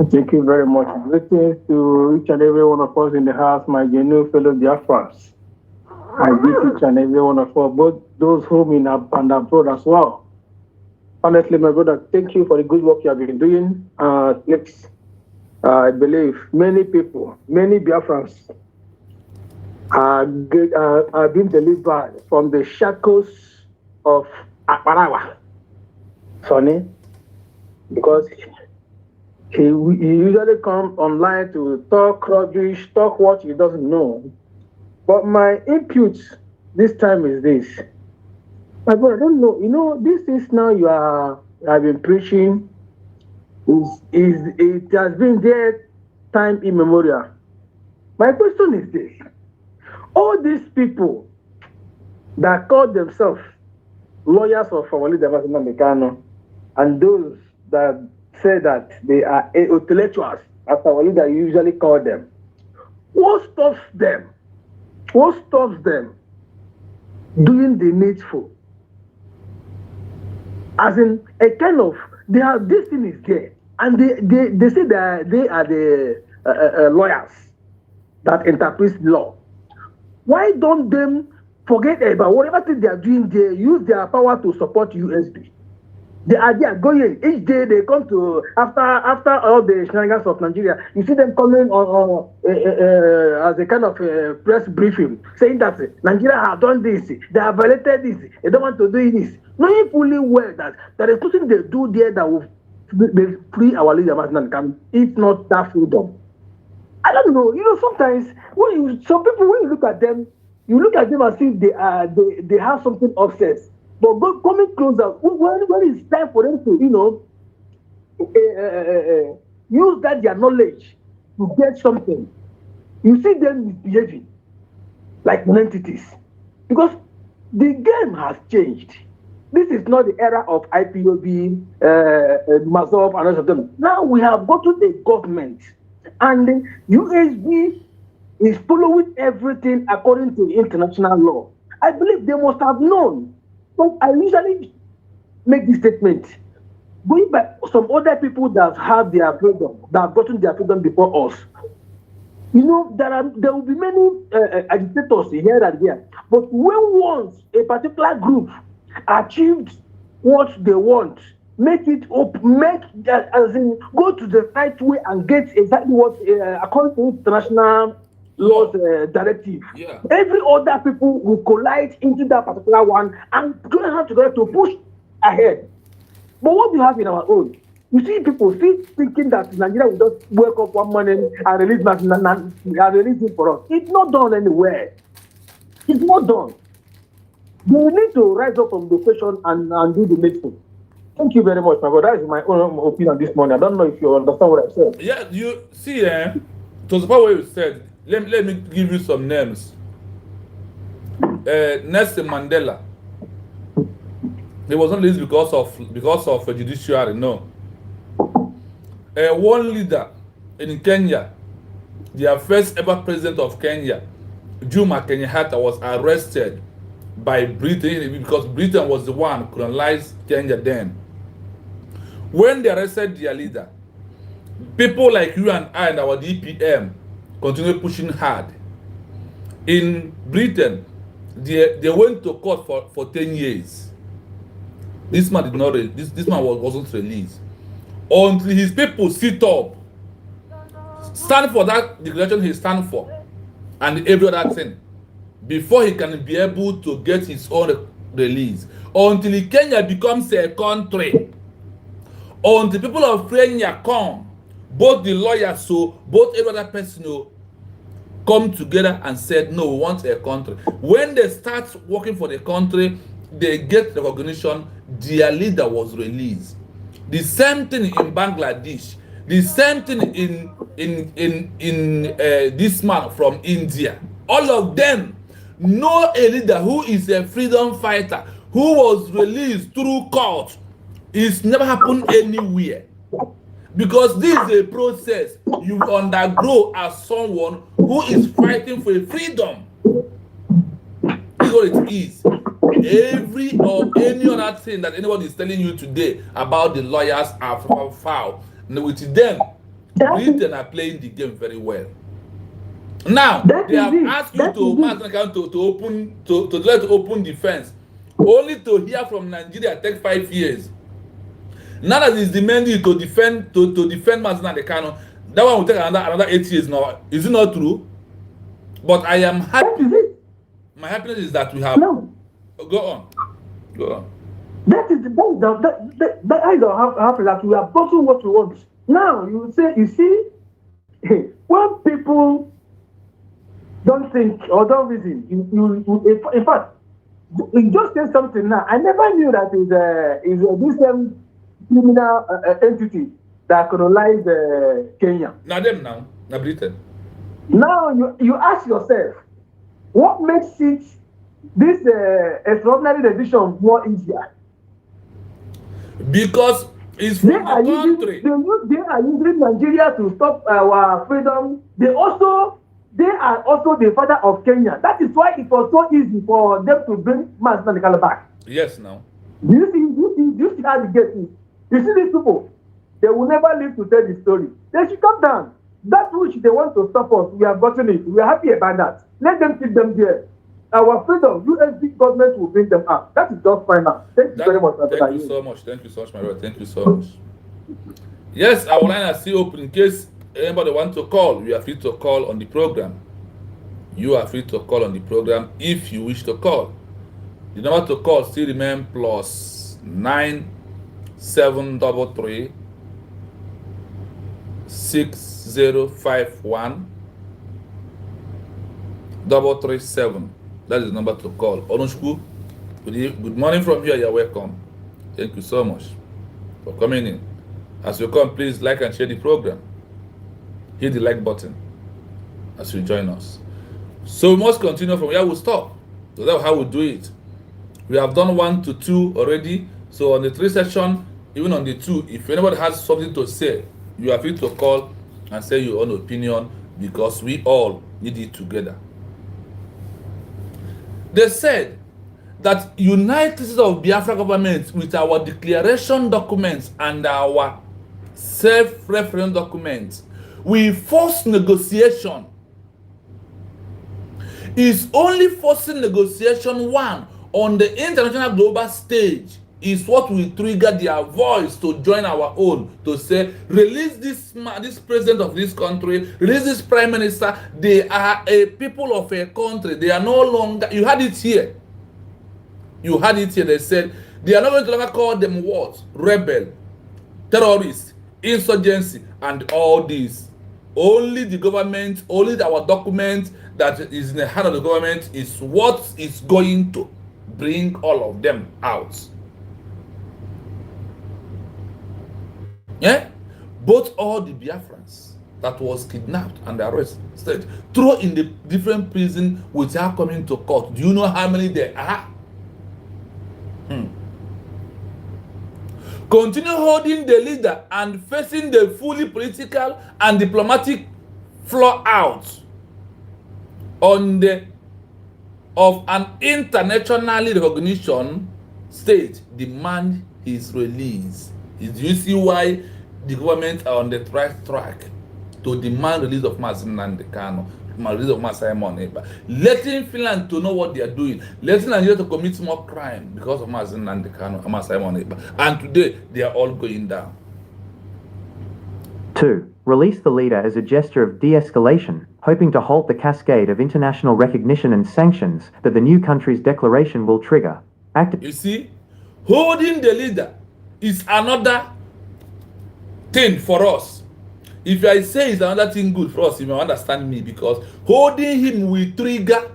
Thank you very much. Greetings to each and every one of us in the house, my genuine fellow Biafrans. I greet each and every one of us, both those home in and abroad as well. Honestly, my brother, thank you for the good work you have been doing. I believe many people, many Biafrans are being delivered from the shackles of Aparawa. Sonny, because he usually comes online to talk rubbish, talk what he doesn't know. But my input this time is this. My brother, I don't know. You know, this is now you have been preaching. It has been there time immemorial. My question is this. All these people that call themselves lawyers of our leader, Nnamdi Kanu, and those that say that they are intellectuals, as our leader usually call them, what stops them? What stops them doing the needful? As in a kind of, this thing is there, and they say that they are the lawyers that interpret law. Why don't them forget about whatever thing they are doing there, use their power to support USB? They are there going each day. They come to after all the shenanigans of Nigeria. You see them coming on as a kind of press briefing, saying that Nigeria have done this, they have violated this, they don't want to do this, knowing fully well that there is nothing they do there that will free our leader, if not that freedom. I don't know. Sometimes some people, when you look at them, as if they have something obsessed. But coming closer, when it's time for them to use their knowledge to get something, you see them misbehaving like non-entities, because the game has changed. This is not the era of IPOB, Mazov, and rest of them. Now we have gotten a government, and USB is following everything according to international law. I believe they must have known. But I usually make this statement. Going by some other people that have their freedom, that have gotten their freedom before us, there will be many agitators here and there. But when once a particular group achieved what they want, make it up, go to the right way and get exactly what according to international laws directive. Yeah. Every other people will collide into that particular one and join hands together to push ahead. But what we have in our own, you see people still thinking that Nigeria will just wake up one morning and release it for us. It's not done anywhere. It's not done. They need to rise up from the question and do the next thing. Thank you very much, my brother. That is my own opinion this morning. I don't know if you understand what I said. Yeah, you see, to support what you said, let me give you some names. Nelson Mandela. He was not released because of a judiciary, no. One leader in Kenya, their first ever president of Kenya, Jomo Kenyatta, was arrested by Britain because Britain was the one who colonized Kenya then. When they arrested their leader, people like you and I and our DPM continued pushing hard. In Britain, they went to court for 10 years. This man did not. This man wasn't released until his people sit up, stand for that declaration he stand for, and every other thing, before he can be able to get his own release. Until Kenya becomes a country, until people of Kenya come, both the lawyers, so both every other person, come together and said, no, we want a country. When they start working for the country, they get recognition. Their leader was released. The same thing in Bangladesh. The same thing in this man from India. All of them know a leader who is a freedom fighter who was released through court. It's never happened anywhere, because this is a process you undergo as someone who is fighting for freedom. This is what it is. Every or any other thing that anyone is telling you today about the lawyers are foul. And with them, Britain are playing the game very well. Now they have asked you to open defense, only to hear from Nigeria take 5 years. Now that is demanding to defend Mazina Dekano, that one will take another 8 years now. Is it not true? But I am happy. My happiness is that we have. No. Go on. That is that I don't have that we have gotten what we want. Now you see, when people don't think or don't reason, in fact, you just say something now. I never knew that is this same criminal entity that colonized Kenya. Now Britain. Now you ask yourself, what makes it this extraordinary decision more easier? Because it's from the country. They are using Nigeria to stop our freedom. They are also the father of Kenya. That is why it was so easy for them to bring Mazina Dekano back. Yes, now. Do you see how they get it? You see these people, they will never live to tell the story. They should come down. That which they want to stop us, we have gotten it. We are happy about that. Let them keep them there. Our freedom, USB government will bring them up. That is just fine now. Thank you very much. Thank you so much. Thank you so much, my brother. Thank you so much. Yes, our line is still open. In case anybody wants to call, you are free to call on the program. You are free to call on the program if you wish to call. The number to call still remain +9 733 6051 337. That is the number to call. Onushku, good morning from here. You're welcome. Thank you so much for coming in. As you come, please like and share the program. Hit the like button as you join us. So we must continue from where we stop. So that's how we do it. We have done 1 to 2 already. So on the 3 session, even on the 2, if anybody has something to say, you are free to call and say your own opinion, because we all need it together. They said that United States of Biafra government, with our declaration documents and our self-reference documents, we force negotiation. Is only forcing negotiation one on the international global stage is what will trigger their voice to join our own, to say, release this president of this country, release this prime minister. They are a people of a country. They are no longer, you had it here. You had it here. They said they are not going to longer call them what? Rebel, terrorists, insurgency, and all this. Only the government, only our document that is in the hand of the government is what is going to bring all of them out. Yeah? Both all the Biafrans that was kidnapped and arrested, thrown in the different prison without coming to court. Do you know how many there are? Continue holding the leader and facing the fully political and diplomatic flaw out on the of an internationally recognition state demand his release. Do you see why the government are on the right track to demand release of Nnamdi Kanu, release of Simon Ekpa, letting Finland to know what they are doing, letting Nigeria to commit more crime because of Nnamdi Kanu and Simon Ekpa, and today they are all going down. 2. Release the leader as a gesture of de-escalation, hoping to halt the cascade of international recognition and sanctions that the new country's declaration will trigger. You see, holding the leader is another thing for us. If I say it's another thing good for us, you may understand me, because holding him will trigger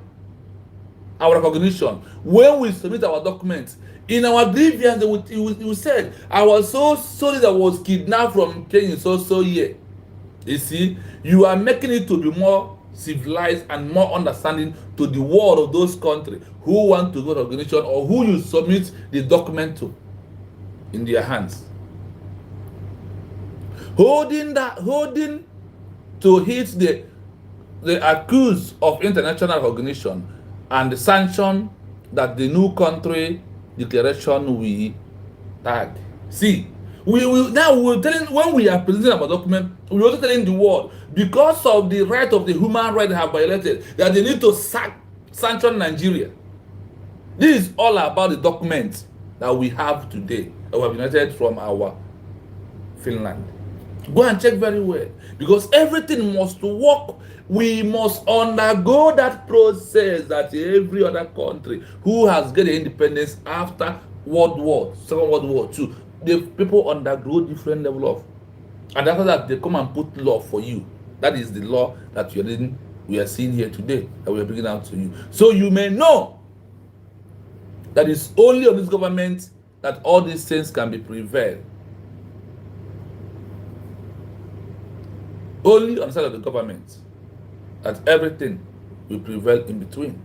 our recognition. When we submit our documents, in our grievance, you said, I was so sorry that I was kidnapped from Kenya so year. You see, you are making it to be more civilized and more understanding to the world of those countries who want to go to recognition, or who you submit the document to in their hands. Holding to hit the accused of international recognition and the sanction that the new country declaration we tag. See, we will telling, when we are presenting our document, we also telling the world, because of the right of the human right have violated, that they need to sanction Nigeria. This is all about the document that we have today, that we have united from our Finland. Go and check very well, because everything must work. We must undergo that process that every other country who has get independence after Second World War II, the people undergo different level of, and after that they come and put law for you. That is the law that we are seeing here today, that we are bringing out to you. So you may know that it's only on this government that all these things can be prevailed. Only on the side of the government that everything will prevail in between.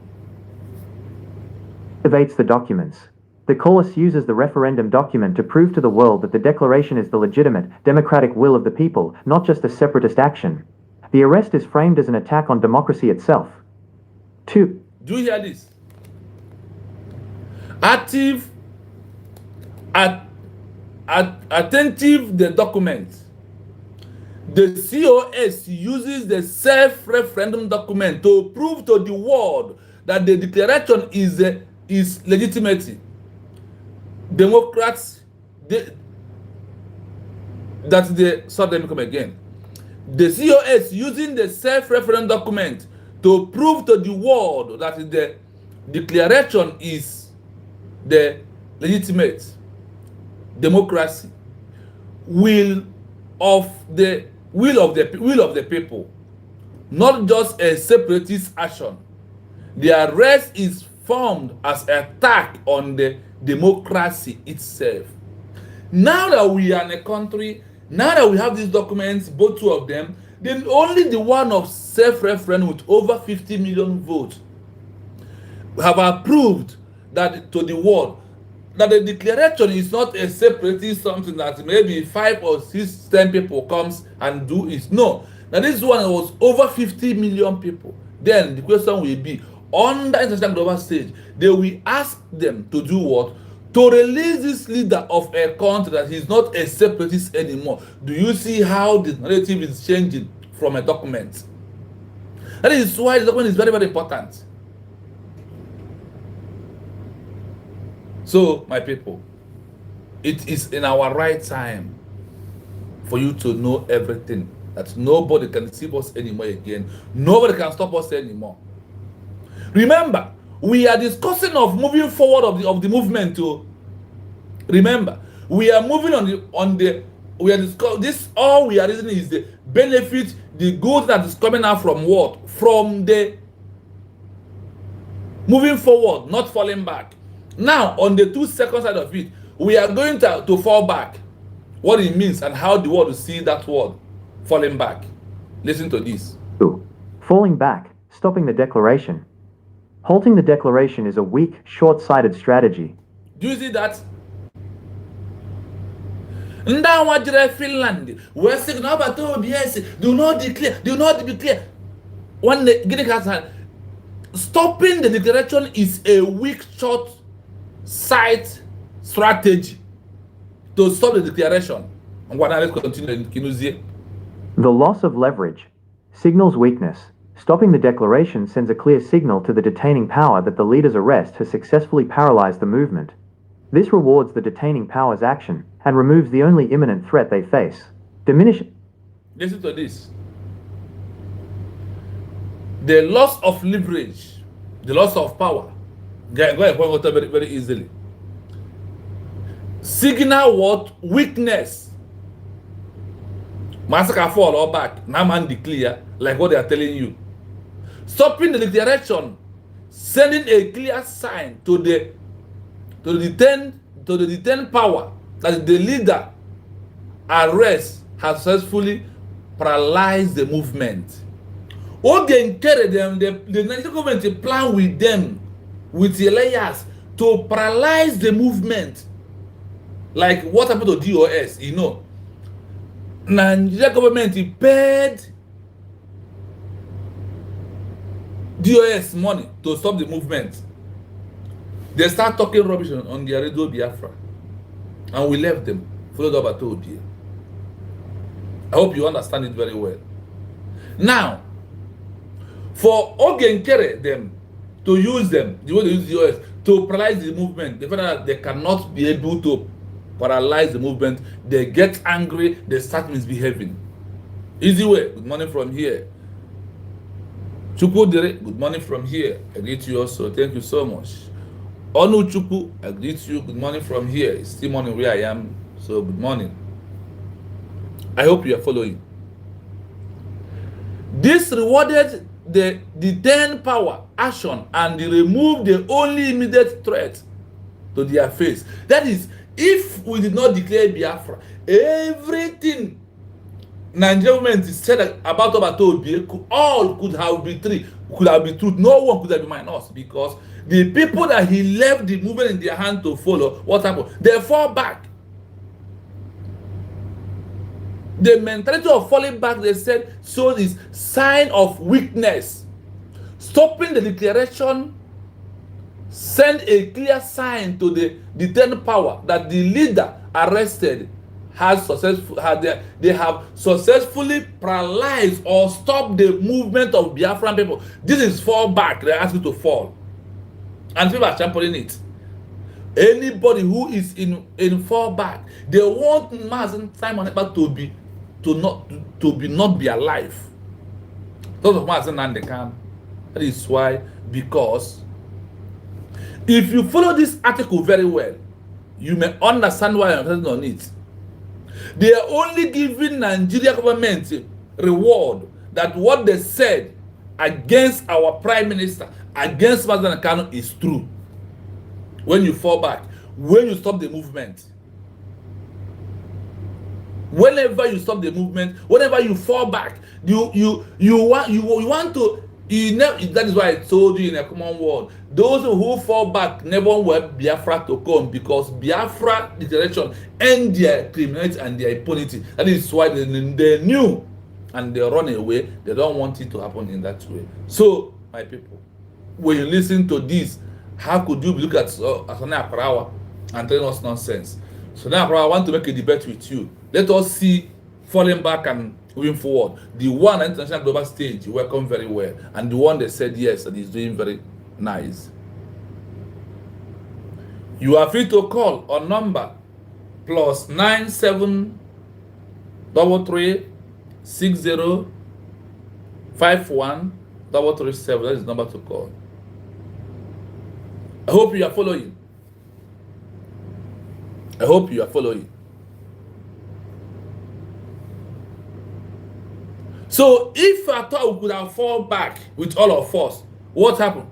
Activates the documents. The coalition uses the referendum document to prove to the world that the declaration is the legitimate, democratic will of the people, not just a separatist action. The arrest is framed as an attack on democracy itself. 2. Do you hear this? Attentive the document. The COS uses the self-referendum document to prove to the world that the declaration is legitimate. Democrats, let me come again. The COS using the self-referendum document to prove to the world that the declaration is the legitimate democracy will of the people, not just a separatist action. The arrest is formed as attack on the democracy itself. Now that we are in a country, now that we have these documents, both two of them, then only the one of self-referendum with over 50 million votes have approved that to the world that the declaration is not a separatist something that maybe 5 or 6, 10 people comes and do it. No, now this one was over 50 million people. Then the question will be, on the international global stage, they will ask them to do what? To release this leader of a country that is not a separatist anymore. Do you see how the narrative is changing from a document? That is why the document is very, very important. So, my people, it is in our right time for you to know everything, that nobody can deceive us anymore again. Nobody can stop us anymore. Remember, we are discussing of moving forward of the movement too. Remember, we are moving we are discussing this. All we are reasoning is the benefit, the good that is coming out from what? From the moving forward, not falling back. Now, on the 2 second side of it, we are going to fall back. What it means and how the world will see that word, falling back. Listen to this. 2. Falling back, stopping the declaration. Halting the declaration is a weak, short-sighted strategy. Do you see that? Finland, we're saying about OBS, do not declare. When the getting has stopping the declaration is a weak, short-sighted strategy to stop the declaration. Let's continue. The loss of leverage signals weakness. Stopping the declaration sends a clear signal to the detaining power that the leader's arrest has successfully paralyzed the movement. This rewards the detaining power's action and removes the only imminent threat they face. Listen to this. The loss of leverage, the loss of power. Go ahead, point out very, very easily. Signal what? Weakness. Massacre fall or back. Now man declare like what they are telling you. Stopping the declaration, sending a clear sign to the detained power that the leader arrest has successfully paralyzed the movement. Or they carry them, the Nigerian government plan with them, with the layers to paralyze the movement. Like what happened to DOS, you know. Nigerian government paid DOS money to stop the movement. They start talking rubbish on their radio Biafra. And we left them, followed up at OBA. I hope you understand it very well. Now, for Ogenkere them to use them, the way they use DOS, to paralyze the movement, they find out that they cannot be able to paralyze the movement. They get angry, they start misbehaving. Easy way, good morning from here. Chukwudere, good morning from here. I greet you also, thank you so much. Onu Chukwu, I greet you, good morning from here. It's still morning where I am, so good morning. I hope you are following. This rewarded the detained power action and they removed the only immediate threat to their face. That is, if we did not declare Biafra, everything Nigerian government is said about Obatobie all could have been truth. No one could have been minus, because the people that he left the movement in their hand to follow, what happened? They fall back. The mentality of falling back, they said, so is sign of weakness. Stopping the declaration send a clear sign to the detained power that the leader arrested has they have successfully paralyzed or stopped the movement of Biafran people. This is fall back. They ask you to fall, and people are championing it. Anybody who is in fall back, they want Mazen Simon Ekpa to not be alive. Those of Mazen and they can. That is why, because if you follow this article very well, you may understand why I'm talking on it. They are only giving Nigeria government reward that what they said against our prime minister, against President Kanu is true. When you fall back, when you stop the movement, whenever you stop the movement, whenever you fall back, you want to. That is why I told you in a common word, those who fall back never want Biafra to come, because Biafra declaration end their criminality and their impunity. That is why they knew and they run away. They don't want it to happen in that way. So, my people, when you listen to this, how could you look at Asana Akarawa and telling us nonsense? So now I want to make a debate with you. Let us see falling back and moving forward. The one on international global stage, you welcome very well. And the one that said yes, that is doing very nice. You are free to call on number +9733 60 51 337. That is the number to call. I hope you are following. I hope you are following. So if I thought we could have fall back with all of us, what happened?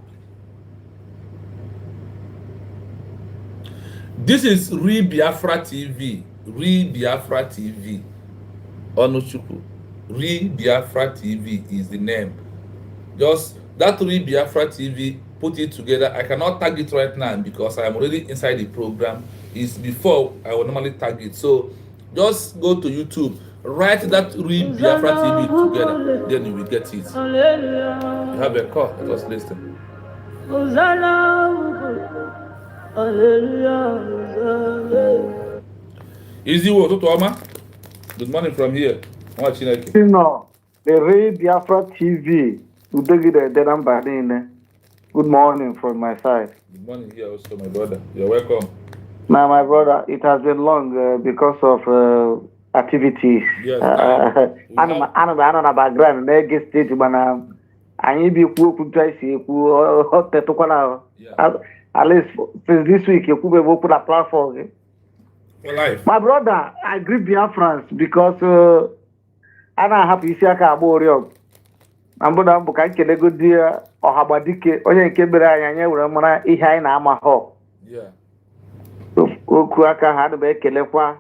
This is Biafra TV. Biafra TV. Onuchuku. Biafra TV is the name. Just that Biafra TV, put it together. I cannot tag it right now because I am already inside the program. It's before I will normally tag it. So just go to YouTube, write that Biafra TV together, then you will get it. You have a call. Let us listen. Easy word, Otoma. Good morning from here. No, the Biafra TV. Good morning from my side. Good morning here also, my brother. You're welcome. Now, my brother, it has been long because of activities. Yes. I don't know background. State, but I be at least since this week, you could be put a platform. For life. My brother, I agree Biafrans because I'm not happy to see a Amboda mbuka nkele godi ohabadike onye nke bere anya were mara ihe anyị na-ama ho. Yeah. Okwu aka ha na ekelekwa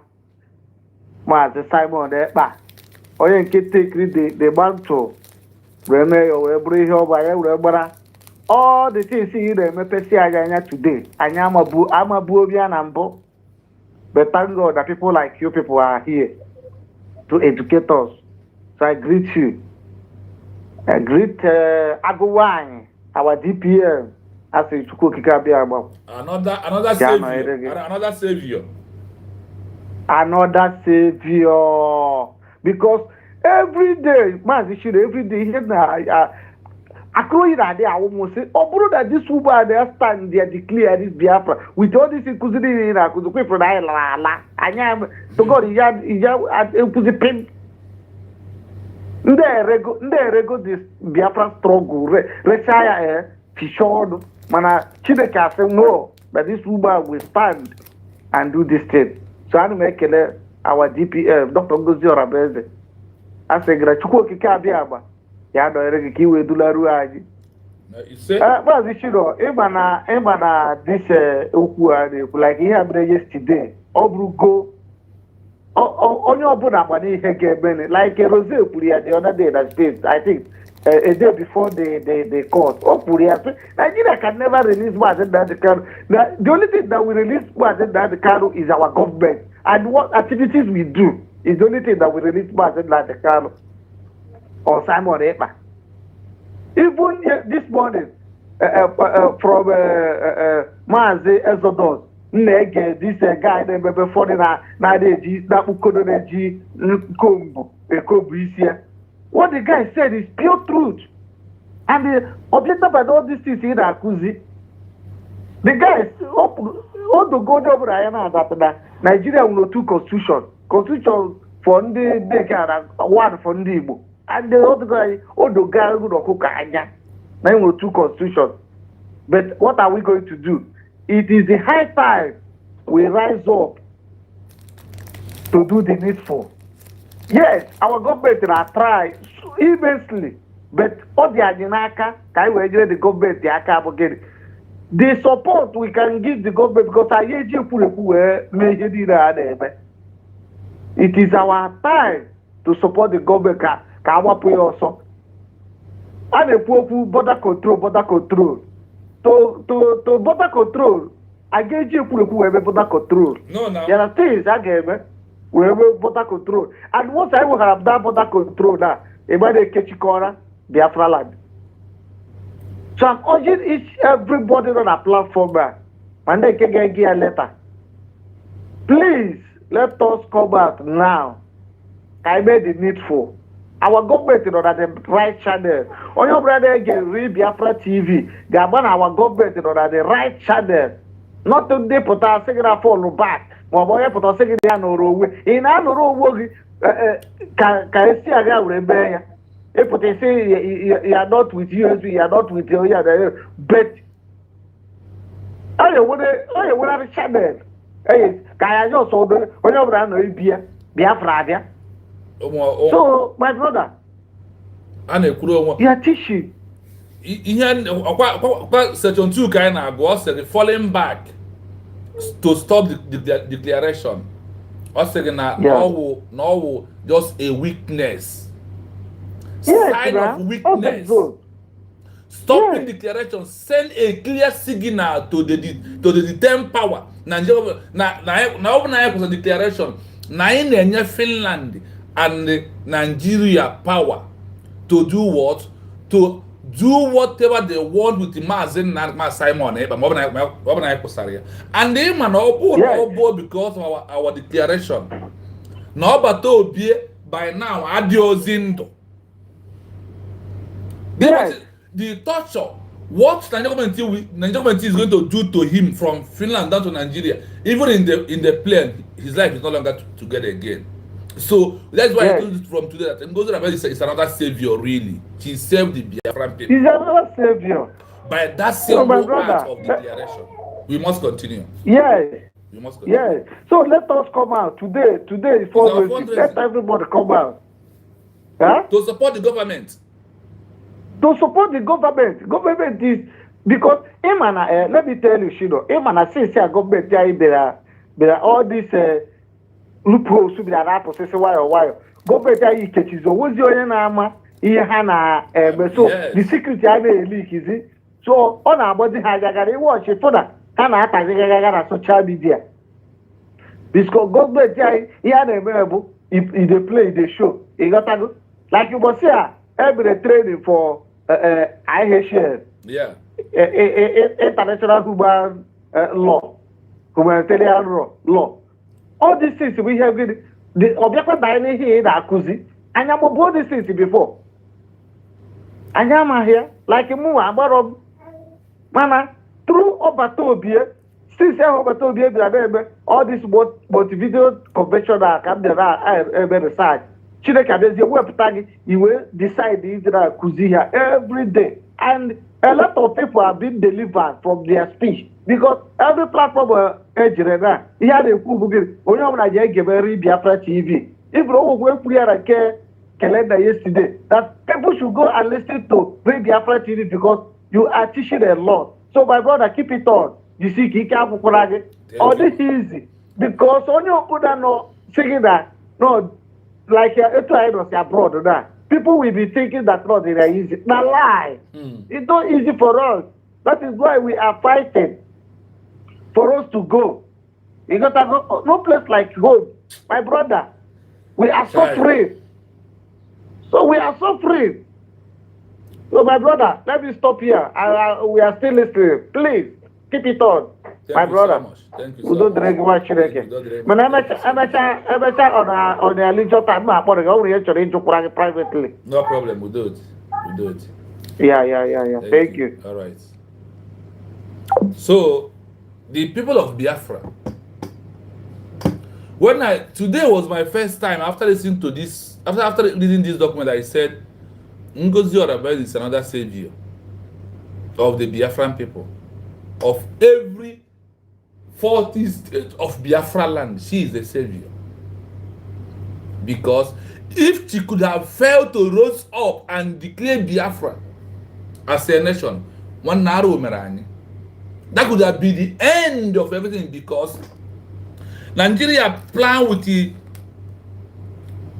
Maazị Simon Ekpa onye nke take the bantu were mee yo were buru ihe ọba ya were gbara all the things he na-emepesi anya today anya amabu obi na mbụ. But thank God that people like you people are here to educate us. So I greet you. I greet Agowany, our DPM, as a Chukukikabiaba. Another savior. Another savior. Another savior. Because every day, every day, I call it that day, I almost say, oh, bro, that this Uber, they stand there, declare this Biafra. With all this, because we for la. I am, so God, he pen. Ndere this Biafra struggle, retire, Fishod, Mana, Chideka say no, but this Uber will stand and do this thing. So I make our DPF, Dr. Gozio Rabeze. I say, Grachuko Kikabiaba, Yado Kiwe Dularuaji. You say, but this Ebana, this Uku, like he had yesterday, Obrugo. Only like a Rose Puria the other day that space, I think a day before the court. Oh, Puria, Nigeria can never release what that the car. The only thing that we release what that the car is our government, and what activities we do is the only thing that we release what that the car or Simon Epa. Even this morning from Mazi Exodus. This guy before what the guy said is pure truth. And the objective by all these things in Akuzi, the guy all the go over that Nigeria will two constitution for the one for the and the other guy, all the guy who cook now two constitution. But what are we going to do? It is the high time we rise up to do the needful. Yes, our government has tried immensely but all the Adinaka, the government, the Aka, the support we can give the government because it is our time to support the government. Also. And a border control. To border control, I gave you border control. No, no. There are things I gave we have border control. And once I will have that border control now, about the Kechikora, Biafra land. So I'm urging everybody on a platform, and they can get a letter. Please let us come out now. I made the needful. Our government is on the right channel. On your brother can read Biafra TV. They are on our government is on the right channel. Not to they put our second follow back. But boy put our second no row. In our row, can see a guy with a if they say you are not with USB, you are not with your but I want to channel. Hey, can I just order when you're around Biafra? So, my brother, you are teaching. Section 2 kind of was falling back to stop the declaration. No, just a weakness. Sign of weakness. Stopping declaration, send a clear signal to the detained power. Nigeria now declaration. Nine Finland and Nigeria power to do what? To do whatever they want with the Mazin and Simon. And they man all because of our declaration. Now, but by now, adiozindo. The torture, what Nigerian government is going to do to him from Finland down to Nigeria, even in the plane, his life is no longer together again. So that's why I told you from today that Ngozi is another savior, really. She saved the Biafran people. He's another savior. By that simple act of declaration. We must continue. Yes. We must continue. Yes. So let us come out today. Today is fundraising. Let everybody come out. Huh? To support the government. To support the government. Government is because let me tell you, Shido, since the government there are all these loopholes to be that process while government catches what's your name so the security leak is it so on our body has watch it for that and social media because government available if they play the show you got to go like you must say every training for IHL international human law humanitarian law. All these things we have the object dining here that Kuzi, and I'm about these things before. And I'm here like a move about Mana through Obatobia, since Obatobia, all this Montevideo convention that come there side. Chineke web tag, you will decide Israel Kuzi here every day. And a lot of people have been delivered from their speech because every platform he had a Kubu, only give a Biafra TV. If we are a calendar yesterday, that people should go and listen to Biafra TV because you are teaching a lot. So, my brother, keep it on. You see, all this easy because on your put no saying that no, like it was abroad that. People will be thinking that no, they are easy. Now lie. It's not easy for us. That is why we are fighting for us to go. You got to go, no place like home. My brother, we are suffering. So we are suffering. So my brother, let me stop here. We are still listening. Please keep it on. My brother. So much. Thank you so much. On the religious time, privately. No problem, we'll do it. We'll do it. Yeah. Thank you. All right. So, the people of Biafra. Today was my first time after listening to this, after reading this document, I said, Ngozi Orabe is another savior of the Biafran people, of every 40 states of Biafra land. She is the savior. Because if she could have failed to rise up and declare Biafra as a nation, one narrow merani, that could have been the end of everything, because Nigeria plan with the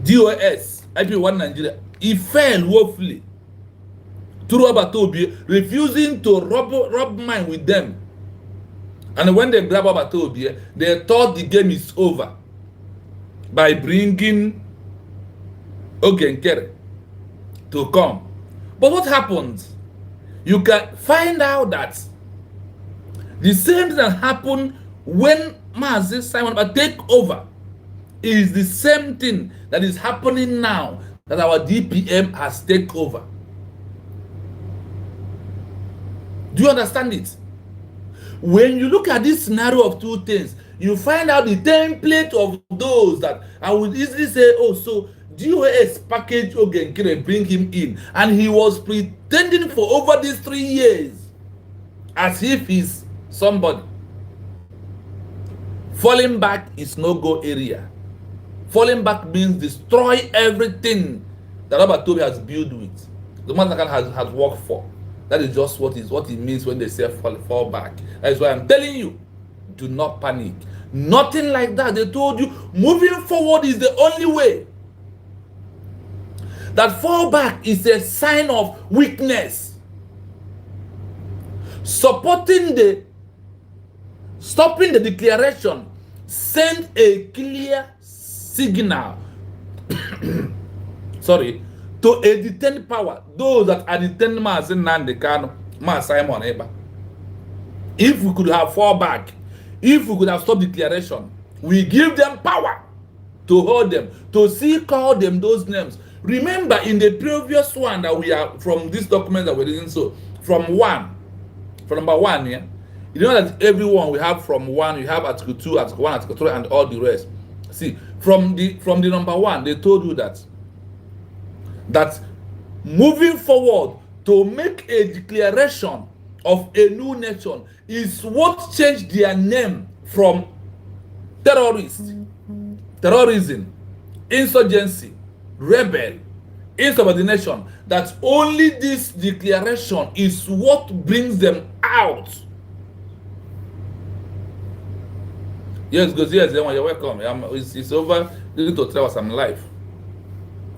DOS, IP1 Nigeria, it failed woefully. Through Abatobi, refusing to rub mind with them. And when they grab Abatobi, they thought the game is over by bringing Ogenkere to come. But what happens? You can find out that the same thing that happened when Mazi Simon take over is the same thing that is happening now that our DPM has taken over. Do you understand it? When you look at this scenario of two things, you find out the template of those that I would easily say, oh, so DOS package Ogenkere, bring him in, and he was pretending for over these 3 years as if he's somebody. Falling back is no-go area. Falling back means destroy everything that Robert Toby has built with. The man that has worked for. That is just what it means when they say fall back. That is why I'm telling you, do not panic. Nothing like that. They told you moving forward is the only way. That fall back is a sign of weakness. Stopping the declaration send a clear signal sorry, to a detained power, those that are detained Mazi Nnamdi Kanu, Mazi Simon Ekpa. If we could have fall back, if we could have stopped declaration, we give them power to hold them, to call them those names. Remember in the previous one that we are from this document that we're reading, so from number 1, yeah, you know that everyone we have from 1, you have Article 2, Article 1, Article 3, and all the rest. See, from the number 1, they told you that moving forward to make a declaration of a new nation is what changed their name from terrorism, insurgency, rebel, insubordination. That only this declaration is what brings them out. Yes, because yes, you're welcome. It's over. You need to tell us I'm live.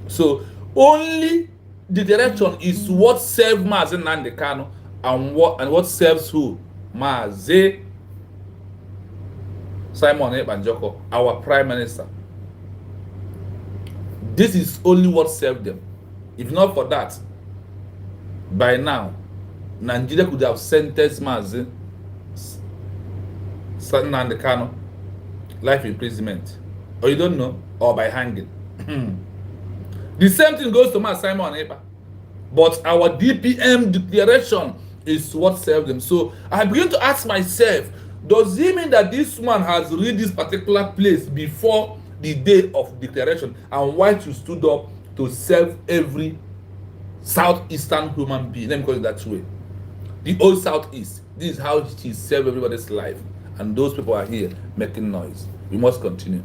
So only the direction is what serves Mazi Nnamdi Kanu and what serves who? Mazi Simon Ekpa, our Prime Minister. This is only what served them. If not for that, by now, Nigeria could have sentenced Mazi Nnamdi Kanu life imprisonment, or you don't know, or by hanging. The same thing goes to Mazi Simon Ekpa, but our DPM declaration is what served them. So I begin to ask myself, does it mean that this man has read this particular place before the day of declaration, and why she stood up to serve every southeastern human being? Let me call it that way. The old southeast. This is how she served everybody's life, and those people are here making noise. We must continue.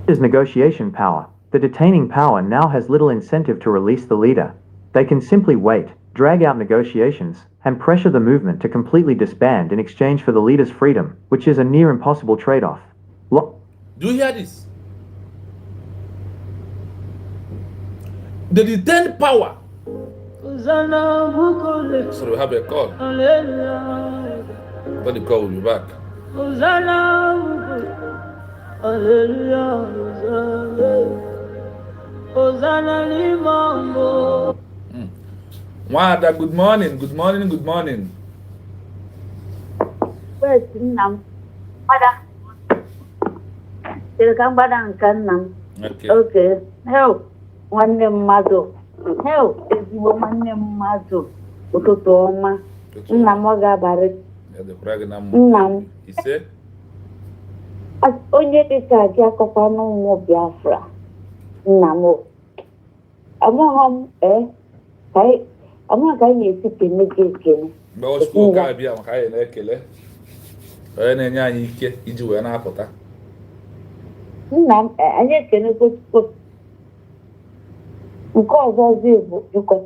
Is negotiation power. The detaining power now has little incentive to release the leader. They can simply wait, drag out negotiations, and pressure the movement to completely disband in exchange for the leader's freedom, which is a near impossible trade-off. Do you hear this? The detained power. So we have a call. But the call will be back. Wada, good morning, good morning, good morning. Where's Nam? Wada. Okay. Help. One name Mazo. Help. Is one name Mazo. Utotoma. Namoga Barret. Nam. He said, as onye dịka gị akọkwanụ ụmụ Biafra nna m amaghị ka anyị esi kene gị ekene. mgbe ọchukwu ka abịa maka anyị na-ekele onye na-enye anyị ike iji wee na-apụta. nna m anyị ekenekwa nke ọzọzi bụ biko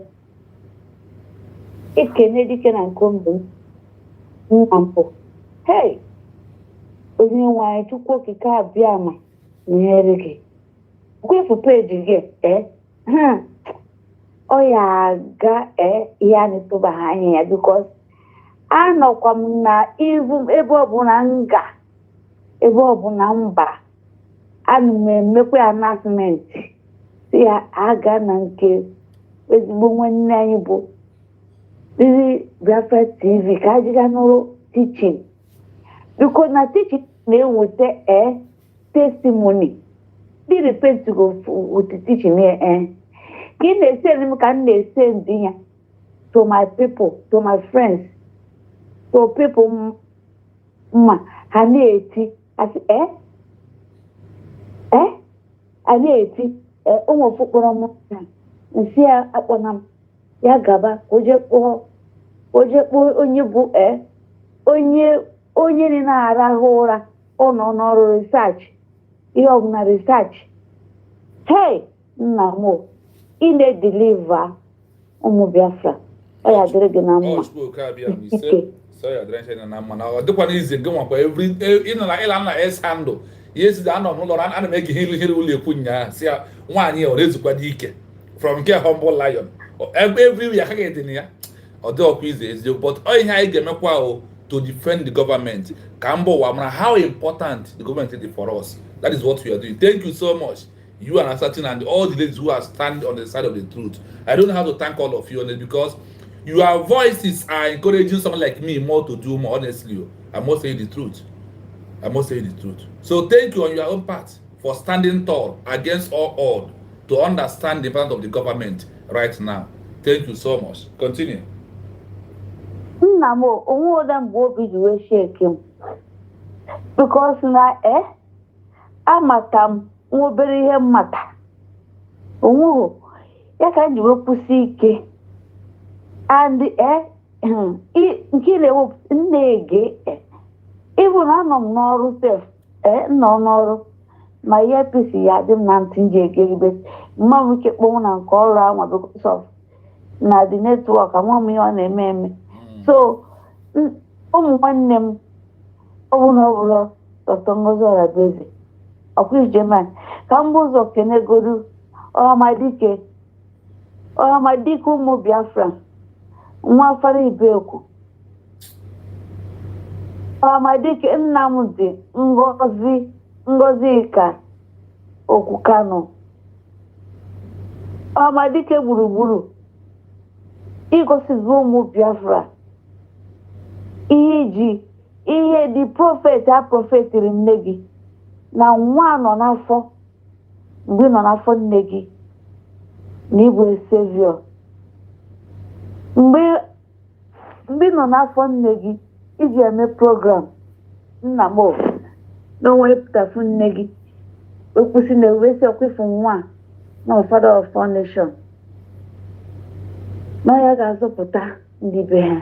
ikene dike na nke mbụ nna mpụ hei onye nwe anyị Chukwu okike abịa ma nyere gị kwefu peji gị ọ ya aga ihe a na-etụba ha anya ya bikos anọkwa m na ivu ebe ọbụla nga ebe ọbụla mba ana m emekwa announcement si ya aga na nke ezigbo nwanne anyị bụ ndị Biafra TV ka ajịga n'ụlọ teaching biko na teaching na-eweta testimony ndị repent go with teaching ka ị na-esend m ka m na-esend ya to my people, to my friends, to people mma ha na-eti asị a na-eti ụmụ fụkpọrọ m nsị ya akpọna m ya gaba oje kpọọ onye bụ onye na-arahụ ụra ọ nọ n'ọrụ research ihe ọbụla research hey nna m ị na-edeliva ụmụ Biafra ọ ya dịrị gị na mma ọ dịkwana ize gị nwakwa ịla na s handle ihe si anọ m n'ụlọ ana m ege ihe ụlọ ekwu nyaa si ya nwaanyị ọ na-ezukwa ike from nke humble lion every ya akaghị edina ya ọ dị ọkwa ize eziokwu but ọ ihe anyị ga-emekwa o to defend the government ka mba ụwa mara how important the government is for us. That is what we are doing. Thank you so much, you and Asatin and all the ladies who are standing on the side of the truth. I don't know how to thank all of you on it because your voices are encouraging someone like me more to do more. Honestly, I must say the truth. I must say the truth. So thank you on your own part for standing tall against all odds to understand the importance of the government right now. Thank you so much. Continue. Nna m onwe ụda mgbe obi ji wee shake m because na amata m nwa obere ihe mmata onwuru ya ka m ji wee kwụsị ike and nke na-ewepụ na-ege ịbụ na anọ m n'ọrụ sef nọ n'ọrụ ma ihe pisi ya dị m na ntị nji egeribe mma m ike kpọnwụ na nke ọrụ ahụ because of na the network ama m ihe ọ na-eme eme so ụmụ nwanne m ọ bụ na ọ bụrụ Dr. Ngozi Oragbeze ọkwa ijeman ka m bụ ụzọ kenegodu ọhamadike ụmụ Biafra nwa afara Ibekwu ọhamadike Nnamdi Ngozi ka Okwu Kano ọhamadike gburugburu igosizi ụmụ Biafra ihe dị prọfet a prọfetiri nne gị na nwa nọ n'afọ mgbe nọ n'afọ nne gị na ịbụ savior mgbe nọ n'afọ nne gị iji eme program nna m n'onwe pụtafu nne gị ekwusi na ewesi okwefu nwa na father of foundation na ya ga-azọpụta ndị be ha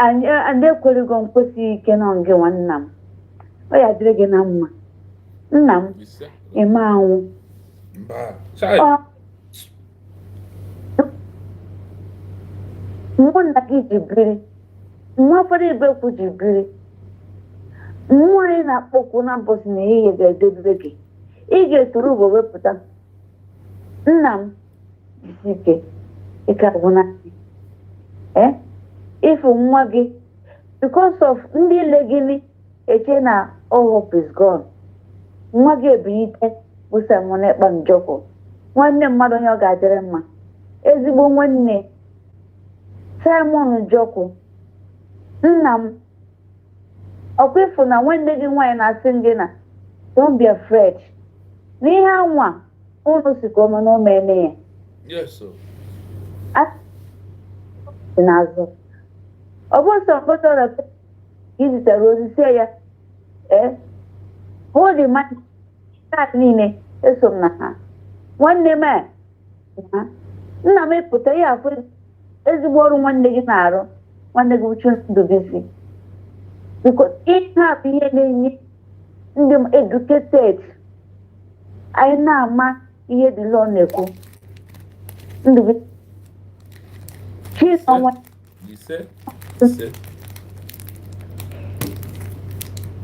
anyị ekwerigo mkpesi ike na ngị nwanna m ọ ya dịrị gị na mma nna m eme anwụ mmụ nna gị ji biri nwa afọrọ Ibekwu ji biri mmụọ anyị na-akpọkwu na mbọsị na ehihie ga-edobere gị ị ga-eturu ugbo wepụta nna m jisi ike ike agwụna ịfụ nwa gị because of ndị ile gịnị eche na all hope is gone nwa gị ebilite bụ Simon Ekpa Njọkụ nwanne mmadụ onye ọ ga-adịrị mma ezigbo nwanne Simon Njọkụ nna m ọkwa ịfụ na nwanne gị nwaanyị na-asị gị na don't be afraid na ihe anwa unu si ka ọma na omeme ya n'azụ ọ bụ nsọ mkpọta ọrịa izitere ozi sie ya hold the man niile eso m na ha nwanne m nna m epụta ya afọ ezigbo ọrụ nwanne gị na-arụ nwanne gị uchu Ndubisi biko ihe a bụ ihe na-enye ndị m educated anyị na-ama ihe dị law na-ekwu ndị chi onwe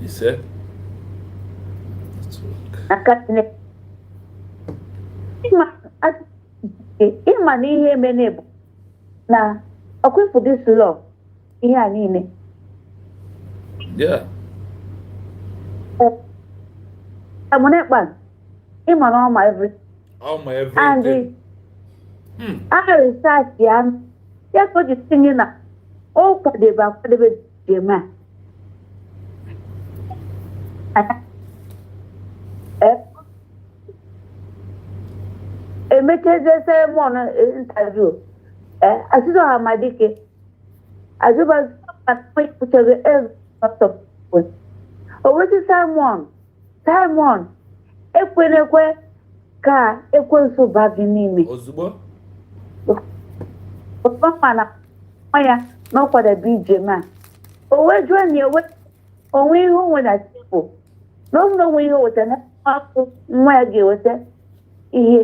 ise aka Chineke ịma na ihe emene bụ na ọkwefu this law ihe a niile Amunekpan, ịma na ọma everything. And a research ya ka o ji tinye na o kwadebe jema emecheze seremon interview asịdọ ha madike azụba kpụchara owezi Simon ekwenekwe ka ekwensu baa gị n'ime ozugbo mana ya na ọ kwadebe ijema owe jụọ na onwe ihe onwe na tipụ na onwe ihe weta na afọ nwa ya ga-eweta ihe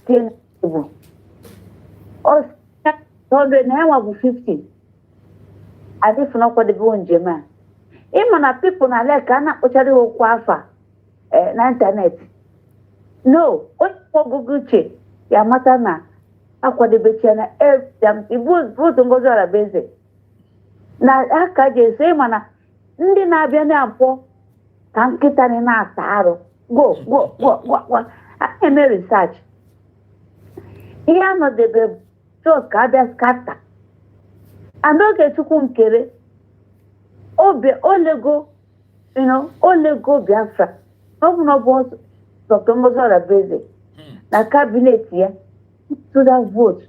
tie na tebụl ọ 100 na ya nwa bụ 50 adịfụ na ọkwadebe njem a ịma na pipụl na ale ka a na-akpọchara ha okwu afa na ịntanetị no onye ọgụgụ uche ya mata na akwadebecha na votu Ngozi Arabeze na aka ji ese ịma na ndị na-abịa na-apụ ka nkịta na-ata arụ go a na-eme research ihe anọdebe chọs ka abịa skata anoge Chukwu nkere olego Biafra n'ọbụ Dr. Ngozi Arabeze na cabinet ya to that vote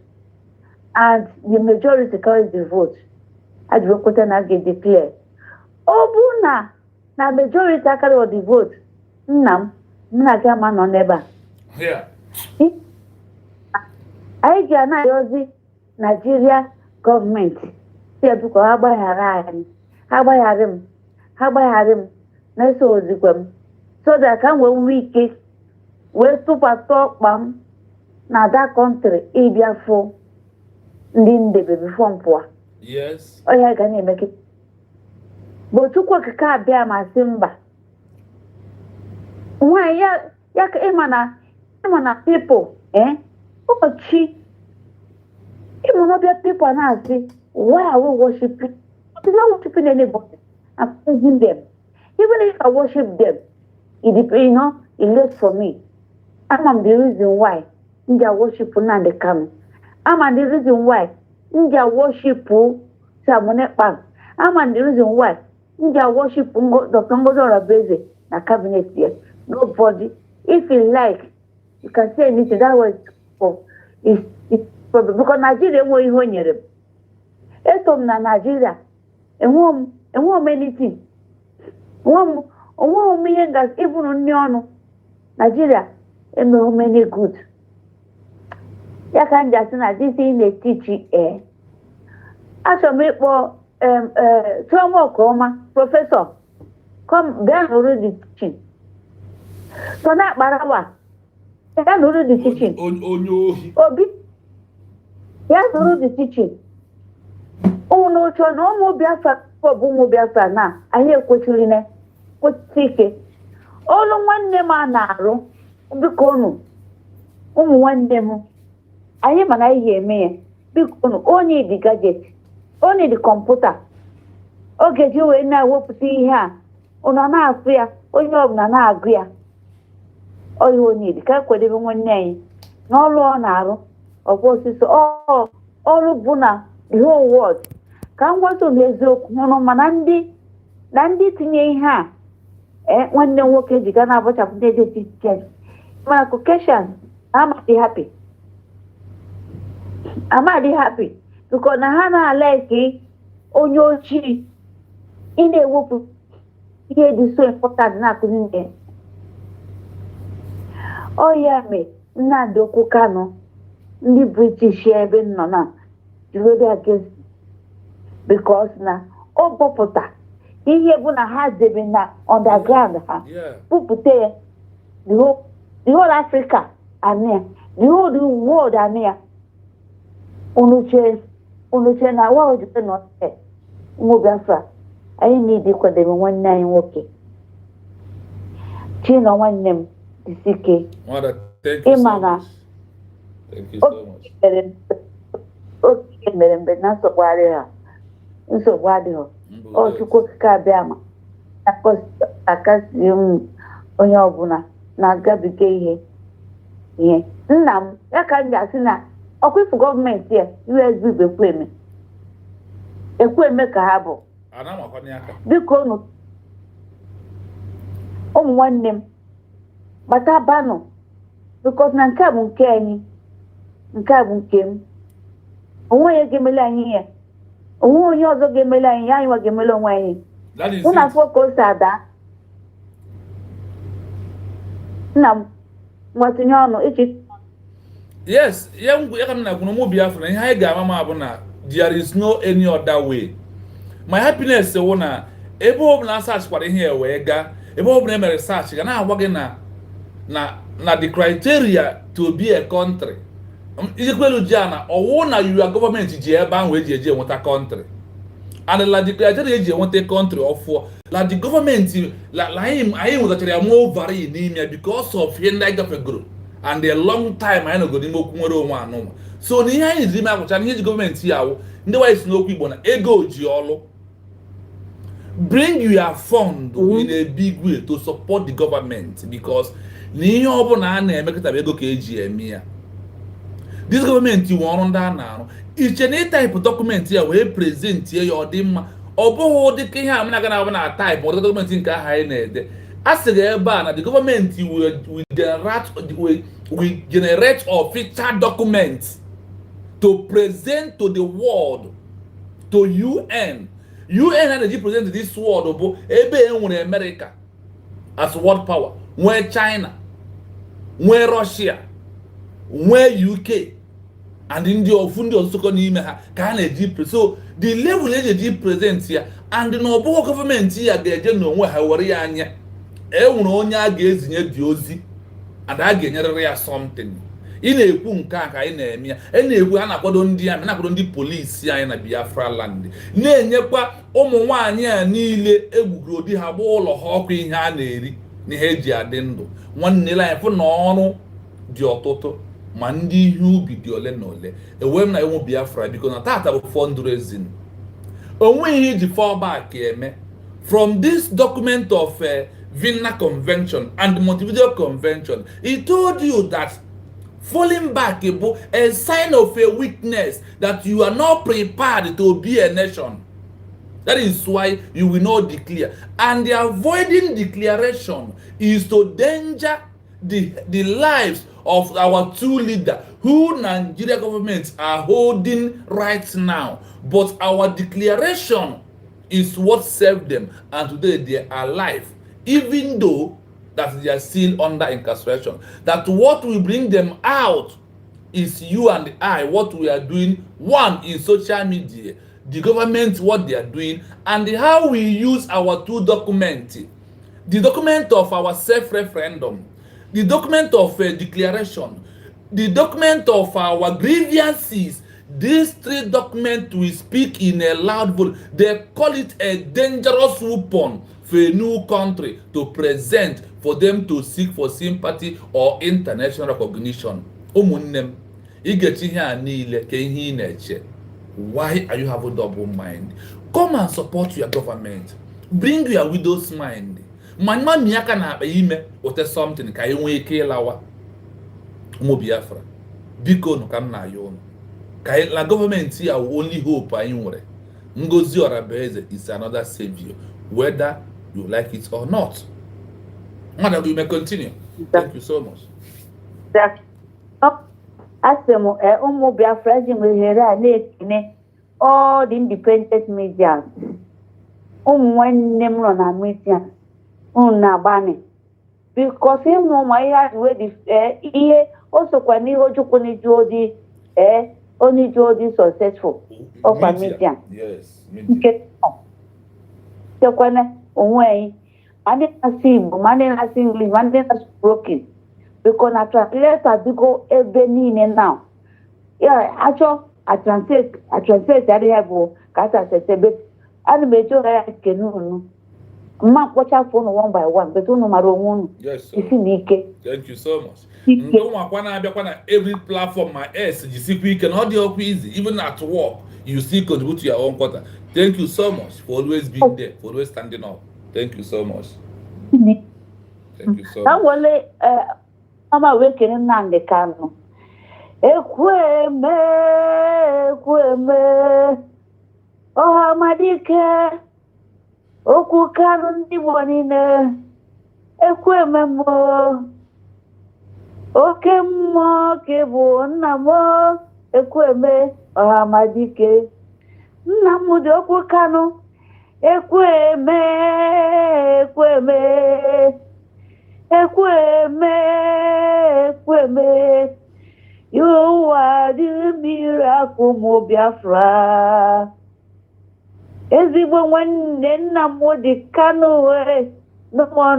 and the majority carries the vote advocated na get declare ọ bụ na majority carry the vote nna m na-aga ama nọ n'ebe a anyị ji anaghịzi Nigeria gọọmenti si ebikọ ha gbagharị m na-eso ozikwe m so that ka m wee nwee ike wee tụkwasị ọkpa m na that country ịbịa fụ ndị ndebe bifo mpụa ọya ga na-emeke bụ Chukwu okike abịa ma sị mba nwaanyị ya ka ịma na people ụbọchị ịmụ n'ọbịa people na-asị why are we worshiping? I'm not worshiping anybody. I'm praising them. Even if I worship them, it late for me. I'm the reason why India worship Nande Kanu. I'm the reason why India worship Samonekpan. I'm the reason why India worship Dr. Ngozi Arabeze na cabinet here. Nobody. If you like, you can say anything. That was it's problem because Nigeria enwe ihe o nyere m. Eto m na Nigeria enwe m anything. Enwe m ihe ngas even nni ọnụ. Nigeria enwe many good. Ya ka nja sị na this thing na-teach achọrọ m ịkpọ Chioma Okoma prọfesọ bịa nụrụ the teaching. So na akparawa ya nụrụ the teaching. Obi ya nụrụ the teaching. Unu chọ na ụmụ Biafra bụ ụmụ Biafra na anyị ekwesịrị ike. Olu nwanne m a na-arụ biko unu ụmụ nwanne m anyị mana ihe eme ya biko unu onye dị gadget onye dị kọmputa oge ji wee na-ewepụta ihe a unu na-afụ ya onye ọbụla na-agụ ya onye dị ka kwadebe nwanne anyị n'ọrụ ọ na-arụ ọbụ osisi ọrụ bụ na the whole world ka m gwata unu eziokwu hụrụ mana ndị tinye ihe a nwanne nwoke ji ga na-abọchapụta ejeti mana Caucasian amadi happy because na ha na-aleki onye ojii ị na-ewepụ ihe dị so important na-akụzi ndị ya mee Nnamdi Okwu Kanu ndị British ebe nọ na jurode against because na ọ bọpụta ihe bụ na ha debe na underground ha pupute the whole Africa ania the whole world ania unuche na world no ụmụ Biafra anyị need ikwadebe nwanne anyị nwoke Chino nwanne m isike ịma Thank you so much. oke mere mgbe na nsogbu adịghị Chukwu okike abịa ma akasi onye ọbụla na-agabiga ihe nna m ya ka m ga-asị na ọkwifu gọọmenti ya USB ekweme ka ha bụ biko unu ụmụ nwanne m bata banụ bikos na nke a bụ nke anyị nke a bụ nke m onwe onye ga-emele anyị ihe onwe onye ọzọ ga-emele anyị ya anyị nwa ga-emele onwe anyị ụnụ afọ ka o si ada nna m mgbatinye ọnụ echi yes ya ka m na-agwụ n'ụmụ Biafra ihe anyị ga-ama bụ na there is no any other way. My happiness wụ na ebe ọ bụla searchkwara ihe wee gaa ebe ọ bụla emere research ga na-agwa gị na the criteria to be a country ijekwelu ji na ọwụ na your government ji ebe ahụ eji enweta country and la the criteria eji enweta country ọfụọ la the government anyị nwetachara ya more vary n'ime ya because of ihe ndị anyị gafegoro and a long time anyị nọgoro n'ime okwu nwere onwe anụnwa so na ihe anyị jiri ime akwụcha na ihe ji gọọmenti ya awụ ndị nwaanyị si n'okwu Igbo na ego ji ọlụ bring your fund in a big way to support the government because na ihe ọbụla a na-emekọta ego ka eji eme ya this government nwe ọrụ ndị a na-arụ iche na ịtaịpụ dọkụmentị ya wee prezentị ya ọ dị mma ọ bụghị ụdịka ihe a na-aga na na taịpụ ọdịka dọkụmentị nke aha anyị na-ede a sịrị ebe a na the government will generate official documents to present to the world to UN na-eji present this world bụ ebe e nwere America as world power nwee China nwee Russia nwee UK and ndị ọzọ n'ime ha ka a na-eji so the level eji present ya and na ọbụghị gọọmenti ya ga-eje n'onwe ha were ya anya enwere onye a ga-ezinye dị ozi and a ga-enyerịrị ya something ị na-ekwu nke a ka anyị na-eme ya na-ekwu ha na-akwado ndị amị na-akwado ndị polisi anyị na Biafra land na-enyekwa ụmụ nwaanyị a niile egwugoro di ha gba ụlọ ha ọkụ ihe a na-eri na ihe eji adị ndụ nwanne anyị fụ na ọrụ dị ọtụtụ ma ndị ihe ubi dị ole na ole enwe m na enwe Biafra biko na tata bụ fundraising onwe ihe iji fall back eme from this document of Vienna Convention and Montevideo Convention. He told you that falling back is a sign of a weakness, that you are not prepared to be a nation. That is why you will not declare. And the avoiding declaration is to danger the lives of our two leaders who Nigeria governments are holding right now. But our declaration is what saved them, and today they are alive, even though that they are still under incarceration. That what will bring them out is you and I, what we are doing, one, in social media, the government, what they are doing, and how we use our two documents. The document of our self-referendum, the document of declaration, the document of our grievances. These three documents we speak in a loud voice. They call it a dangerous weapon for a new country to present for them to seek for sympathy or international recognition. Ụmụnne ị ga-eche ihe a niile ka ihe ị na-eche. Why are you having a double mind? Come and support your government. Bring your widow's mind. Manma miyaka na akpa ime ote something ka ị nwee ike ịlawa. Ụmụ Biafra, biko nụ ka m na-ayọ unu. La government here only hope anyị nwere. Ngozi Orabaeze is another savior, whether you like it or not. Madam, you may continue. Thank you so much. Asemo ụmụ Biafra ji nwere a na-ekene all the independent media. Ụmụ nwanne m nọ na media na-agbani because ịmụ ma ihe adịwe dị ihe o sokwa n'ihe Ojukwu n'iju odi only do this successful of a media. Yes, media. chekwana onwe anyị ma ndị na-asụ Igbo ma ndị na-asụ English ma ndị na-asụ broken biko na translator biko ebe niile now ya achọ atranslate adịghị bụ ka a translate ebe ana m eji ụra ya kene unu mma mkpochapụ unu one by one but unu mara onwe unu isi na ike. Thank you so much. Ndị ụmụakwa na-abịakwa na every platform ma jisikwa ike na ọ dị ọkwa easy even at work you still contribute to your own quarter. Thank you so much for always being there, for always standing up. Thank you so much. Thank you so much. Wale mama wekene Nnamdi Kanu. Ekweme Ọhamadike okwu Kanu ndị Igbo niile ekweme mo oke mmụọ ka bụ nna m ekweme Ọhamadike nna m dị okwu Kanu ekweme you are the miracle mo Biafra ezigbo nwanne nna m dị Kanu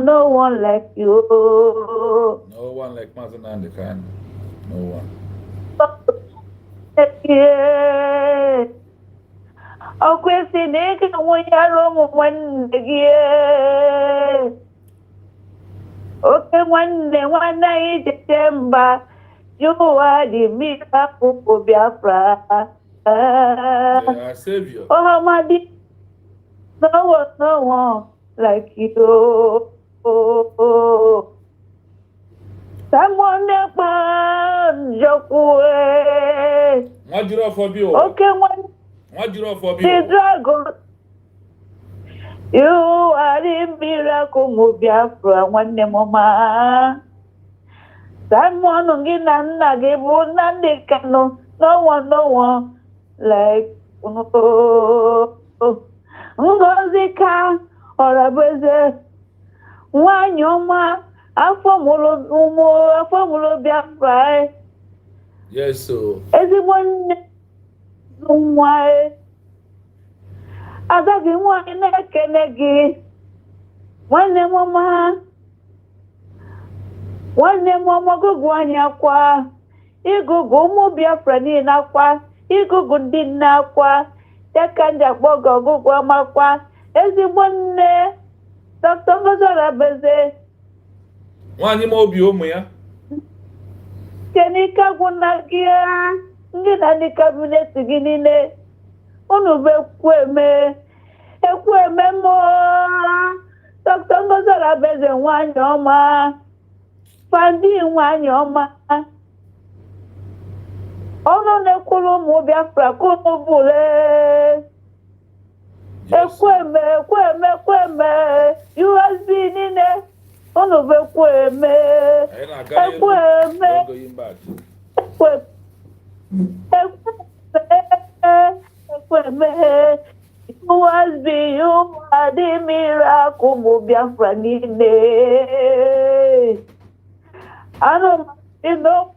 no one like you. No one like Mazi Nnamdi Kanu. No one. O kwesị na ị ga-anwụnyere ụmụ nwanne gị oke nwanne anyị jete mba you are the miracle for Biafra. Our savior. Ọhamadike no one like you. Someone Jokwe. What you for you? Okay, What you for the dragon. You are the miracle mo Biafra nwanne mama. Someone ngina nna gị bụ Nnamdi Kanu. No one like Ngozi ka Ọrabeze nwanyị ọma afọ mụrụ Biafra. Yes, so. Ezigbo nne nwa agaghị nwanyị na-ekene gị nwanne m ọma gụgụ anyị akwa ịgụgụ ụmụ Biafra niile akwa ịgụgụ ndị nne akwa dịka ndị akpọ gị ọgụgụ amakwa ezigbo nne Dr. Ngozi Ọrabeze nwanyị ma obi ụmụ ya kenika gwụna gị ndị na ndị kabinet gị niile unu bụ ekweme mmụọ Dr. Ngozi Ọrabeze nwanyị ọma Fandi nwanyị ọma ọnụ na-ekwuru ụmụ Biafra ka unu bụle ekweme USB niile unu bụ ekweme USB you are the miracle ụmụ Biafra niile. I don't know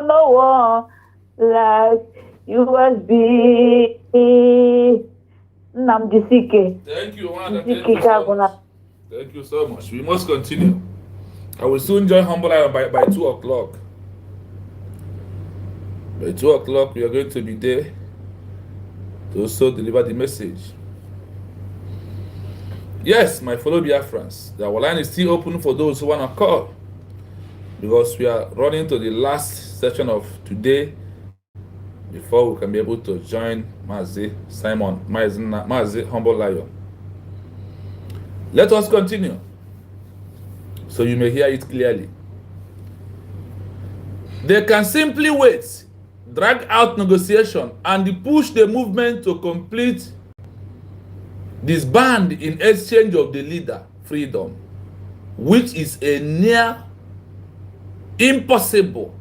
no one like USB. Namdisike. Thank you, Wanda. Thank you so much. We must continue. I will soon join Humble Lion by 2 o'clock. By 2 o'clock, we are going to be there to also deliver the message. Yes, my fellow Biafrans, the line is still open for those who want to call, because we are running to the last session of today before we can be able to join Mazi Humble Lion. Let us continue so you may hear it clearly. They can simply wait, drag out negotiation, and push the movement to complete disband in exchange of the leader, freedom, which is a near impossible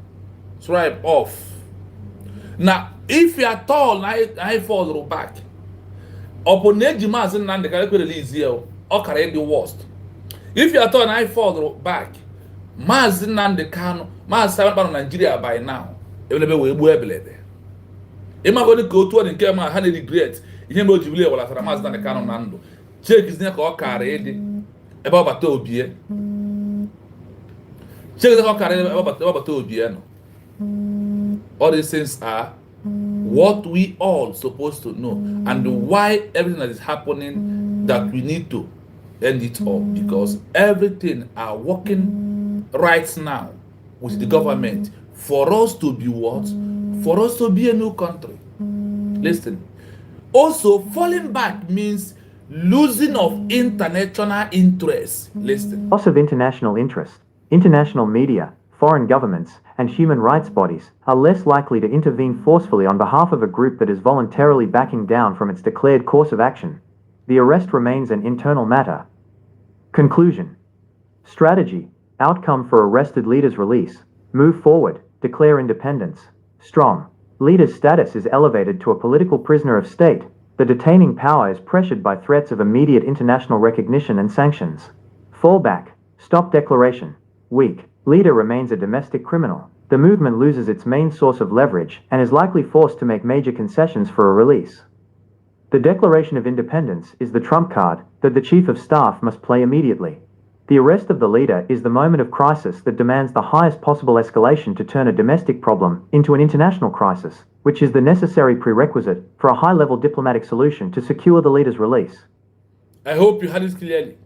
stripe off. Now, if you are tall, I fall back. Upon Mazi Nnamdi Kanu release here, or carry the worst. If you are tall, I fall back. Mazi Nnamdi Kanu, Mazi Sabah Nigeria by now. Ebelebe we bu ebelebe. Ima go to the came and regret. Ihe mbe ojibile wala tara Mazi Nnamdi Kanu na ndụ. check is near or carry about Batobie. Check the carry about Batobie. All these things are what we all supposed to know, and why everything that is happening that we need to end it all, because everything are working right now with the government for us to be what? For us to be a new country. Listen. Also, falling back means losing of international interest. Listen. Loss of international interest. International media, foreign governments, and human rights bodies are less likely to intervene forcefully on behalf of a group that is voluntarily backing down from its declared course of action. The arrest remains an internal matter. Conclusion. Strategy. Outcome for arrested leaders' release. Move forward. Declare independence. Strong. Leader's status is elevated to a political prisoner of state. The detaining power is pressured by threats of immediate international recognition and sanctions. Fallback. Stop declaration. Weak. Leader remains a domestic criminal. The movement loses its main source of leverage and is likely forced to make major concessions for a release. The Declaration of Independence is the trump card that the Chief of Staff must play immediately. The arrest of the leader is the moment of crisis that demands the highest possible escalation to turn a domestic problem into an international crisis, which is the necessary prerequisite for a high-level diplomatic solution to secure the leader's release. I hope you had it clearly.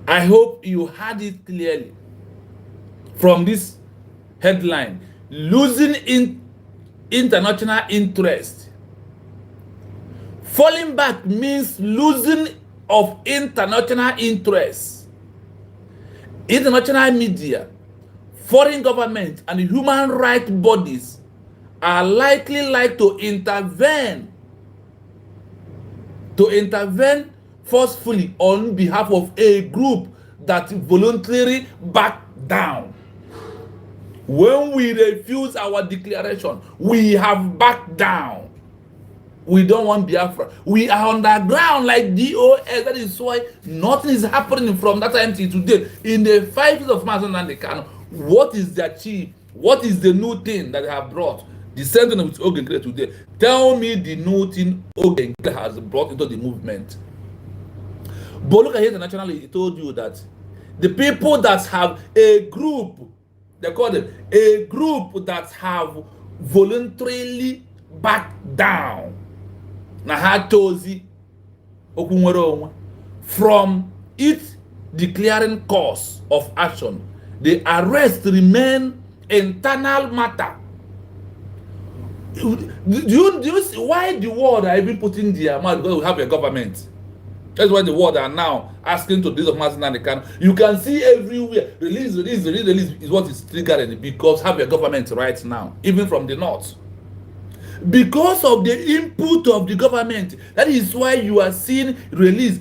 I hope you had it clearly from this headline. Losing in international interest. Falling back means losing of international interest. International media, foreign government, and human rights bodies are likely to intervene forcefully on behalf of a group that voluntarily back down. When we refuse our declaration, we have backed down. We don't want Biafra. We are underground like DOS. That is why nothing is happening from that time till today. In the 5 years of Mazen and the Kano, what is the achieve? What is the new thing that they have brought? The same thing with Ogenkele today. Tell me the new thing Ogenkele has brought into the movement. But look at here internationally, he told you that the people that have a group, they call them a group that have voluntarily backed down. Nahatozi Okunwero from its declaring course of action. The arrest remain internal matter. Do you see why the world are even putting their mouth? Because we have a government. That's why the world are now asking to this of Mazen and the Kano. You can see everywhere release is what is triggering, because have a government right now, even from the north. Because of the input of the government, that is why you are seeing release,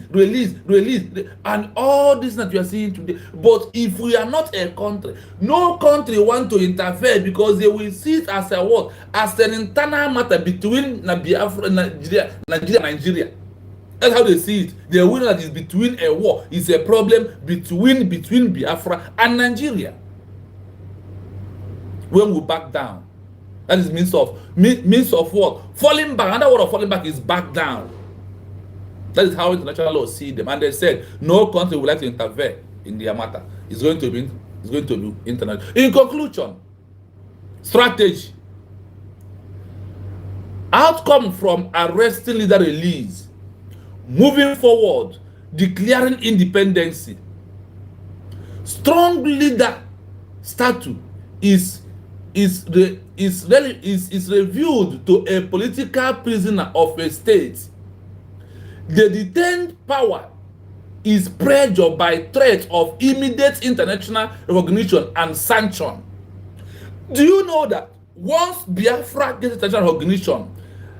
and all this that you are seeing today. But if we are not a country, no country want to interfere, because they will see it as a what? As an internal matter between Biafra, Nigeria. That's how they see it. They will know that it's between a war. It's a problem between Biafra and Nigeria. When we back down. That is means of what? Falling back. Another word of falling back is back down. That is how international law see them. And they said no country would like to interfere in their matter. It's going to be international. In conclusion, strategy. Outcome from arresting leader release. Moving forward, declaring independence. Strong leader status is revealed to a political prisoner of a state. The detained power is pressured by threat of immediate international recognition and sanction. Do you know that once Biafra gets international recognition,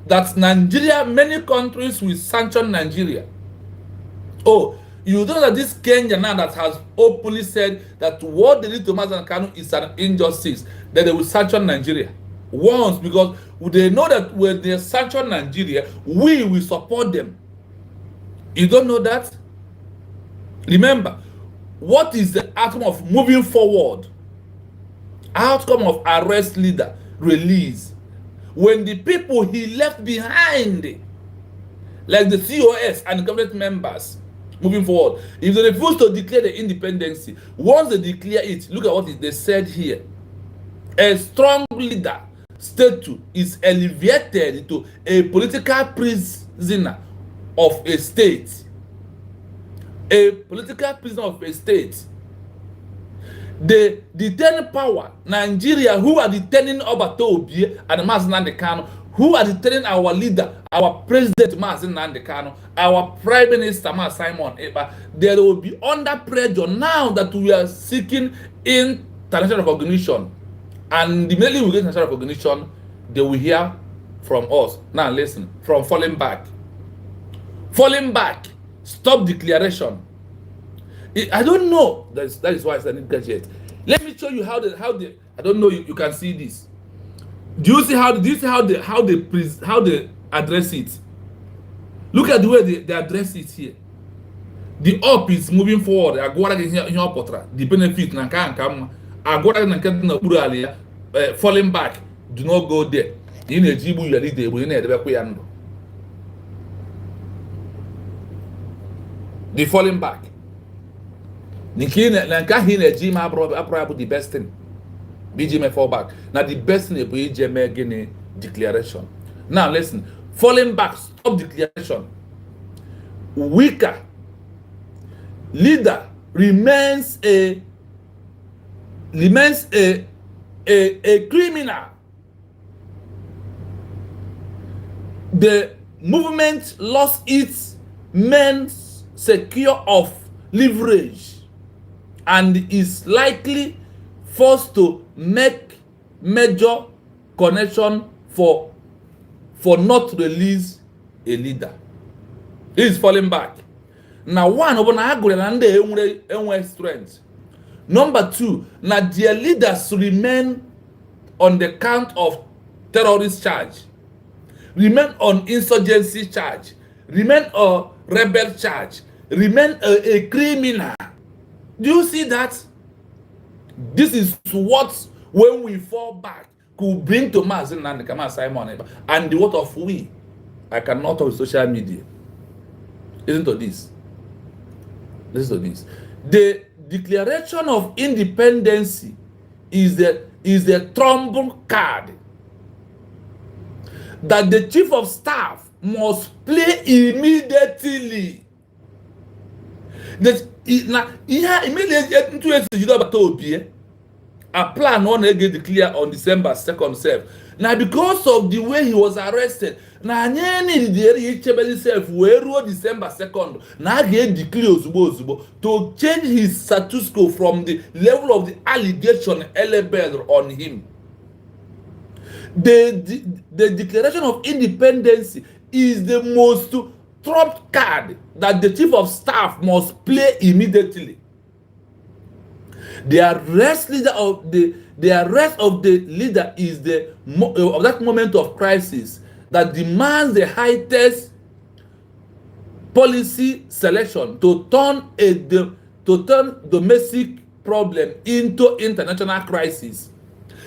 that Nigeria, many countries will sanction Nigeria? Oh, you know that this Kenya now that has openly said that what they did to Mazen Kanu is an injustice, that they will sanction Nigeria once, because they know that when they sanction Nigeria, we will support them. You don't know that? Remember, what is the outcome of moving forward? Outcome of arrest leader, release. When the people he left behind, like the COS and government members moving forward. If they refuse to declare the independence, once they declare it, look at what they said here. A strong leader statehood is elevated to a political prisoner of a state. A political prisoner of a state. The detaining power, Nigeria, who are detaining Obatobi and Mazen Nnamdi Kanu, who are detaining our leader, our president Mazen Nnamdi Kanu, our prime minister Simon Ekpa, they will be under pressure now that we are seeking international recognition. And immediately we get international recognition, they will hear from us. Now listen, from falling back. Falling back, stop declaration. I don't know. That is why I didn't get yet. Let me show you how the I don't know. You can see this. Do you see how they address it? Look at the way they address it here. The up is moving forward. The benefit falling back. Do not go there. The falling back. The best thing. BGM fall back. Now the best thing is BGM declaration. Now listen. Falling back, stop declaration. Weaker leader remains a criminal. The movement lost its main secure of leverage and is likely forced to make major connection for not to release a leader. He is falling back. Now one over strength. Number two, now their leaders remain on the count of terrorist charge, remain on insurgency charge, remain on rebel charge, remain a criminal. Do you see that? This is what, when we fall back, could bring to Mazen Nnamdi Kanu Simon Ekpa. And the word of we, I cannot talk with social media. Listen to this. Listen to this. The declaration of independence is the trump card that the chief of staff must play immediately. A plan on get declared on December 2nd self. Now because of the way he was arrested, now himself where December 2nd, now get declared to change his status quo from the level of the allegation leveled on him. The declaration of independence is the most trump card that the chief of staff must play immediately. The arrest of the leader is of that moment of crisis that demands the highest policy selection to turn domestic problem into international crisis.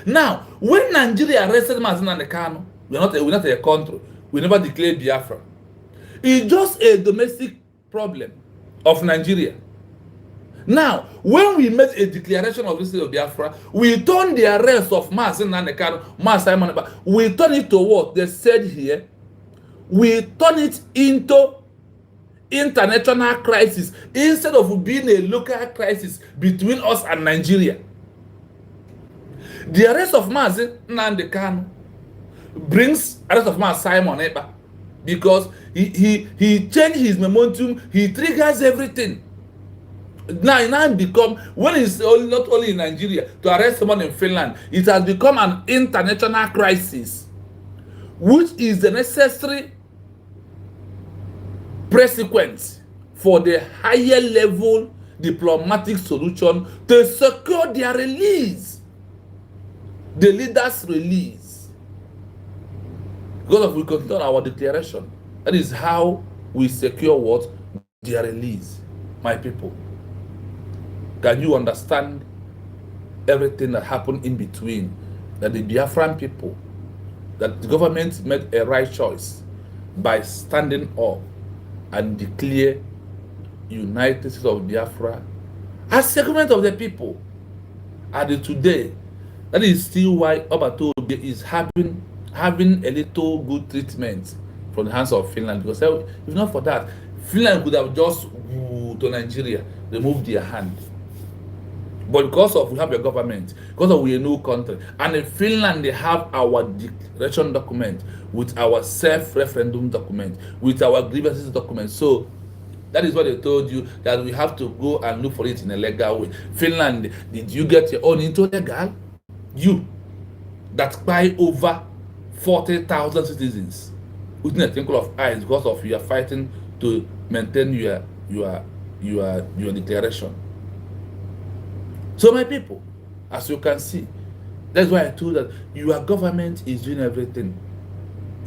Now, when Nigeria arrested Mazen Nnamdi Kanu, we're not a country. We never declared Biafra. It's just a domestic problem of Nigeria. Now, when we made a declaration of the state of Biafra, we turned the arrest of Mazen Nnamdi Kanu, Simon Ekpa, we turned it to what they said here. We turn it into international crisis instead of being a local crisis between us and Nigeria. The arrest of Mazen Nnamdi Kanu brings arrest of Simon Ekpa because he changed his momentum, he triggers everything. Now it become, when it's not only in Nigeria, to arrest someone in Finland, it has become an international crisis, which is the necessary precedent for the higher level diplomatic solution to secure their release, the leaders' release. Because we continue our declaration, that is how we secure what? Their release, my people. Can you understand everything that happened in between? That the Biafran people, that the government made a right choice by standing up and declare United States of Biafra as segment of the people. And today, that is still why Obatobe is having a little good treatment from the hands of Finland, because if not for that, Finland could have just to Nigeria removed their hand. But because of we have a government, because of we a new country, and in Finland they have our declaration document with our self-referendum document, with our grievances document. So that is what they told you, that we have to go and look for it in a legal way. Finland, did you get your own into legal? You that buy over 40,000 citizens within a twinkle of eyes because of you are fighting to maintain your declaration. So my people, as you can see, that's why I told that your government is doing everything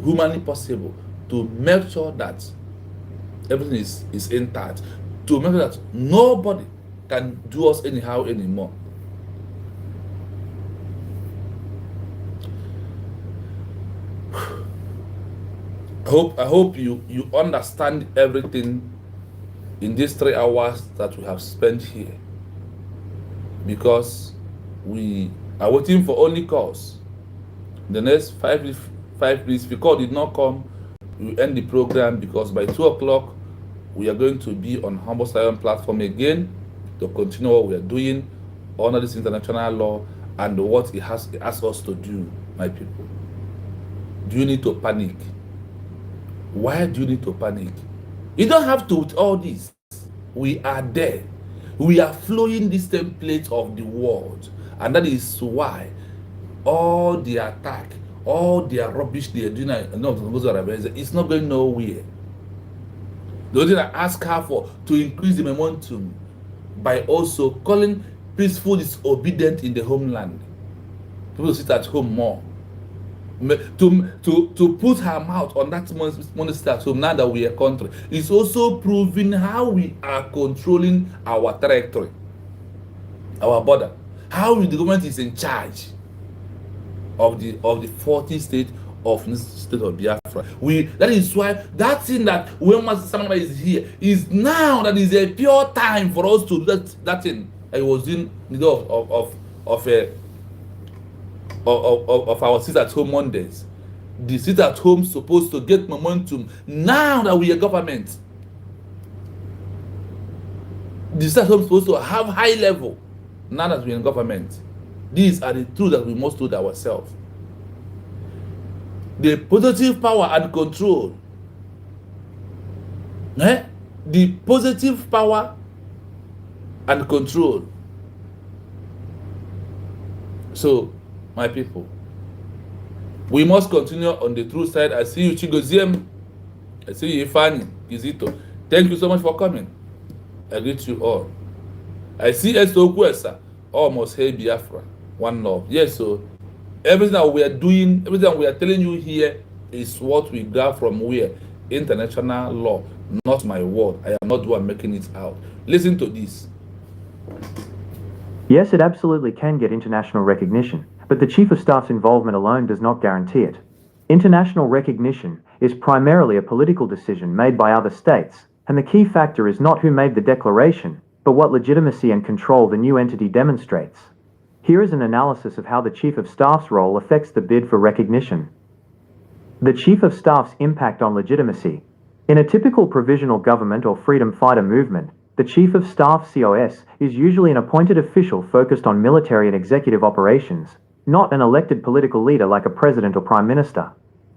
humanly possible to make sure that everything is intact, to make sure that nobody can do us anyhow anymore. I hope you understand everything in these 3 hours that we have spent here, because we are waiting for only calls. The next 5 minutes, if the call did not come, we will end the program, because by 2 o'clock we are going to be on Humble Science platform again to continue what we are doing under this international law and what it has asked us to do. My people, do you need to panic? Why do you need to panic? You don't have to with all this. We are there. We are flowing this template of the world, and that is why all the attack, all the rubbish they are doing, it's not going nowhere. The only thing I ask her for to increase the momentum by also calling peaceful disobedience in the homeland. People sit at home more. To put her mouth on that money at home now that we are a country is also proving how we are controlling our territory, our border, how the government is in charge of the 40 states of the state of Biafra. That is why that thing that when Master is here is now that is a pure time for us to do that thing. I was in the middle of our sit at home Mondays. The sit at home supposed to get momentum now that we are government. The sit at home supposed to have high level now that we are in government. These are the truths that we must do ourselves. The positive power and control. The positive power and control. So, my people, we must continue on the true side. I see you, Chigoziem. I see you, Ifani, Kizito. Thank you so much for coming. I greet you all. I see Esther Okwesa, almost hey Biafra, one love. Yes, so everything that we are doing, everything that we are telling you here is what we got from where? International law, not my word. I am not the one making it out. Listen to this. Yes, it absolutely can get international recognition, but the Chief of Staff's involvement alone does not guarantee it. International recognition is primarily a political decision made by other states, and the key factor is not who made the declaration, but what legitimacy and control the new entity demonstrates. Here is an analysis of how the Chief of Staff's role affects the bid for recognition. The Chief of Staff's impact on legitimacy. In a typical provisional government or freedom fighter movement, the Chief of Staff COS is usually an appointed official focused on military and executive operations, not an elected political leader like a president or prime minister.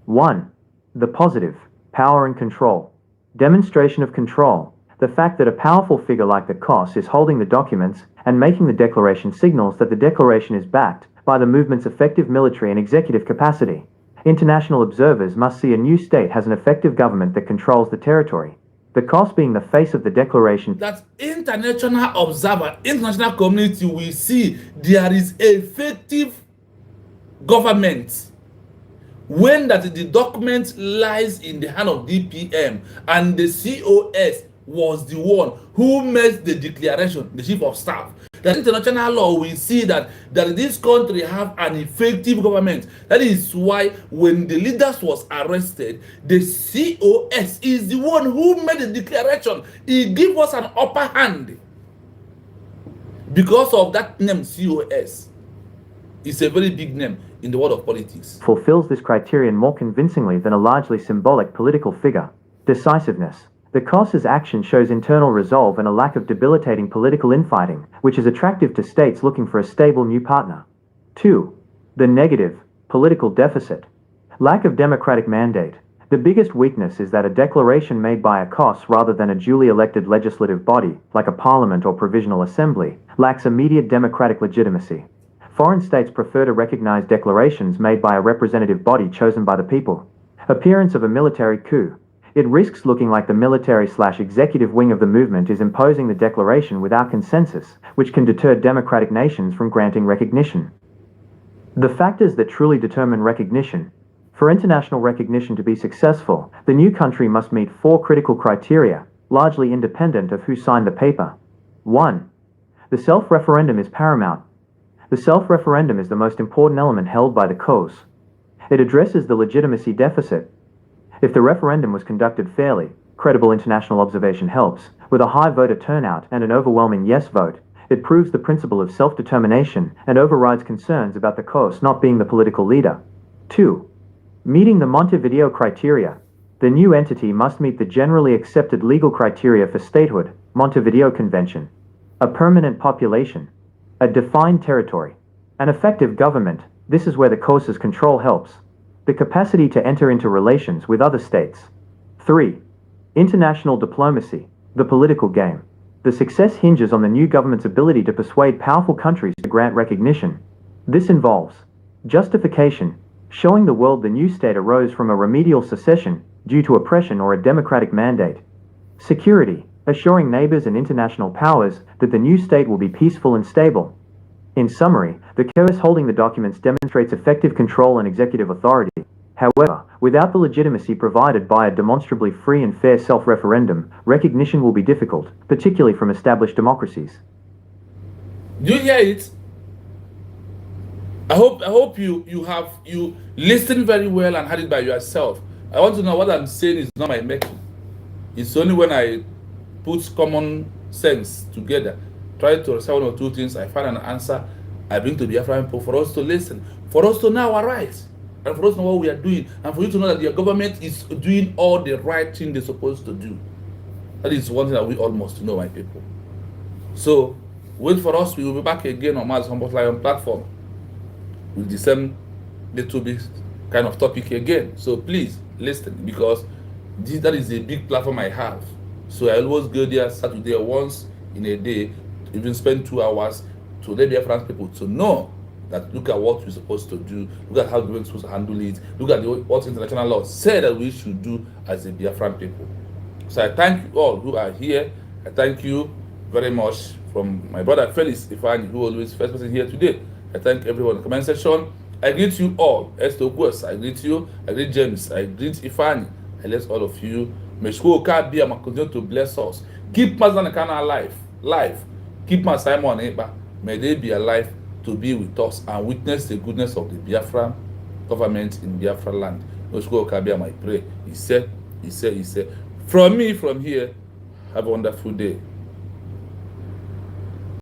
1. The positive, power and control. Demonstration of control. The fact that a powerful figure like the COS is holding the documents and making the declaration signals that the declaration is backed by the movement's effective military and executive capacity. International observers must see a new state has an effective government that controls the territory. The COS being the face of the declaration. That international observer, international community will see there is effective government when that the document lies in the hand of DPM and the COS was the one who made the declaration, the Chief of Staff. That international law will see that this country have an effective government. That is why when the leaders was arrested, the COS is the one who made the declaration. He gave us an upper hand because of that name COS. It's a very big name in the world of politics. Fulfills this criterion more convincingly than a largely symbolic political figure. Decisiveness. The COS's action shows internal resolve and a lack of debilitating political infighting, which is attractive to states looking for a stable new partner. 2. The negative. Political deficit. Lack of democratic mandate. The biggest weakness is that a declaration made by a COS rather than a duly elected legislative body, like a parliament or provisional assembly, lacks immediate democratic legitimacy. Foreign states prefer to recognize declarations made by a representative body chosen by the people. Appearance of a military coup. It risks looking like the military/executive wing of the movement is imposing the declaration without consensus, which can deter democratic nations from granting recognition. The factors that truly determine recognition. For international recognition to be successful, the new country must meet 4 critical criteria, largely independent of who signed the paper. 1. The self-referendum is paramount. The self-referendum is the most important element held by the COS. It addresses the legitimacy deficit. If the referendum was conducted fairly, credible international observation helps, with a high voter turnout and an overwhelming yes vote, it proves the principle of self-determination and overrides concerns about the COS not being the political leader. 2. Meeting the Montevideo criteria. The new entity must meet the generally accepted legal criteria for statehood, Montevideo Convention. A permanent population. A defined territory. An effective government. This is where the COS's control helps. The capacity to enter into relations with other states. 3. International diplomacy. The political game. The success hinges on the new government's ability to persuade powerful countries to grant recognition. This involves justification, showing the world the new state arose from a remedial secession due to oppression or a democratic mandate. Security, assuring neighbors and international powers that the new state will be peaceful and stable. In summary, the COS holding the documents demonstrates effective control and executive authority. However, without the legitimacy provided by a demonstrably free and fair self-referendum, recognition will be difficult, particularly from established democracies. Do you hear it? I hope you listened very well and had it by yourself. I want to know what I'm saying is not my making. It's only when I put common sense together, try to say 1 or 2 things, I find an answer, I bring to the Biafran people for us to listen, for us to know our rights, and for us to know what we are doing, and for you to know that your government is doing all the right thing they're supposed to do. That is one thing that we all must know, my people. So, wait for us. We will be back again on Mars Humboldt Lion platform with the same little bit kind of topic again. So please listen, because that is a big platform I have. So I always go there Saturday once in a day, even spend 2 hours to let the Biafran people to know that look at what we're supposed to do, look at how government supposed to handle it, look at what international law say that we should do as a Biafran people. So I thank you all who are here. I thank you very much, from my brother Felix Ifani, who always first person here today. I thank everyone in the comment section. I greet you all. Esther Okwes, I greet you. I greet James. I greet Ifani. I bless all of you. May Shkoka be and continue to bless us. Keep Mazanakana alive. Keep my Simon Eba. May they be alive to be with us and witness the goodness of the Biafran government in Biafra land. May Shkoka be, I pray. He said. From me, from here, have a wonderful day.